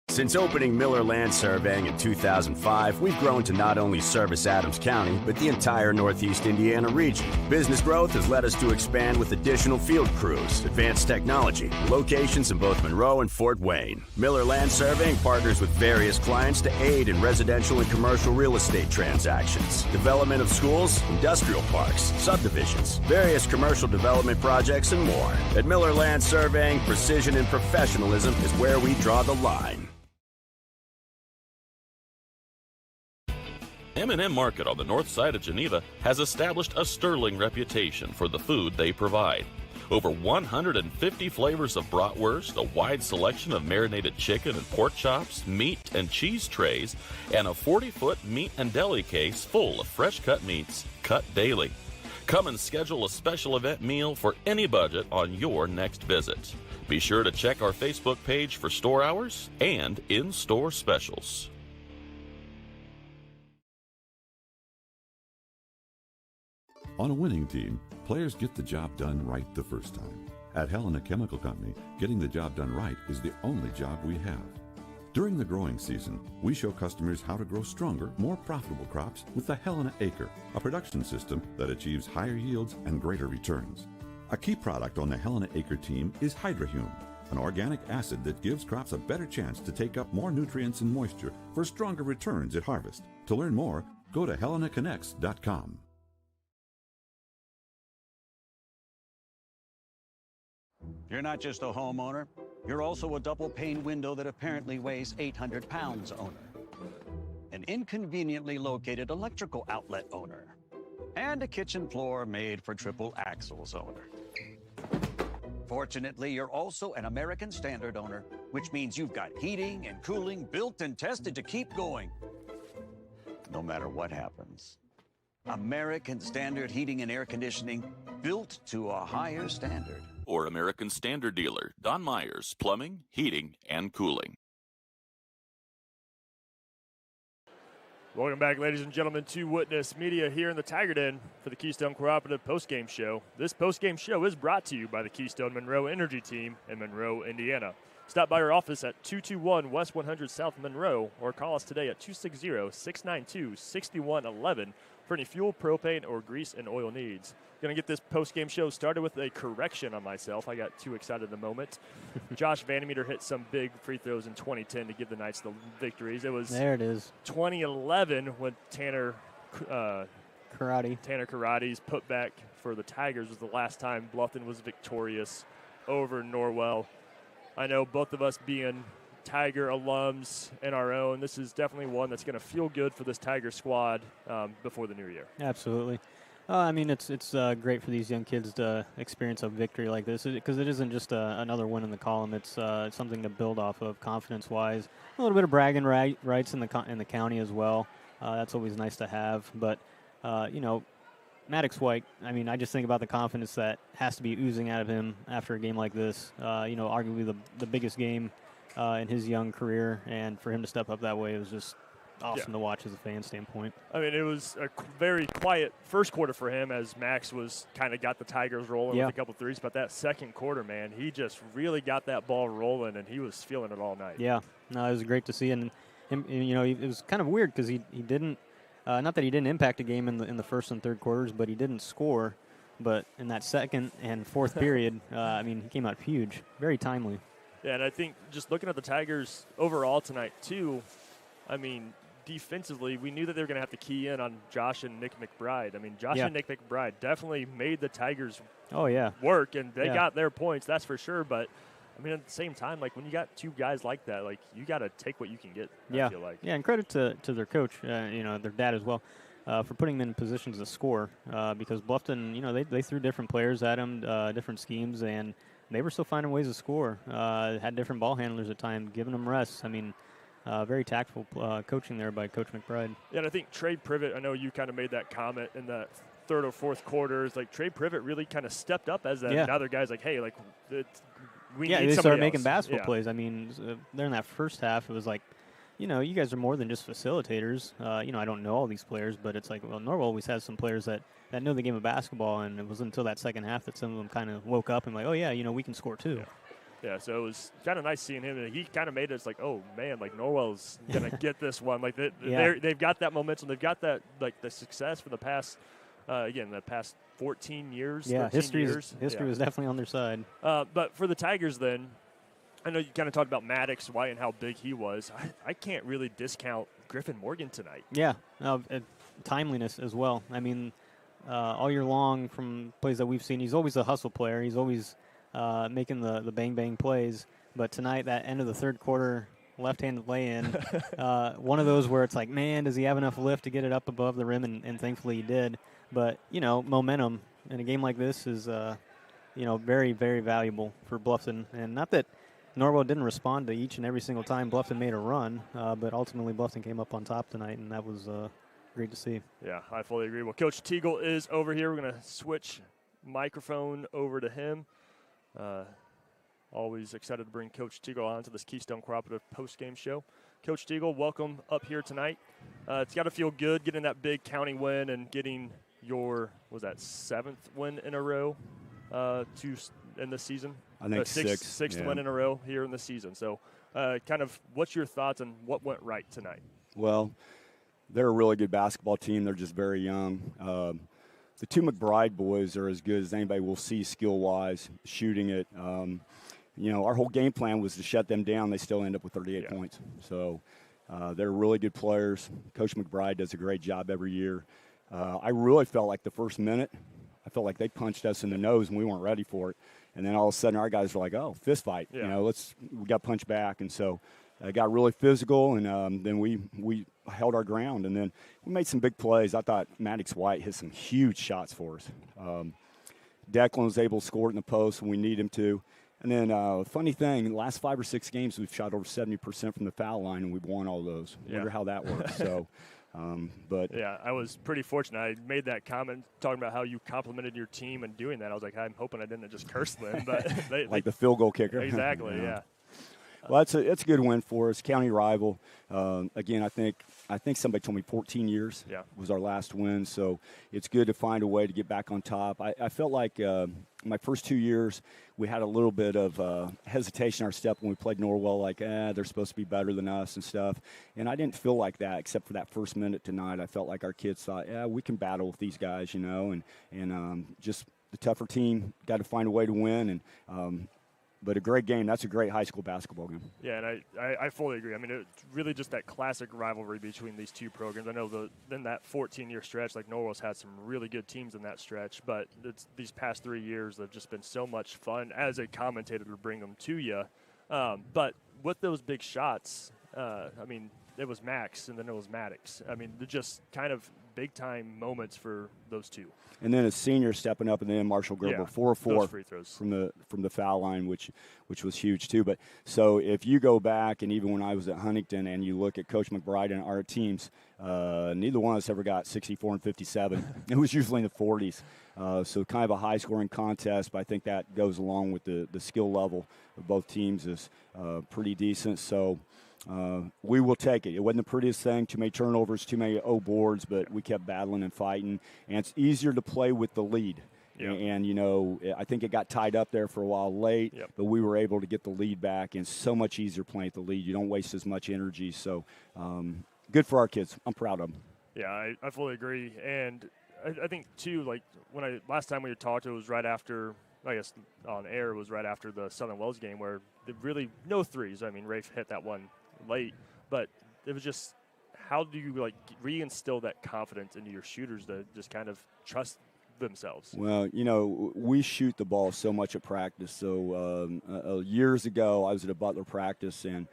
Since opening Miller Land Surveying in 2005, we've grown to not only service Adams County, but the entire Northeast Indiana region. Business growth has led us to expand with additional field crews, advanced technology, locations in both Monroe and Fort Wayne. Miller Land Surveying partners with various clients to aid in residential and commercial real estate transactions, development of schools, industrial parks, subdivisions, various commercial development projects, and more. At Miller Land Surveying, precision and professionalism is where we draw the line. M&M Market on the north side of Geneva has established a sterling reputation for the food they provide. Over 150 flavors of bratwurst, a wide selection of marinated chicken and pork chops, meat and cheese trays, and a 40-foot meat and deli case full of fresh-cut meats, cut daily. Come and schedule a special event meal for any budget on your next visit. Be sure to check our Facebook page for store hours and in-store specials. On a winning team, players get the job done right the first time. At Helena Chemical Company, getting the job done right is the only job we have. During the growing season, we show customers how to grow stronger, more profitable crops with the Helena Acre, a production system that achieves higher yields and greater returns. A key product on the Helena Acre team is Hydrahume, an organic acid that gives crops a better chance to take up more nutrients and moisture for stronger returns at harvest. To learn more, go to helenaconnects.com. You're not just a homeowner, you're also a double-pane window that apparently weighs 800 pounds owner. An inconveniently located electrical outlet owner. And a kitchen floor made for triple axles owner. Fortunately, you're also an American Standard owner, which means you've got heating and cooling built and tested to keep going, no matter what happens. American Standard Heating and Air Conditioning, built to a higher standard. Or American Standard dealer, Don Myers, Plumbing, Heating, and Cooling. Welcome back, ladies and gentlemen, to Witness Media here in the Tiger Den for the Keystone Cooperative postgame show. This postgame show is brought to you by the Keystone Monroe Energy Team in Monroe, Indiana. Stop by our office at 221 West 100 South Monroe or call us today at 260-692-6111 for any fuel, propane, or grease and oil needs. Going to get this post-game show started with a correction on myself. I got too excited at the moment. Josh Vandemeter hit some big free throws in 2010 to give the Knights the victories. It was there. It is 2011 when Tanner Karate's putback for the Tigers was the last time Bluffton was victorious over Norwell. I know both of us being Tiger alums in our own, this is definitely one that's going to feel good for this Tiger squad before the new year. Absolutely. I mean, it's great for these young kids to experience a victory like this because it isn't just another win in the column. It's something to build off of confidence-wise. A little bit of bragging rights in the county as well. That's always nice to have. But Maddox White, I mean, I just think about the confidence that has to be oozing out of him after a game like this. Arguably the biggest game in his young career, and for him to step up that way, it was just awesome to watch as a fan standpoint. I mean, it was a very quiet first quarter for him as Max was kind of got the Tigers rolling with a couple threes. But that second quarter, man, he just really got that ball rolling, and he was feeling it all night. Yeah, no, it was great to see. And it was kind of weird because he didn't, not that he didn't impact a game in the first and third quarters, but he didn't score. But in that second and fourth period, he came out huge, very timely. Yeah, and I think just looking at the Tigers overall tonight, too, I mean, defensively, we knew that they were going to have to key in on Josh and Nick McBride. I mean, Josh and Nick McBride definitely made the Tigers work, and they got their points, that's for sure. But, I mean, at the same time, like, when you got two guys like that, like, you got to take what you can get, I feel like. Yeah, and credit to their coach, their dad as well, for putting them in positions to score because Bluffton, they threw different players at him, different schemes, and they were still finding ways to score. Had different ball handlers at times, giving them rests. I mean, very tactful coaching there by Coach McBride. Yeah, and I think Trey Privet, I know you kind of made that comment in the third or fourth quarters. Like, Trey Privet really kind of stepped up as that. And other guys like, hey, like, we need somebody they started else. making basketball plays. I mean, there in that first half, it was like, you guys are more than just facilitators. I don't know all these players, but it's like, well, Norwell always has some players that know the game of basketball, and it wasn't until that second half that some of them kind of woke up and like, oh, yeah, we can score too. Yeah, so it was kind of nice seeing him. And he kind of made it. It's like, oh, man, like, Norwell's going to get this one. Like, they've got that momentum. They've got that, like, the success for the past, the past 14 years. Yeah, history was definitely on their side. But for the Tigers then, I know you kind of talked about Maddox White and how big he was. I can't really discount Griffin Morgan tonight. Yeah, timeliness as well. I mean, all year long from plays that we've seen, he's always a hustle player. He's always making the bang-bang plays. But tonight, that end of the third quarter left-handed lay-in, one of those where it's like, man, does he have enough lift to get it up above the rim? And thankfully he did. But, momentum in a game like this is, very, very valuable for Bluffton. And not that Norwell didn't respond to each and every single time Bluffton made a run, but ultimately Bluffton came up on top tonight, and that was great to see. Yeah, I fully agree. Well, Coach Teagle is over here. We're going to switch microphone over to him. Always excited to bring Coach Teagle on to this Keystone Cooperative post-game show. Coach Teagle, welcome up here tonight. It's got to feel good getting that big county win and getting your, seventh win in a row in the season? I think sixth win in a row here in the season. So kind of what's your thoughts on what went right tonight? Well, they're a really good basketball team. They're just very young. The two McBride boys are as good as anybody will see skill-wise, shooting it. Our whole game plan was to shut them down. They still end up with 38 points. So they're really good players. Coach McBride does a great job every year. I really felt like the first minute, I felt like they punched us in the nose and we weren't ready for it. And then all of a sudden our guys were like, oh, fist fight. Yeah. We got punched back. And so it got really physical, and then we held our ground. And then we made some big plays. I thought Maddox White hit some huge shots for us. Declan was able to score it in the post when we need him to. And then funny thing, in the last 5 or 6 games, we've shot over 70% from the foul line, and we've won all those. Wonder how that works. So, yeah, I was pretty fortunate. I made that comment talking about how you complimented your team and doing that. I was like, I'm hoping I didn't just curse them, but like the field goal kicker. Exactly. Yeah. Well, it's a good win for us. County rival. Again, I think somebody told me 14 years was our last win, so it's good to find a way to get back on top. I felt like my first 2 years we had a little bit of hesitation in our step when we played Norwell, like, they're supposed to be better than us and stuff. And I didn't feel like that except for that first minute tonight. I felt like our kids thought, we can battle with these guys, and just the tougher team got to find a way to win. And but a great game. That's a great high school basketball game. Yeah, and I fully agree. I mean, it's really just that classic rivalry between these two programs. I know in that 14-year stretch, like Norwell's had some really good teams in that stretch, but these past 3 years have just been so much fun as a commentator to bring them to you. But with those big shots, I mean, it was Max and then it was Maddox. I mean, they're just kind of big-time moments for those two. And then a senior stepping up, and then Marshall Gerber, 4 of 4 free throws from the foul line, which was huge too. But so if you go back, and even when I was at Huntington, and you look at Coach McBride and our teams, neither one of us ever got 64 and 57. It was usually in the 40s. So kind of a high-scoring contest, but I think that goes along with the skill level of both teams is pretty decent. So we will take it. It wasn't the prettiest thing, too many turnovers, too many boards, but we kept battling and fighting. And it's easier to play with the lead. Yep. And, you know, I think it got tied up there for a while late, but we were able to get the lead back, and so much easier playing at the lead. You don't waste as much energy. So good for our kids. I'm proud of them. Yeah, I fully agree. And I think, too, like last time we talked, it was right after, I guess on air, it was right after the Southern Wells game where really no threes. I mean, Rafe hit that one late, but it was just, how do you like reinstill that confidence into your shooters to just kind of trust themselves? Well, you know, we shoot the ball so much at practice. So years ago, I was at a Butler practice, and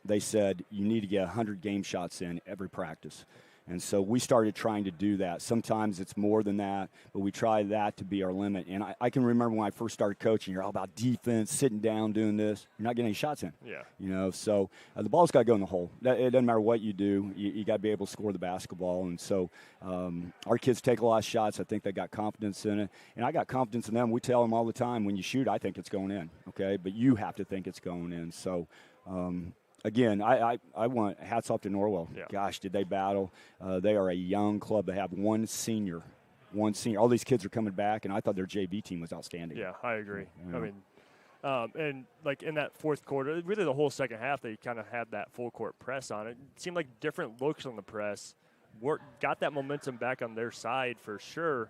they said you need to get 100 game shots in every practice. And so we started trying to do that. Sometimes it's more than that, but we try that to be our limit. And I can remember when I first started coaching, you're all about defense, sitting down, doing this. You're not getting any shots in. Yeah. You know, so the ball's got to go in the hole. It doesn't matter what you do. You got to be able to score the basketball. And so our kids take a lot of shots. I think they got confidence in it. And I got confidence in them. We tell them all the time, when you shoot, I think it's going in, okay? But you have to think it's going in. So, again, I want hats off to Norwell. Yeah. Gosh, did they battle. They are a young club. They have one senior. All these kids are coming back, and I thought their JV team was outstanding. Yeah, I agree. Yeah. I mean, and like in that fourth quarter, really the whole second half, they kind of had that full court press on it. It seemed like different looks on the press. Got that momentum back on their side for sure.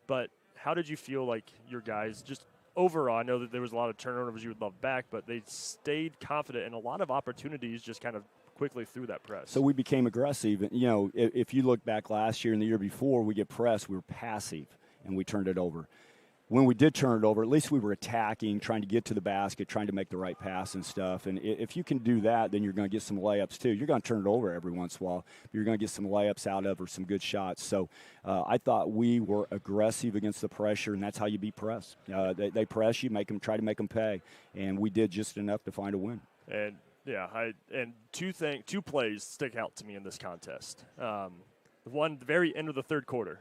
But how did you feel like your guys just overall? I know that there was a lot of turnovers you would love back, but they stayed confident, and a lot of opportunities just kind of quickly through that press. So we became aggressive. You know, if you look back last year and the year before, we get pressed, we were passive, and we turned it over. When we did turn it over, at least we were attacking, trying to get to the basket, trying to make the right pass and stuff. And if you can do that, then you're going to get some layups too. You're going to turn it over every once in a while, but you're going to get some layups out of or some good shots. So I thought we were aggressive against the pressure, and that's how you beat press. They press you, try to make them pay, and we did just enough to find a win. And yeah, two plays stick out to me in this contest. One, the very end of the third quarter,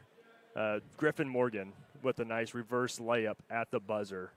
Griffin Morgan with a nice reverse layup at the buzzer,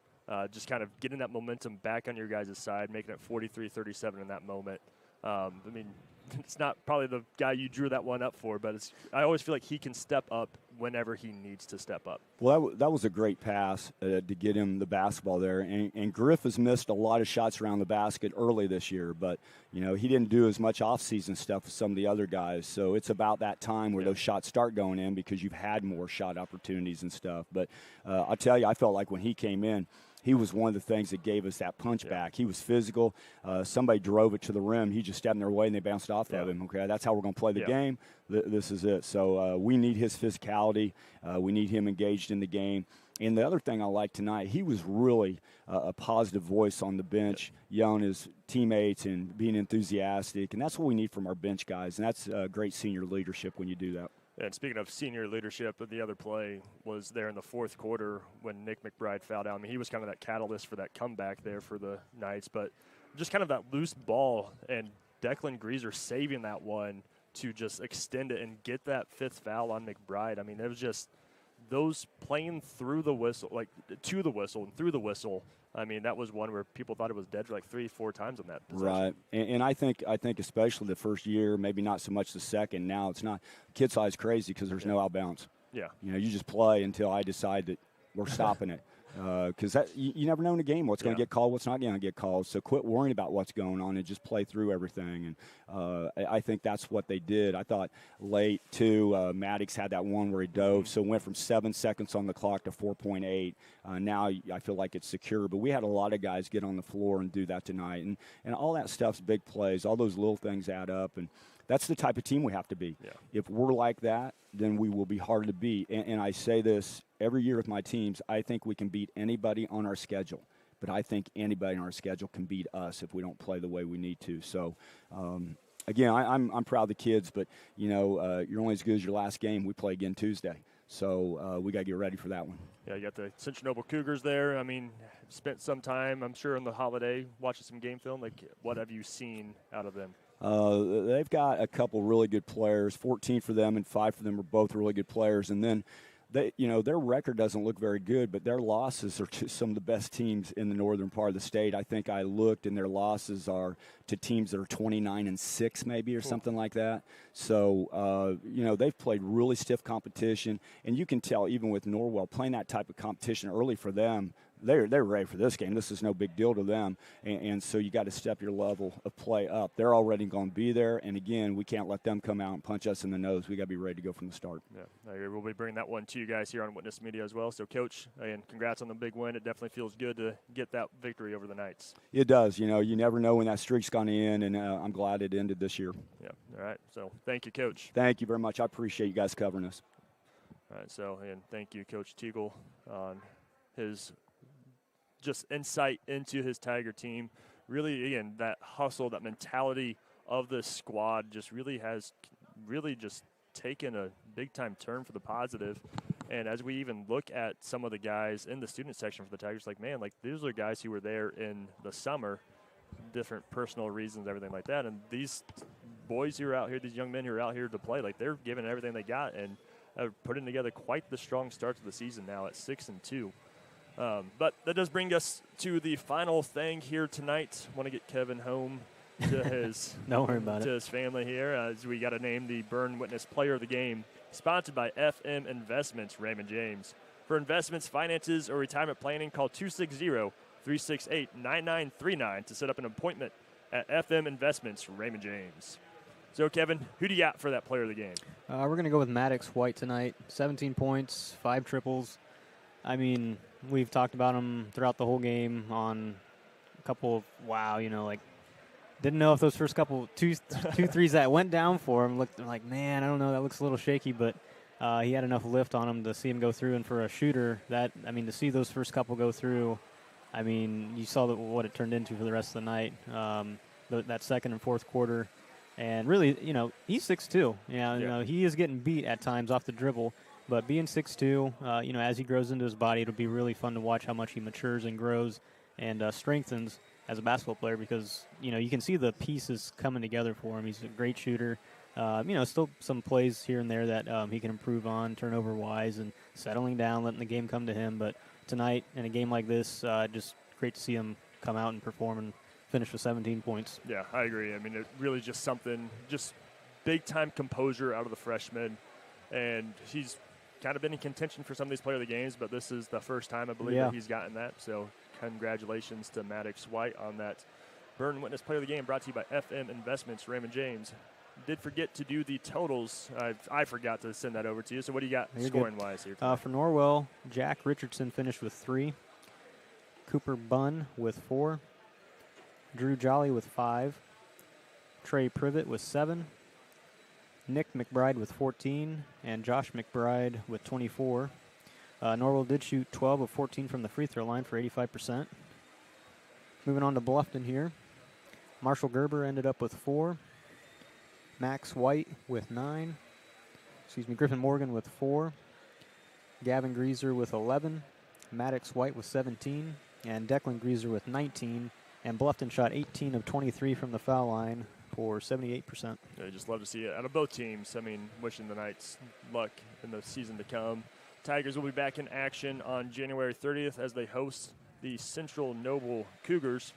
just kind of getting that momentum back on your guys' side, making it 43-37 in that moment. I mean, it's not probably the guy you drew that one up for, but I always feel like he can step up whenever he needs to step up. Well, that was a great pass to get him the basketball there. And Griff has missed a lot of shots around the basket early this year, but, you know, he didn't do as much off-season stuff as some of the other guys. So it's about that time where those shots start going in because you've had more shot opportunities and stuff. But I'll tell you, I felt like when he came in, he was one of the things that gave us that punch back. He was physical. Somebody drove it to the rim. He just stepped in their way, and they bounced off of him. Okay, that's how we're going to play the game. This is it. So we need his physicality. We need him engaged in the game. And the other thing I liked tonight, he was really a positive voice on the bench, yelling his teammates and being enthusiastic. And that's what we need from our bench guys. And that's great senior leadership when you do that. And speaking of senior leadership, the other play was there in the fourth quarter when Nick McBride fouled out. I mean, he was kind of that catalyst for that comeback there for the Knights, but just kind of that loose ball and Declan Greaser saving that one to just extend it and get that fifth foul on McBride. I mean, it was just those playing through the whistle, like to the whistle and through the whistle. I mean, that was one where people thought it was dead for like 3-4 times on that possession. Right, and I think especially the first year, maybe not so much the second. Now it's not. Kid size crazy because there's no out bounds. Yeah. You know, you just play until I decide that we're stopping it. Because you never know in a game what's going to get called, what's not going to get called. So quit worrying about what's going on and just play through everything. And I think that's what they did. I thought late, too, Maddox had that one where he dove, so went from 7 seconds on the clock to 4.8. Now I feel like it's secure. But we had a lot of guys get on the floor and do that tonight. And all that stuff's big plays. All those little things add up. And that's the type of team we have to be. Yeah. If we're like that, then we will be hard to beat. And I say this every year with my teams, I think we can beat anybody on our schedule. But I think anybody on our schedule can beat us if we don't play the way we need to. So again, I'm proud of the kids, but, you're only as good as your last game. We play again Tuesday. So we got to get ready for that one. Yeah, you got the Central Noble Cougars there. I mean, spent some time, I'm sure, on the holiday watching some game film. Like, what have you seen out of them? They've got a couple really good players. 14 for them and 5 for them are both really good players. And then their record doesn't look very good, but their losses are to some of the best teams in the northern part of the state. I think I looked, and their losses are to teams that are 29-6 maybe or something like that. So, they've played really stiff competition, and you can tell even with Norwell playing that type of competition early for them, they're ready for this game. This is no big deal to them, and so you got to step your level of play up. They're already going to be there, and again, we can't let them come out and punch us in the nose. We got to be ready to go from the start. Yeah, we'll be bringing that one to you guys here on Witness Media as well. So, Coach, again, congrats on the big win. It definitely feels good to get that victory over the Knights. It does. You never know when that streak's going to end, and I'm glad it ended this year. Yeah. All right. So, thank you, Coach. Thank you very much. I appreciate you guys covering us. All right. So, and thank you, Coach Teagle, on his just insight into his Tiger team. Really, again, that hustle, that mentality of the squad just really has just taken a big-time turn for the positive. And as we even look at some of the guys in the student section for the Tigers, these are guys who were there in the summer, different personal reasons, everything like that. And these boys who are out here, these young men who are out here to play, they're giving everything they got and putting together quite the strong start to the season now at 6-2. But that does bring us to the final thing here tonight. I want to get Kevin home to his Don't worry about to his family here, as we got to name the Berne Witness Player of the Game, sponsored by FM Investments, Raymond James. For investments, finances, or retirement planning, call 260-368-9939 to set up an appointment at FM Investments, Raymond James. So, Kevin, who do you got for that Player of the Game? We're going to go with Maddox White tonight. 17 points, 5 triples. I mean, we've talked about him throughout the whole game on a couple of, didn't know if those first couple, two threes that went down for him looked like, man, I don't know, that looks a little shaky, but he had enough lift on him to see him go through. And for a shooter, to see those first couple go through, you saw what it turned into for the rest of the night, that second and fourth quarter. And really, he's 6'2". He is getting beat at times off the dribble. But being 6'2", as he grows into his body, it'll be really fun to watch how much he matures and grows and strengthens as a basketball player, because, you can see the pieces coming together for him. He's a great shooter. Still some plays here and there that he can improve on, turnover-wise, and settling down, letting the game come to him. But tonight, in a game like this, just great to see him come out and perform and finish with 17 points. Yeah, I agree. It really just something, just big-time composure out of the freshman. And he's kind of been in contention for some of these Player of the Games, but this is the first time, I believe, that he's gotten that. So congratulations to Maddox White on that Berne Witness Player of the Game, brought to you by FM Investments, Raymond James. Did forget to do the totals. I forgot to send that over to you. So what do you got scoring-wise here tonight? For Norwell, Jack Richardson finished with 3. Cooper Bunn with 4. Drew Jolly with 5. Trey Privet with 7. Nick McBride with 14, and Josh McBride with 24. Norwell did shoot 12 of 14 from the free throw line for 85%. Moving on to Bluffton here. Marshall Gerber ended up with 4. Max White with 9. Griffin Morgan with 4. Gavin Greaser with 11. Maddox White with 17. And Declan Greaser with 19. And Bluffton shot 18 of 23 from the foul line for 78%. Yeah, just love to see it out of both teams. Wishing the Knights luck in the season to come. Tigers will be back in action on January 30th as they host the Central Noble Cougars.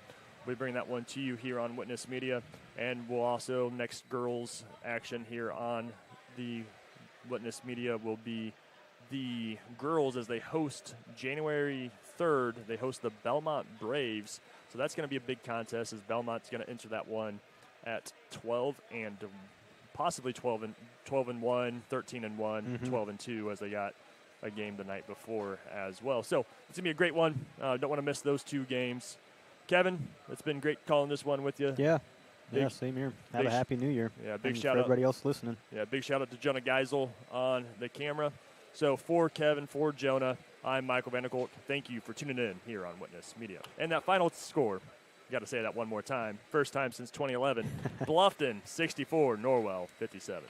We bring that one to you here on Witness Media, and we'll also, next girls action here on the Witness Media will be the girls as they host January 3rd. They host the Belmont Braves. So that's going to be a big contest, as Belmont's going to enter that one at 12 and possibly 12-1, 13-1, 12-2, as they got a game the night before as well. So it's going to be a great one. Don't want to miss those two games. Kevin, it's been great calling this one with you. Yeah, same here. Have a happy new year. Yeah, big shout shout out out. Everybody else listening. Yeah, big shout out to Jonah Geisel on the camera. So for Kevin, for Jonah, I'm Michael Vanderkolk. Thank you for tuning in here on Witness Media. And that final score, Got to say that one more time. First time since 2011. Bluffton 64, Norwell 57.